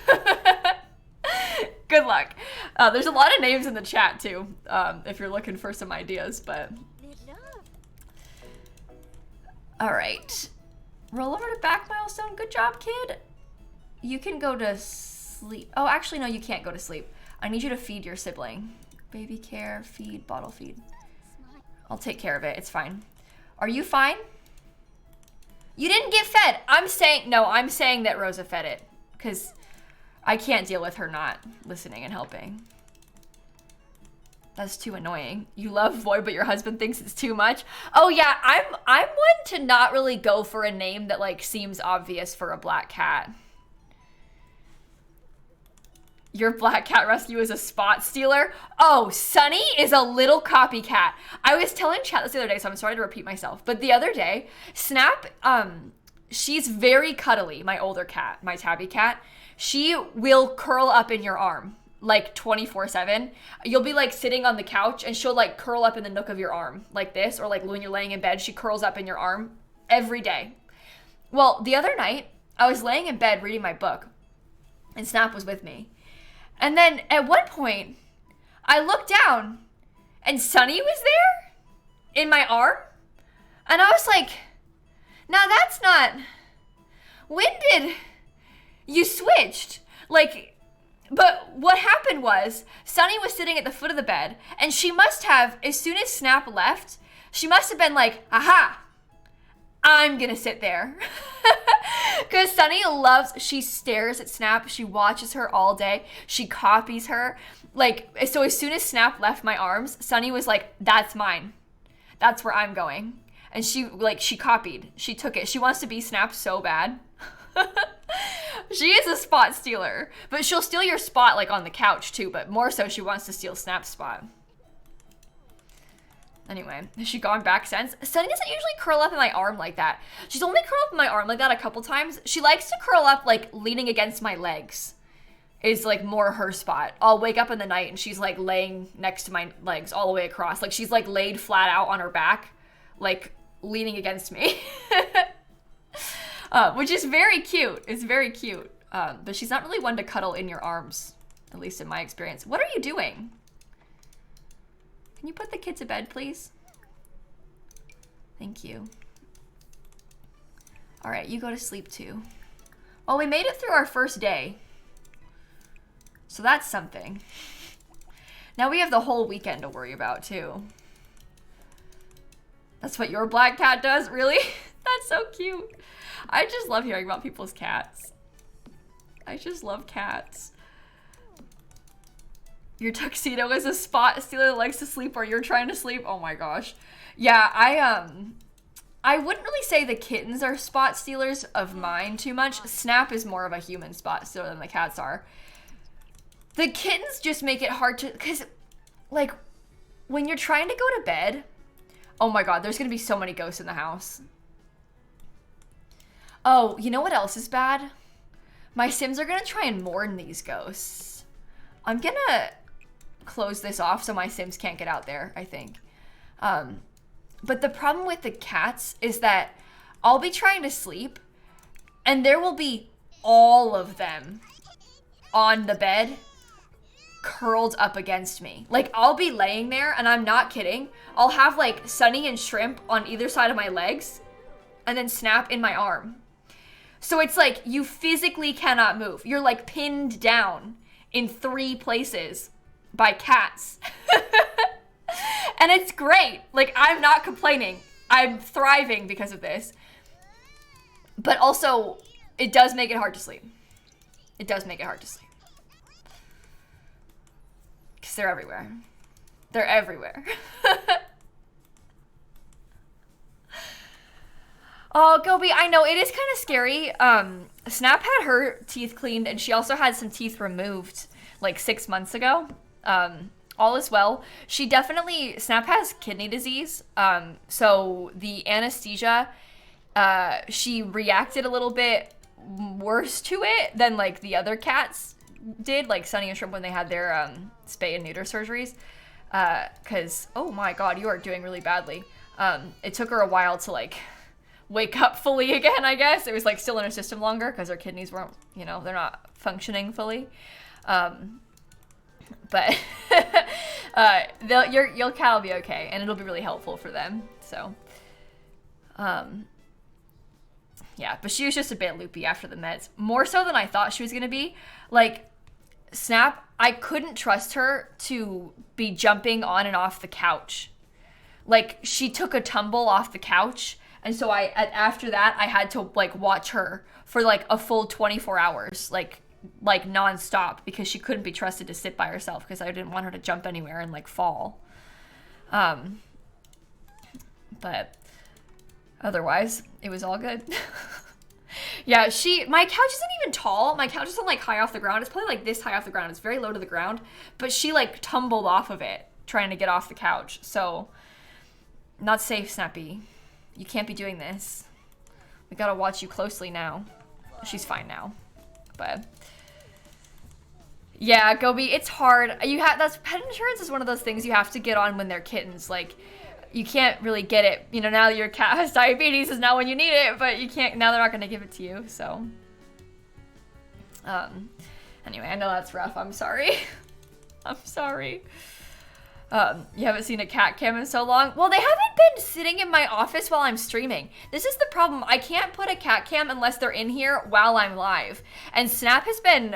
Good luck. There's a lot of names in the chat too, if you're looking for some ideas, but... All right. Roll over to back milestone. Good job, kid. You can go to sleep. Oh, actually, no, you can't go to sleep. I need you to feed your sibling. Baby care, feed, bottle feed. I'll take care of it. It's fine. Are you fine? You didn't get fed. I'm saying that Rosa fed it because I can't deal with her not listening and helping. That's too annoying. You love Void, but your husband thinks it's too much. Oh yeah, I'm one to not really go for a name that like seems obvious for a black cat. Your black cat rescue is a spot stealer. Oh, Sunny is a little copycat. I was telling chat this the other day, so I'm sorry to repeat myself. But the other day, Snap, she's very cuddly, my older cat, my tabby cat. She will curl up in your arm, like 24/7. You'll be like sitting on the couch and she'll like curl up in the nook of your arm like this, or like when you're laying in bed, she curls up in your arm every day. Well, the other night, I was laying in bed reading my book and Snap was with me. And then at one point, I looked down and Sunny was there in my arm. And I was like, now that's not, when did you switched? Like, but what happened was Sunny was sitting at the foot of the bed and she must have, as soon as Snap left, she must have been like, aha, I'm gonna sit there. Because Sunny she stares at Snap. She watches her all day. She copies her. Like, so as soon as Snap left my arms, Sunny was like, that's mine. That's where I'm going. And she copied. She took it. She wants to be Snap so bad. She is a spot stealer. But she'll steal your spot, like, on the couch, too. But more so, she wants to steal Snap's spot. Anyway, has she gone back since? Sunny doesn't usually curl up in my arm like that. She's only curled up in my arm like that a couple times. She likes to curl up, like, leaning against my legs. Is, like, more her spot. I'll wake up in the night and she's, like, laying next to my legs all the way across. Like, she's, like, laid flat out on her back, like, leaning against me. Which is very cute. It's very cute. But she's not really one to cuddle in your arms, at least in my experience. What are you doing? Can you put the kid to bed, please? Thank you. All right, you go to sleep too. Well, we made it through our first day. So that's something. Now we have the whole weekend to worry about too. That's what your black cat does? Really? That's so cute. I just love hearing about people's cats. I just love cats. Your tuxedo is a spot stealer that likes to sleep or you're trying to sleep. Oh my gosh. Yeah, I wouldn't really say the kittens are spot stealers of mine too much. Snap is more of a human spot stealer than the cats are. The kittens just make it hard to, because like when you're trying to go to bed, oh my God, there's gonna be so many ghosts in the house. Oh, you know what else is bad? My Sims are gonna try and mourn these ghosts. I'm gonna close this off so my Sims can't get out there, I think. But the problem with the cats is that I'll be trying to sleep and there will be all of them on the bed curled up against me. Like, I'll be laying there and I'm not kidding. I'll have like Sunny and Shrimp on either side of my legs and then Snap in my arm. So it's like you physically cannot move. You're like pinned down in 3 places by cats. And it's great. Like, I'm not complaining. I'm thriving because of this. But also, it does make it hard to sleep. It does make it hard to sleep. Because they're everywhere. They're everywhere. Oh, Gobi, I know, it is kind of scary. Snap had her teeth cleaned, and she also had some teeth removed, like 6 months ago. All is well. She definitely, Snap has kidney disease, so the anesthesia, she reacted a little bit worse to it than, like, the other cats did, like Sunny and Shrimp when they had their spay and neuter surgeries, because, oh my God, you are doing really badly. It took her a while to, like, wake up fully again, I guess. It was, like, still in her system longer because her kidneys weren't, you know, they're not functioning fully. But your cat will be okay, and it'll be really helpful for them. So, yeah, but she was just a bit loopy after the meds. More so than I thought she was gonna be. Like, Snap, I couldn't trust her to be jumping on and off the couch. Like, she took a tumble off the couch, and so after that, I had to, like, watch her for, like, a full 24 hours, like nonstop, because she couldn't be trusted to sit by herself, because I didn't want her to jump anywhere and, like, fall. But otherwise, it was all good. Yeah, my couch isn't even tall. My couch isn't, like, high off the ground. It's probably, like, this high off the ground. It's very low to the ground. But she, like, tumbled off of it trying to get off the couch. So, not safe, Snappy. You can't be doing this. We gotta watch you closely now. She's fine now. But, yeah, Gobi, it's hard. Pet insurance is one of those things you have to get on when they're kittens. Like, you can't really get it, you know, now that your cat has diabetes is now when you need it, but you can't, now they're not going to give it to you, so. Anyway, I know that's rough, I'm sorry. I'm sorry. You haven't seen a cat cam in so long? Well, they haven't been sitting in my office while I'm streaming. This is the problem, I can't put a cat cam unless they're in here while I'm live. And Snap has been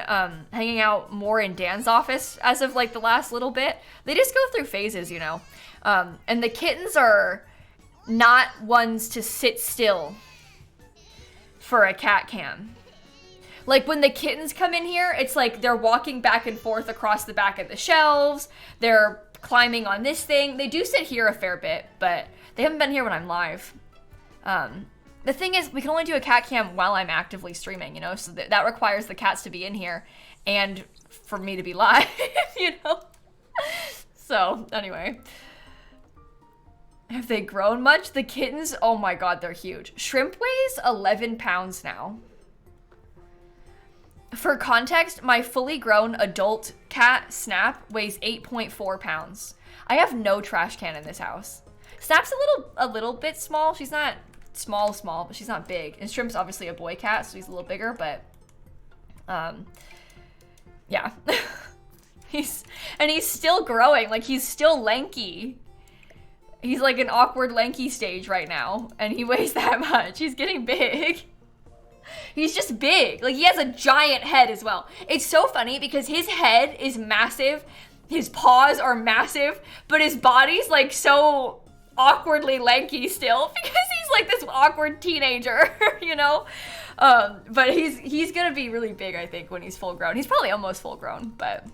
hanging out more in Dan's office as of, like, the last little bit. They just go through phases, you know. And the kittens are not ones to sit still for a cat cam. Like, when the kittens come in here, it's like they're walking back and forth across the back of the shelves. They're climbing on this thing. They do sit here a fair bit, but they haven't been here when I'm live. The thing is, we can only do a cat cam while I'm actively streaming, you know? So that requires the cats to be in here and for me to be live, you know? So, anyway. Have they grown much? The kittens, oh my god, they're huge. Shrimp weighs 11 pounds now. For context, my fully grown adult cat, Snap, weighs 8.4 pounds. I have no trash can in this house. Snap's a little bit small. She's not small, but she's not big. And Shrimp's obviously a boy cat, so he's a little bigger, but, yeah. He's still growing, like, he's still lanky. He's like an awkward lanky stage right now, and he weighs that much. He's getting big. He's just big. Like, he has a giant head as well. It's so funny because his head is massive, his paws are massive, but his body's like so awkwardly lanky still because he's like this awkward teenager, you know? But he's gonna be really big, I think, when he's full grown. He's probably almost full grown, but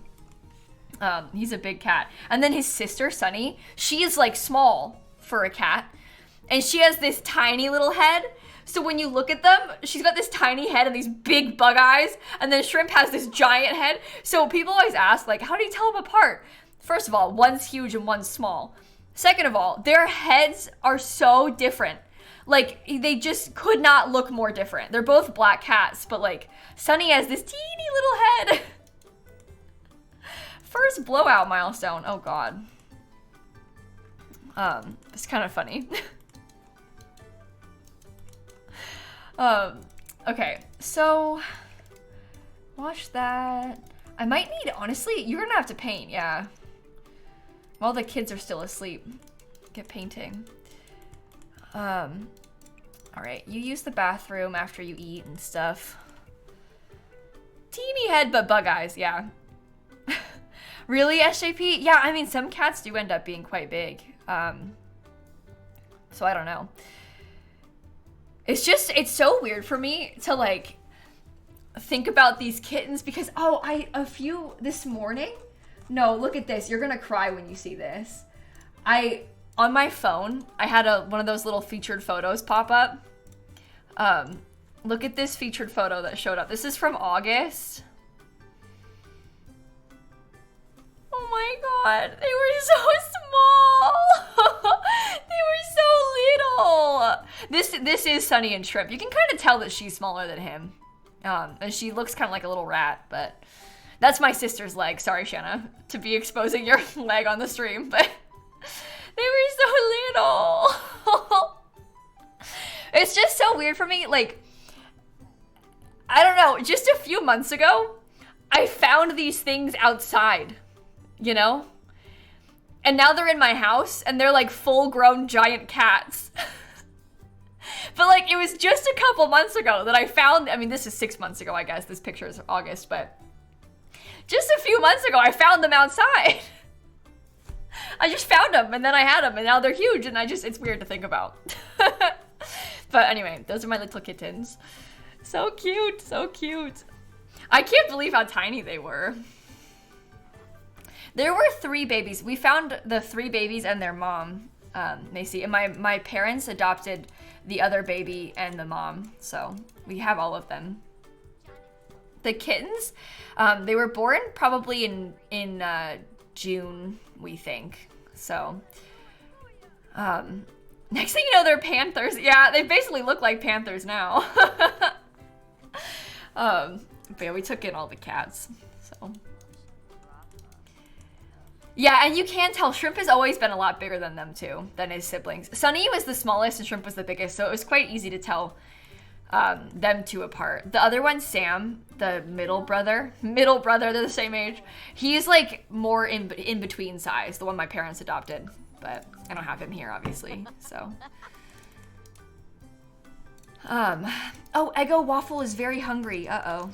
he's a big cat. And then his sister, Sunny, she is like small for a cat. And she has this tiny little head. So when you look at them, she's got this tiny head and these big bug eyes. And then Shrimp has this giant head. So people always ask, like, how do you tell them apart? First of all, one's huge and one's small. Second of all, their heads are so different. Like, they just could not look more different. They're both black cats, but like, Sunny has this teeny little head. First blowout milestone. Oh god. It's kind of funny. Okay, so wash that. I might need, honestly, you're gonna have to paint, yeah. While the kids are still asleep. Get painting. Alright, you use the bathroom after you eat and stuff. Teeny head, but bug eyes, yeah. Really, SJP? Yeah, I mean, some cats do end up being quite big. So I don't know. It's just, it's so weird for me to, like, think about these kittens because, this morning? No, look at this. You're gonna cry when you see this. On my phone, I had one of those little featured photos pop up. Look at this featured photo that showed up. This is from August. Oh my god, they were so small. They were so little. This is Sunny and Shrimp. You can kind of tell that she's smaller than him. And she looks kind of like a little rat, but that's my sister's leg. Sorry, Shanna, to be exposing your leg on the stream, but they were so little. It's just so weird for me. Like, I don't know, just a few months ago, I found these things outside. You know? And now they're in my house and they're like full grown giant cats. But like, it was just a couple months ago that I found, I mean, this is 6 months ago, I guess. This picture is August, but just a few months ago, I found them outside. I just found them, and then I had them, and now they're huge, and it's weird to think about. But anyway, those are my little kittens. So cute, so cute. I can't believe how tiny they were. There were 3 babies. We found the 3 babies and their mom, Macy, and my parents adopted the other baby and the mom, so we have all of them. The kittens, they were born probably in June, we think. So, next thing you know, they're panthers. Yeah, they basically look like panthers now. But yeah, we took in all the cats, so. Yeah, and you can tell Shrimp has always been a lot bigger than them too, than his siblings. Sunny was the smallest and Shrimp was the biggest, so it was quite easy to tell them two apart. The other one, Sam, the middle brother, they're the same age. He's like more in between size, the one my parents adopted, but I don't have him here, obviously, so. Oh, Eggo Waffle is very hungry. Uh-oh.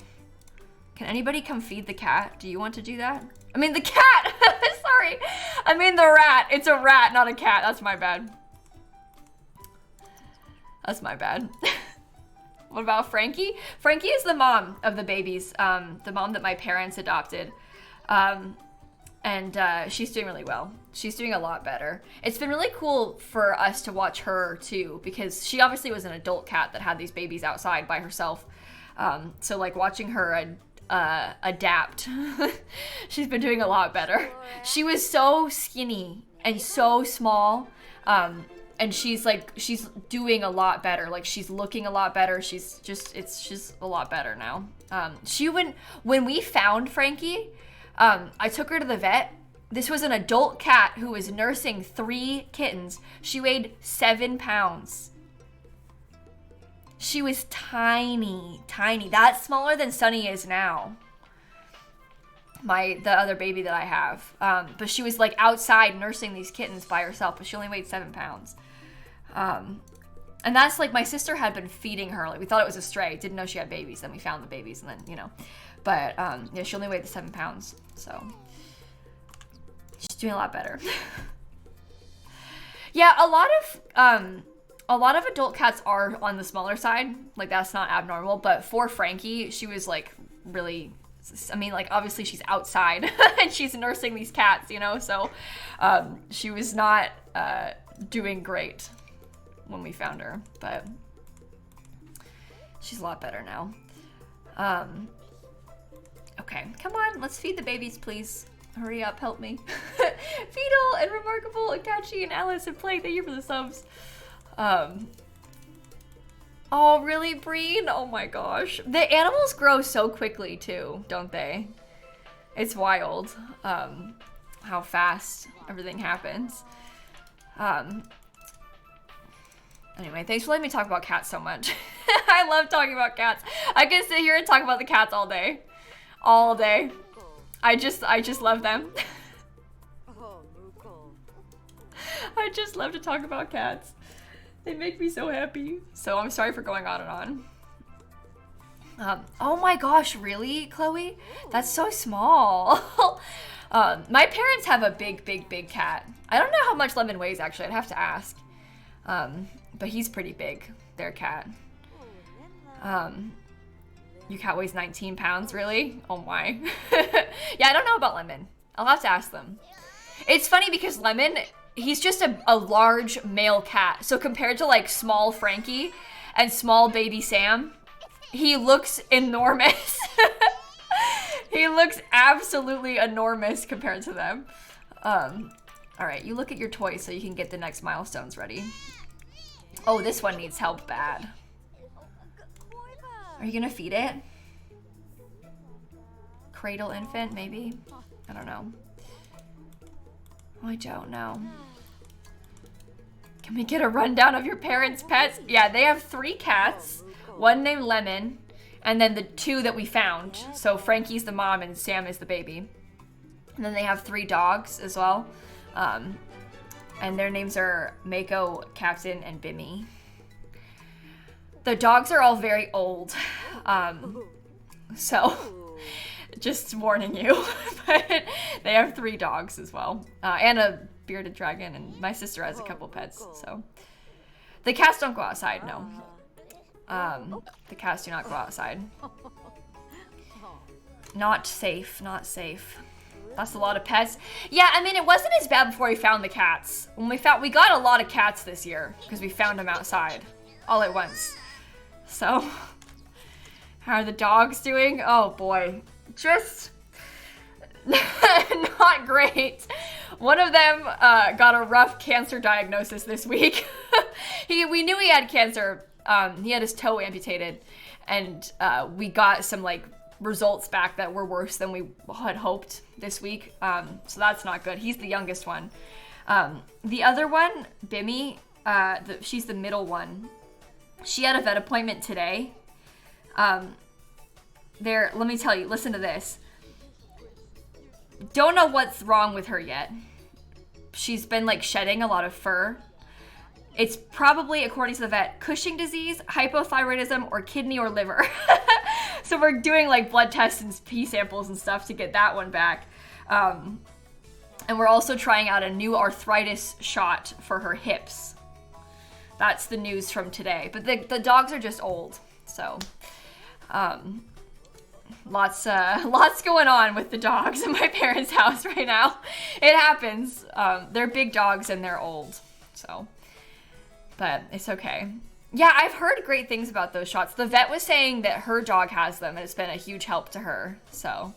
Can anybody come feed the cat? Do you want to do that? I mean, the cat! Sorry. I mean the rat. It's a rat, not a cat. That's my bad. That's my bad. What about Frankie? Frankie is the mom of the babies. The mom that my parents adopted. And she's doing really well. She's doing a lot better. It's been really cool for us to watch her too, because she obviously was an adult cat that had these babies outside by herself. So like watching her adapt, she's been doing a lot better. She was so skinny and so small, and she's doing a lot better. Like she's looking a lot better. It's just a lot better now. When we found Frankie, I took her to the vet. This was an adult cat who was nursing 3 kittens. She weighed 7 pounds. She was tiny, tiny. That's smaller than Sunny is now. The other baby that I have. But she was like outside nursing these kittens by herself, but she only weighed 7 pounds. And that's like, my sister had been feeding her. Like we thought it was a stray, didn't know she had babies. Then we found the babies and then, you know. But yeah, she only weighed 7 pounds. So she's doing a lot better. Yeah, a lot of adult cats are on the smaller side. Like that's not abnormal. But for Frankie, she was like really, I mean, like obviously she's outside and she's nursing these cats, you know. So she was not doing great when we found her, but she's a lot better now. Okay, come on, let's feed the babies, please. Hurry up, help me. Fetal and Remarkable and Catchy and Alice and Play, thank you for the subs. Oh, really, Breen? Oh my gosh. The animals grow so quickly too, don't they? It's wild, how fast everything happens. Anyway, thanks for letting me talk about cats so much. I love talking about cats. I can sit here and talk about the cats all day. All day. I just love them. I just love to talk about cats. They make me so happy. So I'm sorry for going on and on. Oh my gosh, really, Chloe? That's so small. My parents have a big cat. I don't know how much Lemon weighs, actually. I'd have to ask. But he's pretty big, their cat. Your cat weighs 19 pounds, really? Oh my. Yeah, I don't know about Lemon. I'll have to ask them. It's funny because Lemon, he's just a large male cat. So compared to like small Frankie and small baby Sam, he looks enormous. He looks absolutely enormous compared to them. All right, you look at your toys so you can get the next milestones ready. Oh, this one needs help bad. Are you gonna feed it? Cradle infant, maybe? I don't know. I don't know. Can we get a rundown of your parents' pets? Yeah, they have 3 cats. One named Lemon, and then the 2 that we found. So Frankie's the mom and Sam is the baby. And then they have 3 dogs as well. And their names are Mako, Captain, and Bimmy. The dogs are all very old. So just warning you. But they have 3 dogs as well. And a bearded dragon, and my sister has a couple pets, so. The cats don't go outside, no. The cats do not go outside. Not safe, not safe. That's a lot of pets. Yeah, I mean, it wasn't as bad before we found the cats. When we got a lot of cats this year because we found them outside all at once. So, how are the dogs doing? Oh boy, just not great. One of them got a rough cancer diagnosis this week. We knew he had cancer. He had his toe amputated, and we got some like results back that were worse than we had hoped this week. So that's not good. He's the youngest one. The other one, Bimmy, she's the middle one. She had a vet appointment today. Let me tell you, listen to this. Don't know what's wrong with her yet. She's been like shedding a lot of fur. It's probably, according to the vet, Cushing disease, hypothyroidism, or kidney or liver. So we're doing like blood tests and pee samples and stuff to get that one back. And we're also trying out a new arthritis shot for her hips. That's the news from today. But the dogs are just old, so lots going on with the dogs in my parents' house right now. It happens. They're big dogs and they're old, so. But it's okay. Yeah, I've heard great things about those shots. The vet was saying that her dog has them, and it's been a huge help to her. So,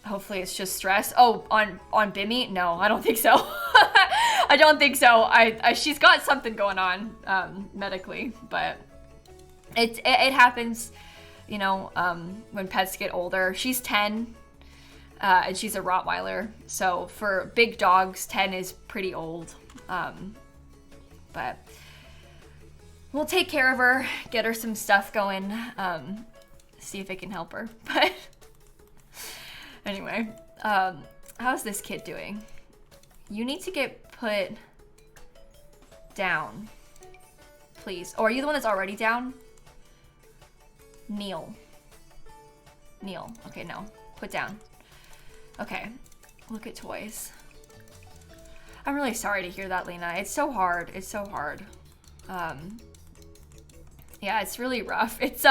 hopefully it's just stress. Oh, on Bimmy? No, I don't think so. I don't think so. She's got something going on medically, but it happens, you know, when pets get older. She's 10, and she's a Rottweiler. So for big dogs, 10 is pretty old. But we'll take care of her, get her some stuff going, see if it can help her. But anyway, how's this kid doing? You need to get put down, please. Oh, are you the one that's already down? Kneel. Okay, no. Put down. Okay. Look at toys. I'm really sorry to hear that, Lena. It's so hard. It's so hard. Yeah, it's really rough. It's,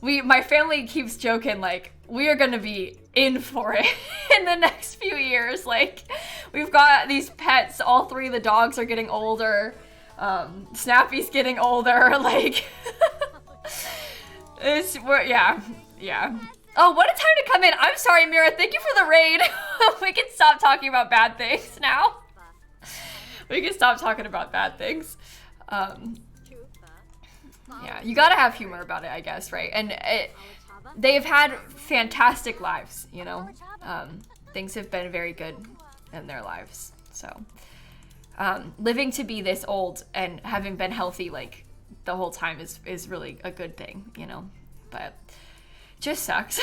my family keeps joking, like, we are gonna be in for it in the next few years. Like, we've got these pets. All 3 of the dogs are getting older. Snappy's getting older. Like, yeah. Oh, what a time to come in. I'm sorry, Mira. Thank you for the raid. We can stop talking about bad things now. We can stop talking about bad things. Yeah, you gotta have humor about it, I guess, right? And they've had fantastic lives, you know? Things have been very good in their lives. So, living to be this old and having been healthy, like, the whole time is really a good thing, you know? But just sucks.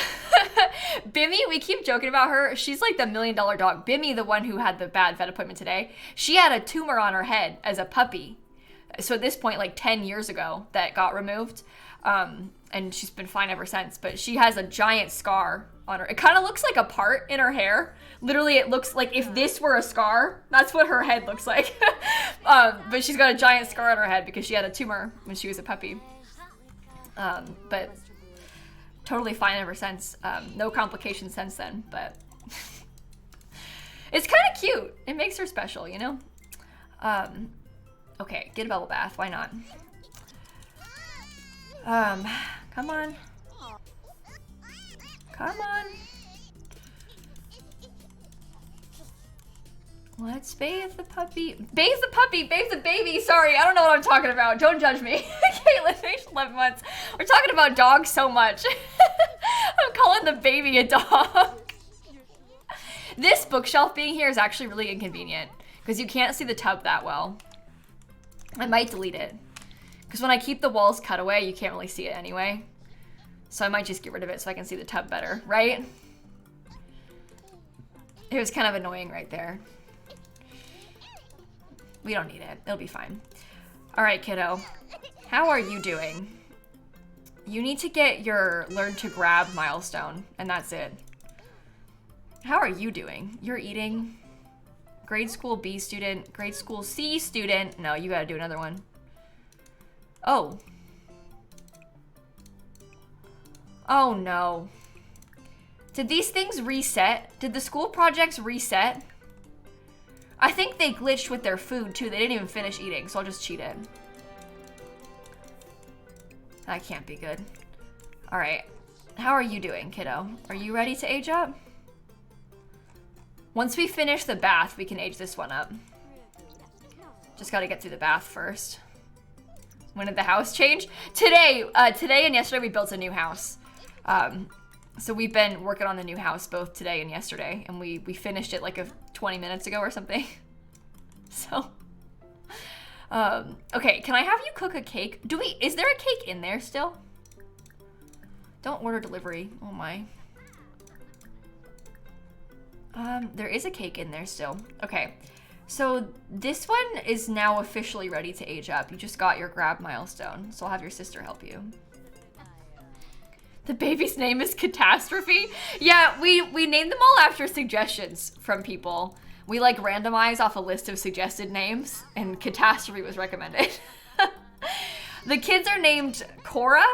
Bimmy, we keep joking about her. She's like the $1 million dog. Bimmy, the one who had the bad vet appointment today, she had a tumor on her head as a puppy. So at this point, like 10 years ago, that got removed. And she's been fine ever since. But she has a giant scar on her. It kind of looks like a part in her hair. Literally, it looks like if this were a scar, that's what her head looks like. But she's got a giant scar on her head because she had a tumor when she was a puppy. But totally fine ever since. No complications since then, but it's kind of cute. It makes her special, you know? Okay, get a bubble bath. Why not? Come on. Come on. Let's bathe the puppy. Bathe the puppy. Bathe the baby. Sorry, I don't know what I'm talking about. Don't judge me. Caitlin, age 11 months. We're talking about dogs so much. I'm calling the baby a dog. This bookshelf being here is actually really inconvenient because you can't see the tub that well. I might delete it because when I keep the walls cut away, you can't really see it anyway. So I might just get rid of it so I can see the tub better, right? It was kind of annoying right there. We don't need it. It'll be fine. All right, kiddo. How are you doing? You need to get your learn to grab milestone, and that's it. How are you doing? You're eating. Grade school B student, grade school C student. No, you gotta do another one. Oh. Oh no. Did these things reset? Did the school projects reset? I think they glitched with their food too. They didn't even finish eating, so I'll just cheat it. That can't be good. All right. How are you doing, kiddo? Are you ready to age up? Once we finish the bath, we can age this one up. Just gotta get through the bath first. When did the house change? Today and yesterday we built a new house. So we've been working on the new house both today and yesterday, and we finished it like 20 minutes ago or something. So, okay, can I have you cook a cake? Is there a cake in there still? Don't order delivery. Oh my. There is a cake in there still. Okay, so this one is now officially ready to age up. You just got your grab milestone, so I'll have your sister help you. The baby's name is Catastrophe. Yeah, we named them all after suggestions from people. We like randomize off a list of suggested names, and Catastrophe was recommended. The kids are named Cora,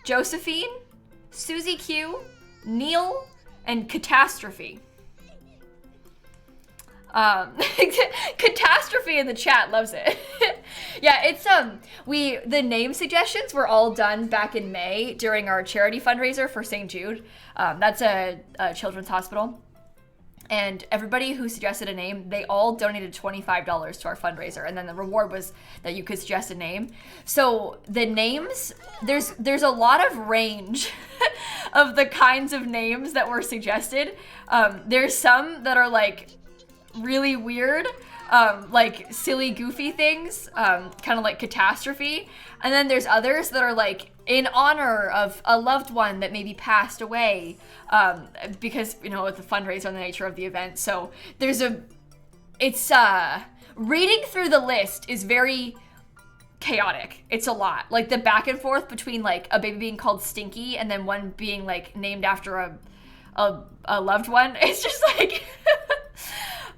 Josephine, Susie Q, Neil, and Catastrophe. Catastrophe in the chat loves it. Yeah, it's the name suggestions were all done back in May during our charity fundraiser for St. Jude. That's a children's hospital. And everybody who suggested a name, they all donated $25 to our fundraiser, and then the reward was that you could suggest a name. So the names, there's a lot of range of the kinds of names that were suggested. There's some that are like really weird, like silly, goofy things, kind of like Catastrophe. And then there's others that are like in honor of a loved one that maybe passed away, because, you know, it's a fundraiser and the nature of the event. So reading through the list is very chaotic. It's a lot. Like the back and forth between like a baby being called Stinky and then one being like named after a loved one. It's just like,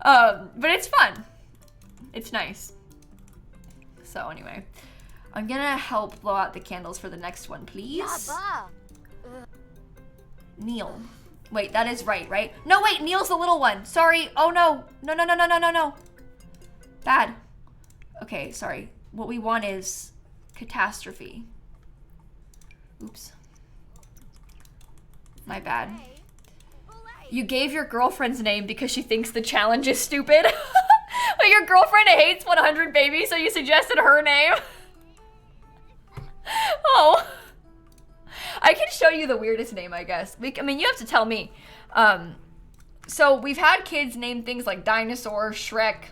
but it's fun. It's nice. So anyway, I'm gonna help blow out the candles for the next one, please. Neil. Wait, that is right? No, wait, Neil's the little one. Sorry. Oh no. No. Bad. Okay, sorry. What we want is Catastrophe. Oops. My bad. You gave your girlfriend's name because she thinks the challenge is stupid. But your girlfriend hates 100 babies, so you suggested her name. Oh. I can show you the weirdest name, I guess. I mean, you have to tell me. So we've had kids name things like Dinosaur, Shrek,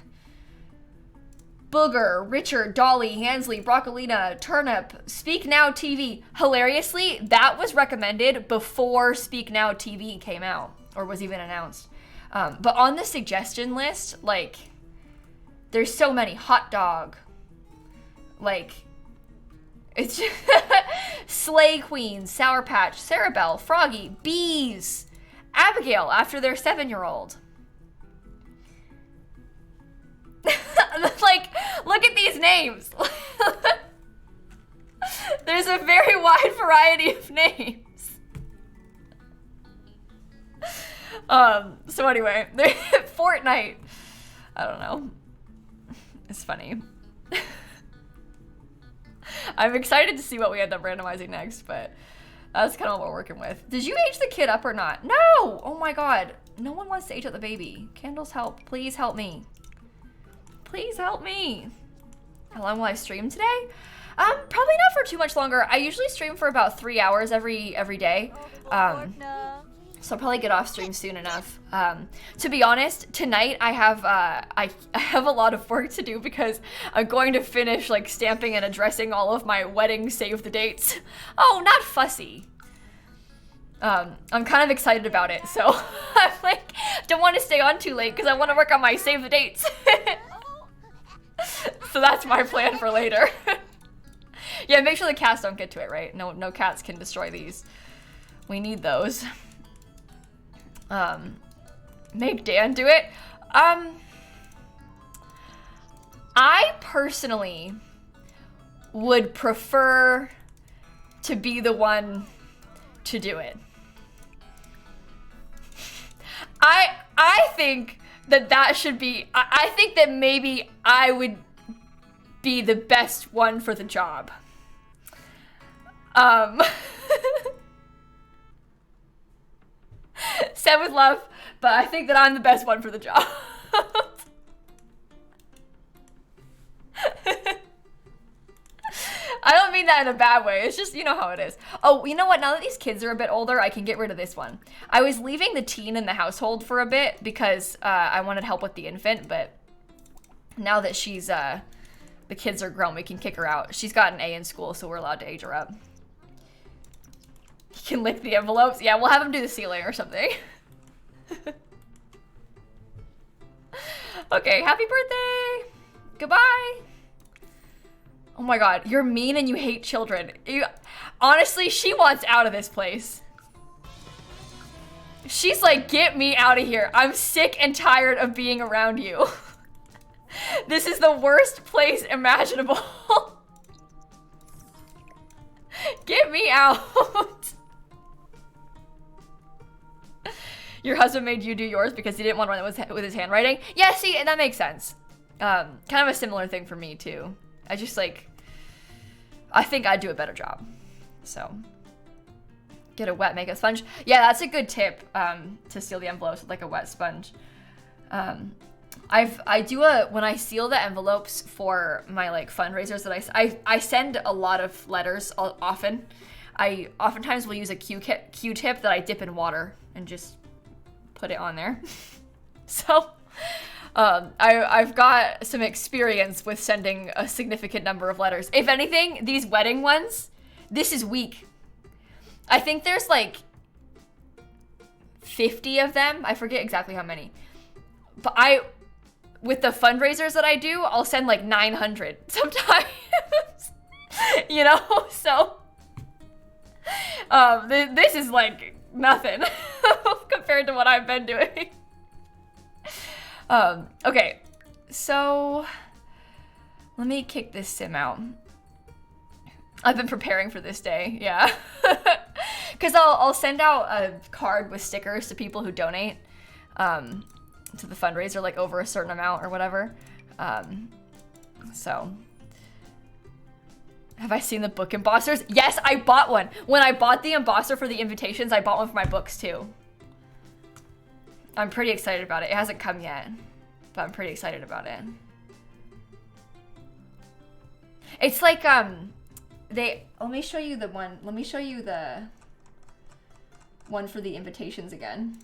Booger, Richard, Dolly, Hansley, Broccolina, Turnip, Speak Now TV. Hilariously, that was recommended before Speak Now TV came out or was even announced. But on the suggestion list, like, there's so many. Hot Dog. Like, it's just Slay Queen, Sour Patch, Sarah Belle, Froggy, Bees, Abigail after their 7-year-old. Like, look at these names. There's a very wide variety of names. So anyway, Fortnite. I don't know. It's funny. I'm excited to see what we end up randomizing next, but that's kind of what we're working with. Did you age the kid up or not? No! Oh my god. No one wants to age up the baby. Candles help. Please help me. Please help me. How long will I stream today? Probably not for too much longer. I usually stream for about 3 hours every day. So I'll probably get off stream soon enough. To be honest, tonight I have a lot of work to do because I'm going to finish like stamping and addressing all of my wedding save the dates. Oh, not fussy. I'm kind of excited about it, so I'm like, don't want to stay on too late because I want to work on my save the dates. So that's my plan for later. Yeah, make sure the cats don't get to it, right? No cats can destroy these. We need those. Make Dan do it. I personally would prefer to be the one to do it. I think that should be, I think that maybe I would be the best one for the job. Said with love, but I think that I'm the best one for the job. I don't mean that in a bad way. It's just, you know how it is. Oh, you know what? Now that these kids are a bit older, I can get rid of this one. I was leaving the teen in the household for a bit because I wanted help with the infant, but now that she's, the kids are grown, we can kick her out. She's got an A in school, so we're allowed to age her up. You can lick the envelopes. Yeah, we'll have him do the sealing or something. Okay, happy birthday. Goodbye. Oh my god, you're mean and you hate children. Honestly, she wants out of this place. She's like, get me out of here. I'm sick and tired of being around you. This is the worst place imaginable. Get me out. Your husband made you do yours because he didn't want to run with his handwriting? Yeah, see, that makes sense. Kind of a similar thing for me, too. I just, like, I think I'd do a better job. So, get a wet makeup sponge. Yeah, that's a good tip, to seal the envelopes with, like, a wet sponge. When I seal the envelopes for my, like, fundraisers that I send a lot of letters often. I oftentimes will use a Q-tip that I dip in water and just put it on there. So, I've got some experience with sending a significant number of letters. If anything, these wedding ones, this is weak. I think there's like 50 of them. I forget exactly how many. But with the fundraisers that I do, I'll send like 900 sometimes. You know? So, this is like nothing compared to what I've been doing. Okay, so let me kick this sim out. I've been preparing for this day, yeah. Because I'll send out a card with stickers to people who donate to the fundraiser, like over a certain amount or whatever. So, have I seen the book embossers? Yes, I bought one. When I bought the embosser for the invitations, I bought one for my books too. I'm pretty excited about it. It hasn't come yet, but I'm pretty excited about it. It's like, let me show you the one. Let me show you the one for the invitations again.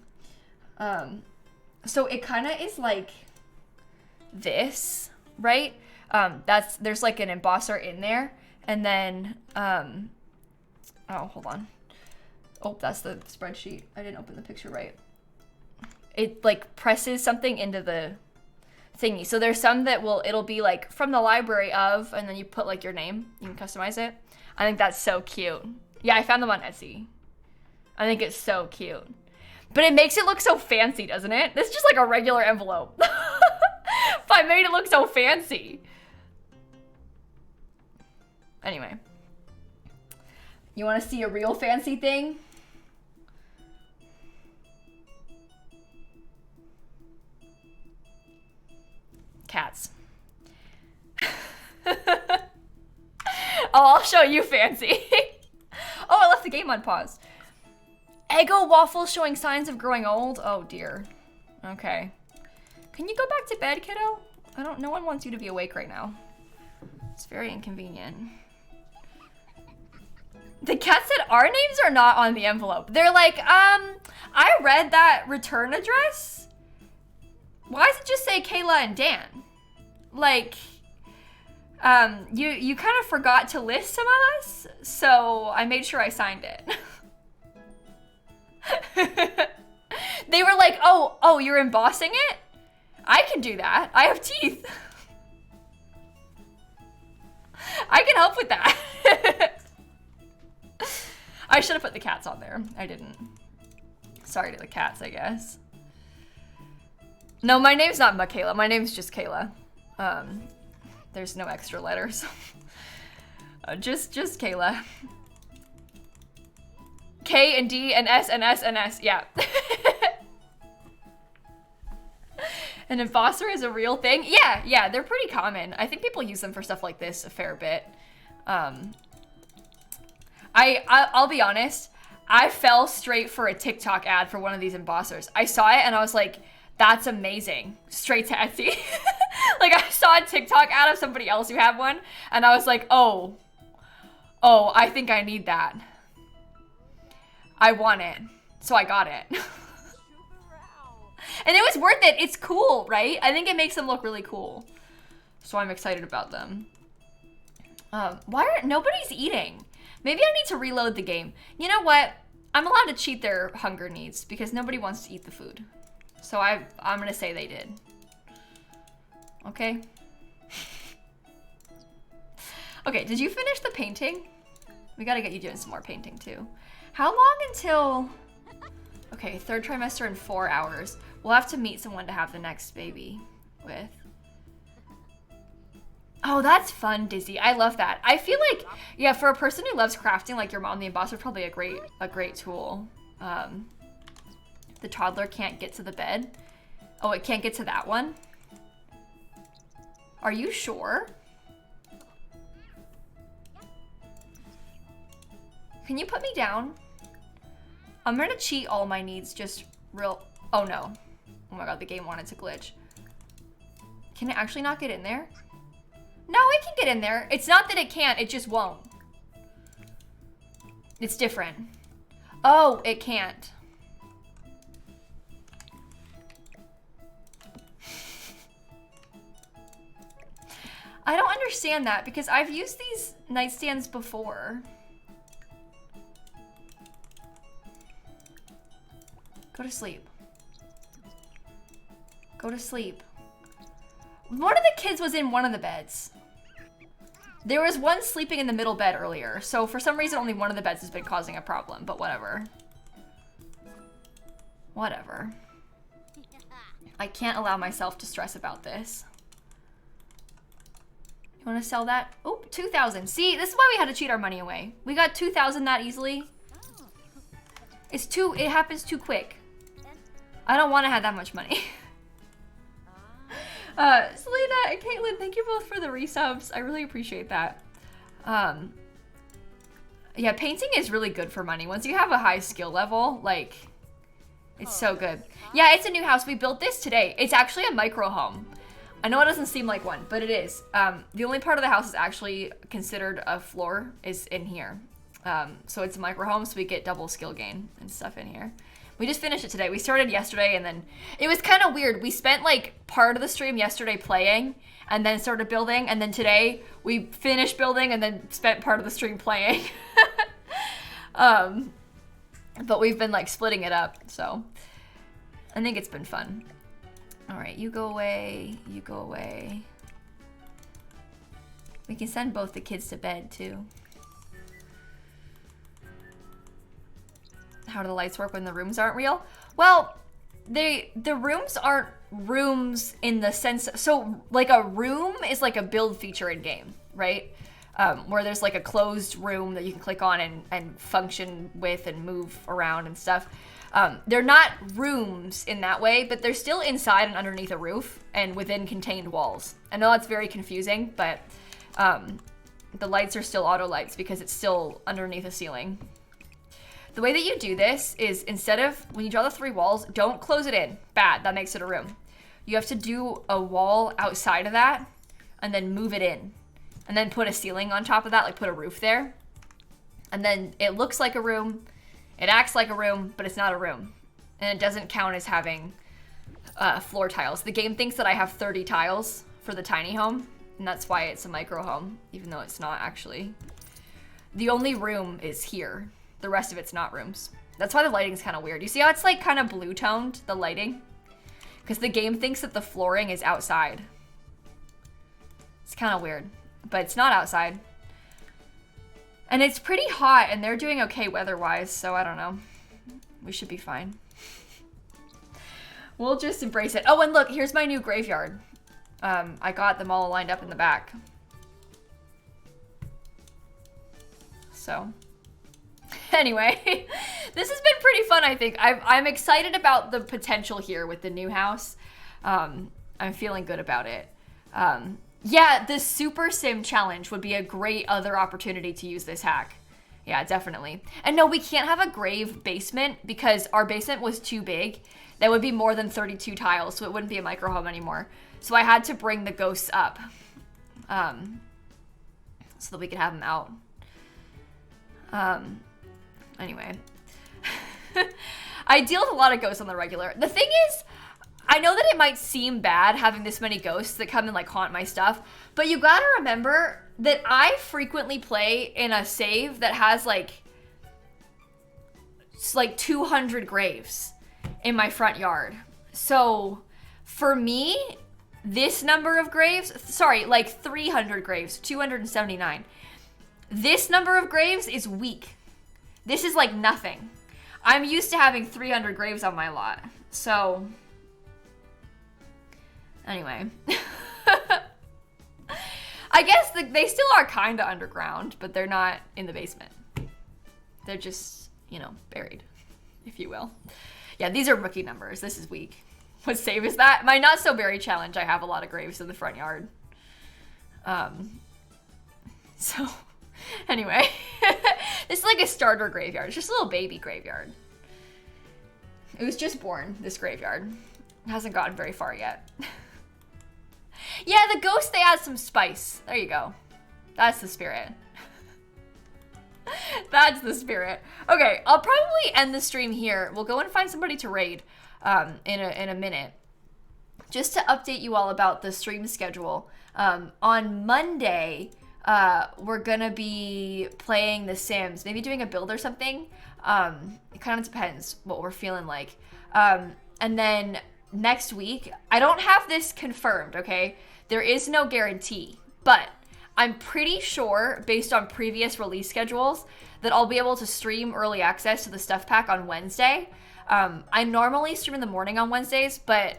So it kind of is like this, right? There's like an embosser in there, and then, oh, hold on. Oh, that's the spreadsheet. I didn't open the picture right. It like presses something into the thingy. So there's some that it'll be like from the library of, and then you put like your name. You can customize it. I think that's so cute. Yeah, I found them on Etsy. I think it's so cute. But it makes it look so fancy, doesn't it? This is just like a regular envelope. But I made it look so fancy. Anyway. You want to see a real fancy thing? Cats. Oh, I'll show you fancy. Oh, I left the game on pause. Eggo waffles showing signs of growing old. Oh dear. Okay. Can you go back to bed, kiddo? No one wants you to be awake right now. It's very inconvenient. The cat said our names are not on the envelope. They're like, I read that return address. Why does it just say Kayla and Dan? Like, you kind of forgot to list some of us, so I made sure I signed it. They were like, oh, you're embossing it? I can do that. I have teeth. I can help with that. I should have put the cats on there. I didn't. Sorry to the cats, I guess. No, my name's not Michaela. My name's just Kayla. There's no extra letters. Just Kayla. K and D and S and S and S. Yeah. An imposter is a real thing? Yeah, they're pretty common. I think people use them for stuff like this a fair bit. I'll be honest, I fell straight for a TikTok ad for one of these imposters. I saw it and I was like, that's amazing. Straight to Etsy. Like I saw a TikTok ad of somebody else who had one and I was like, oh, I think I need that. I want it. So I got it. And it was worth it. It's cool, right? I think it makes them look really cool. So I'm excited about them. Nobody's eating? Maybe I need to reload the game. You know what? I'm allowed to cheat their hunger needs because nobody wants to eat the food. So I'm gonna say they did. Okay. Okay, did you finish the painting? We gotta get you doing some more painting too. How long until... Okay, 3rd trimester in 4 hours. We'll have to meet someone to have the next baby with. Oh, that's fun, Dizzy. I love that. I feel like, yeah, for a person who loves crafting, like your mom, the embossor, probably a great tool. The toddler can't get to the bed. Oh, it can't get to that one? Are you sure? Can you put me down? I'm gonna cheat all my needs just real... Oh no. Oh my god, the game wanted to glitch. Can it actually not get in there? No, it can get in there. It's not that it can't, it just won't. It's different. Oh, it can't. I don't understand that because I've used these nightstands before. Go to sleep. Go to sleep. One of the kids was in one of the beds. There was one sleeping in the middle bed earlier, so for some reason only one of the beds has been causing a problem, but whatever. Whatever. I can't allow myself to stress about this. You want to sell that? Oh, 2,000. See, this is why we had to cheat our money away. We got 2,000 that easily. It happens too quick. I don't want to have that much money. Selena and Caitlin, thank you both for the resubs. I really appreciate that. Yeah, painting is really good for money. Once you have a high skill level, like, it's so good. Yeah, it's a new house. We built this today. It's actually a micro home. I know it doesn't seem like one, but it is. The only part of the house is actually considered a floor is in here. So it's a micro home, so we get double skill gain and stuff in here. We just finished it today. We started yesterday and then it was kind of weird. We spent like part of the stream yesterday playing and then started building. And then today we finished building and then spent part of the stream playing. But we've been like splitting it up. So I think it's been fun. All right, you go away. You go away. We can send both the kids to bed too. How do the lights work when the rooms aren't real? Well, the rooms aren't rooms in the sense, so like a room is like a build feature in game, right? Where there's like a closed room that you can click on and function with and move around and stuff. They're not rooms in that way, but they're still inside and underneath a roof and within contained walls. I know that's very confusing, but the lights are still auto lights because it's still underneath a ceiling. The way that you do this is instead of, when you draw the 3 walls, don't close it in. Bad, that makes it a room. You have to do a wall outside of that and then move it in. And then put a ceiling on top of that, like put a roof there. And then it looks like a room, it acts like a room, but it's not a room. And it doesn't count as having floor tiles. The game thinks that I have 30 tiles for the tiny home, and that's why it's a micro home, even though it's not actually. The only room is here. The rest of it's not rooms. That's why the lighting's kind of weird. You see how it's like kind of blue toned, the lighting? Because the game thinks that the flooring is outside. It's kind of weird, but it's not outside. And it's pretty hot, and they're doing okay weather-wise, so I don't know. We should be fine. We'll just embrace it. Oh, and look, here's my new graveyard. I got them all lined up in the back. So, anyway, this has been pretty fun, I think. I'm excited about the potential here with the new house. I'm feeling good about it. Yeah, the Super Sim Challenge would be a great other opportunity to use this hack. Yeah, definitely. And no, we can't have a grave basement because our basement was too big. That would be more than 32 tiles, so it wouldn't be a micro home anymore. So I had to bring the ghosts up so that we could have them out. Anyway. I deal with a lot of ghosts on the regular. The thing is, I know that it might seem bad having this many ghosts that come and like haunt my stuff, but you gotta remember that I frequently play in a save that has like 200 graves in my front yard. So for me, this number of graves, sorry, like 300 graves, 279. This number of graves is weak. This is like nothing. I'm used to having 300 graves on my lot. So anyway, I guess they still are kind of underground, but they're not in the basement. They're just, you know, buried, if you will. Yeah, these are rookie numbers. This is weak. What save is that? My not so buried challenge, I have a lot of graves in the front yard. So anyway, this is like a starter graveyard. It's just a little baby graveyard. It was just born, this graveyard. It hasn't gotten very far yet. Yeah, the ghosts, they add some spice. There you go. That's the spirit. That's the spirit. Okay, I'll probably end the stream here. We'll go and find somebody to raid in a minute. Just to update you all about the stream schedule. On Monday, we're gonna be playing The Sims. Maybe doing a build or something. It kind of depends what we're feeling like. And then next week, I don't have this confirmed, okay? There is no guarantee, but I'm pretty sure, based on previous release schedules, that I'll be able to stream early access to the stuff pack on Wednesday. I normally stream in the morning on Wednesdays, but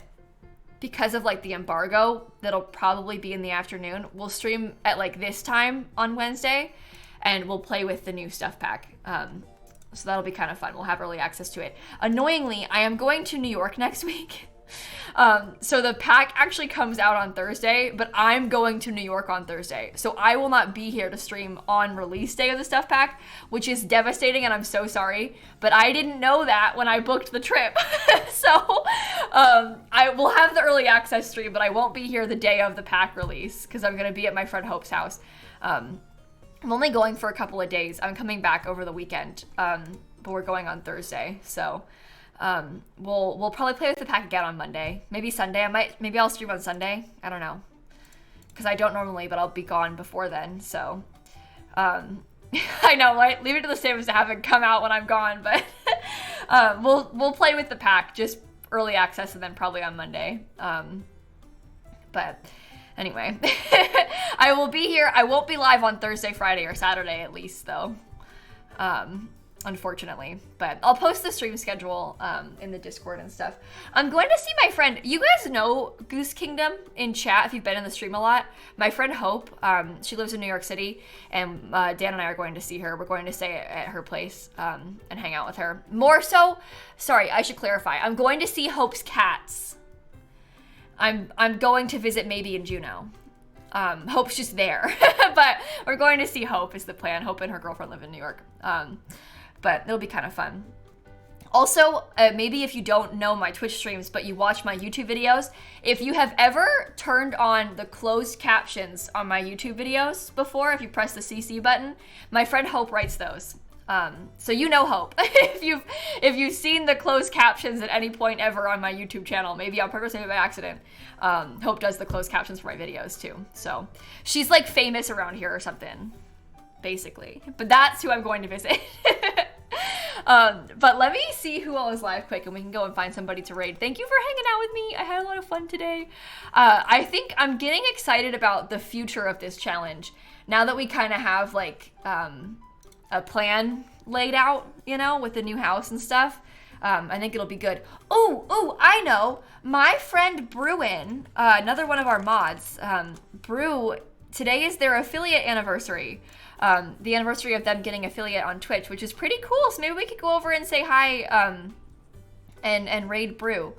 because of like the embargo, that'll probably be in the afternoon. We'll stream at like this time on Wednesday, and we'll play with the new stuff pack. So that'll be kind of fun. We'll have early access to it. Annoyingly, I am going to New York next week. So the pack actually comes out on Thursday, but I'm going to New York on Thursday. So I will not be here to stream on release day of the stuff pack, which is devastating, and I'm so sorry. But I didn't know that when I booked the trip. So I will have the early access stream, but I won't be here the day of the pack release because I'm going to be at my friend Hope's house. I'm only going for a couple of days. I'm coming back over the weekend, but we're going on Thursday. So we'll probably play with the pack again on Monday. Maybe Sunday. Maybe I'll stream on Sunday. I don't know. Because I don't normally, but I'll be gone before then. So I know, right? Leave it to the Sims to have it come out when I'm gone, but we'll play with the pack, just early access, and then probably on Monday. But anyway, I will be here. I won't be live on Thursday, Friday, or Saturday at least, though. Unfortunately, but I'll post the stream schedule in the Discord and stuff. I'm going to see my friend. You guys know Goose Kingdom in chat if you've been in the stream a lot. My friend Hope, she lives in New York City, and Dan and I are going to see her. We're going to stay at her place and hang out with her. More so, sorry, I should clarify. I'm going to see Hope's cats. I'm going to visit maybe in Juneau. Hope's just there, but we're going to see Hope is the plan. Hope and her girlfriend live in New York. But it'll be kind of fun. Also, maybe if you don't know my Twitch streams, but you watch my YouTube videos, if you have ever turned on the closed captions on my YouTube videos before, if you press the CC button, my friend Hope writes those. So you know Hope. if you've seen the closed captions at any point ever on my YouTube channel, maybe on purpose, maybe by accident, Hope does the closed captions for my videos too. So she's like famous around here or something, basically. But that's who I'm going to visit. But let me see who all is live quick, and we can go and find somebody to raid. Thank you for hanging out with me. I had a lot of fun today. I think I'm getting excited about the future of this challenge now that we kind of have like plan laid out, you know, with the new house and stuff. I think it'll be good. Oh, I know. My friend Bruin, another one of our mods, Brew, today is their affiliate anniversary. The anniversary of them getting affiliate on Twitch, which is pretty cool. So maybe we could go over and say hi and raid Brew.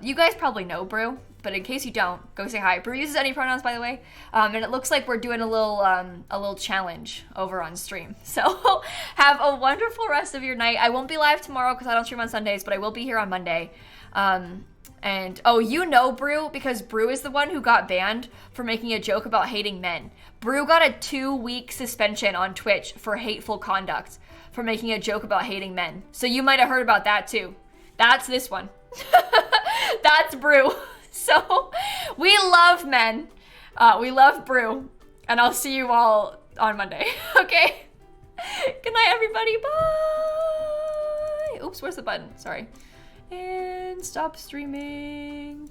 You guys probably know Brew, but in case you don't, go say hi. Brew uses any pronouns, by the way. And it looks like we're doing a little challenge over on stream. So have a wonderful rest of your night. I won't be live tomorrow because I don't stream on Sundays, but I will be here on Monday. And you know Brew because Brew is the one who got banned for making a joke about hating men. Brew got a 2-week suspension on Twitch for hateful conduct for making a joke about hating men. So you might have heard about that too. That's this one. That's Brew. So we love men. We love Brew. And I'll see you all on Monday. Okay? Good night, everybody. Bye. Oops, where's the button? Sorry. And stop streaming.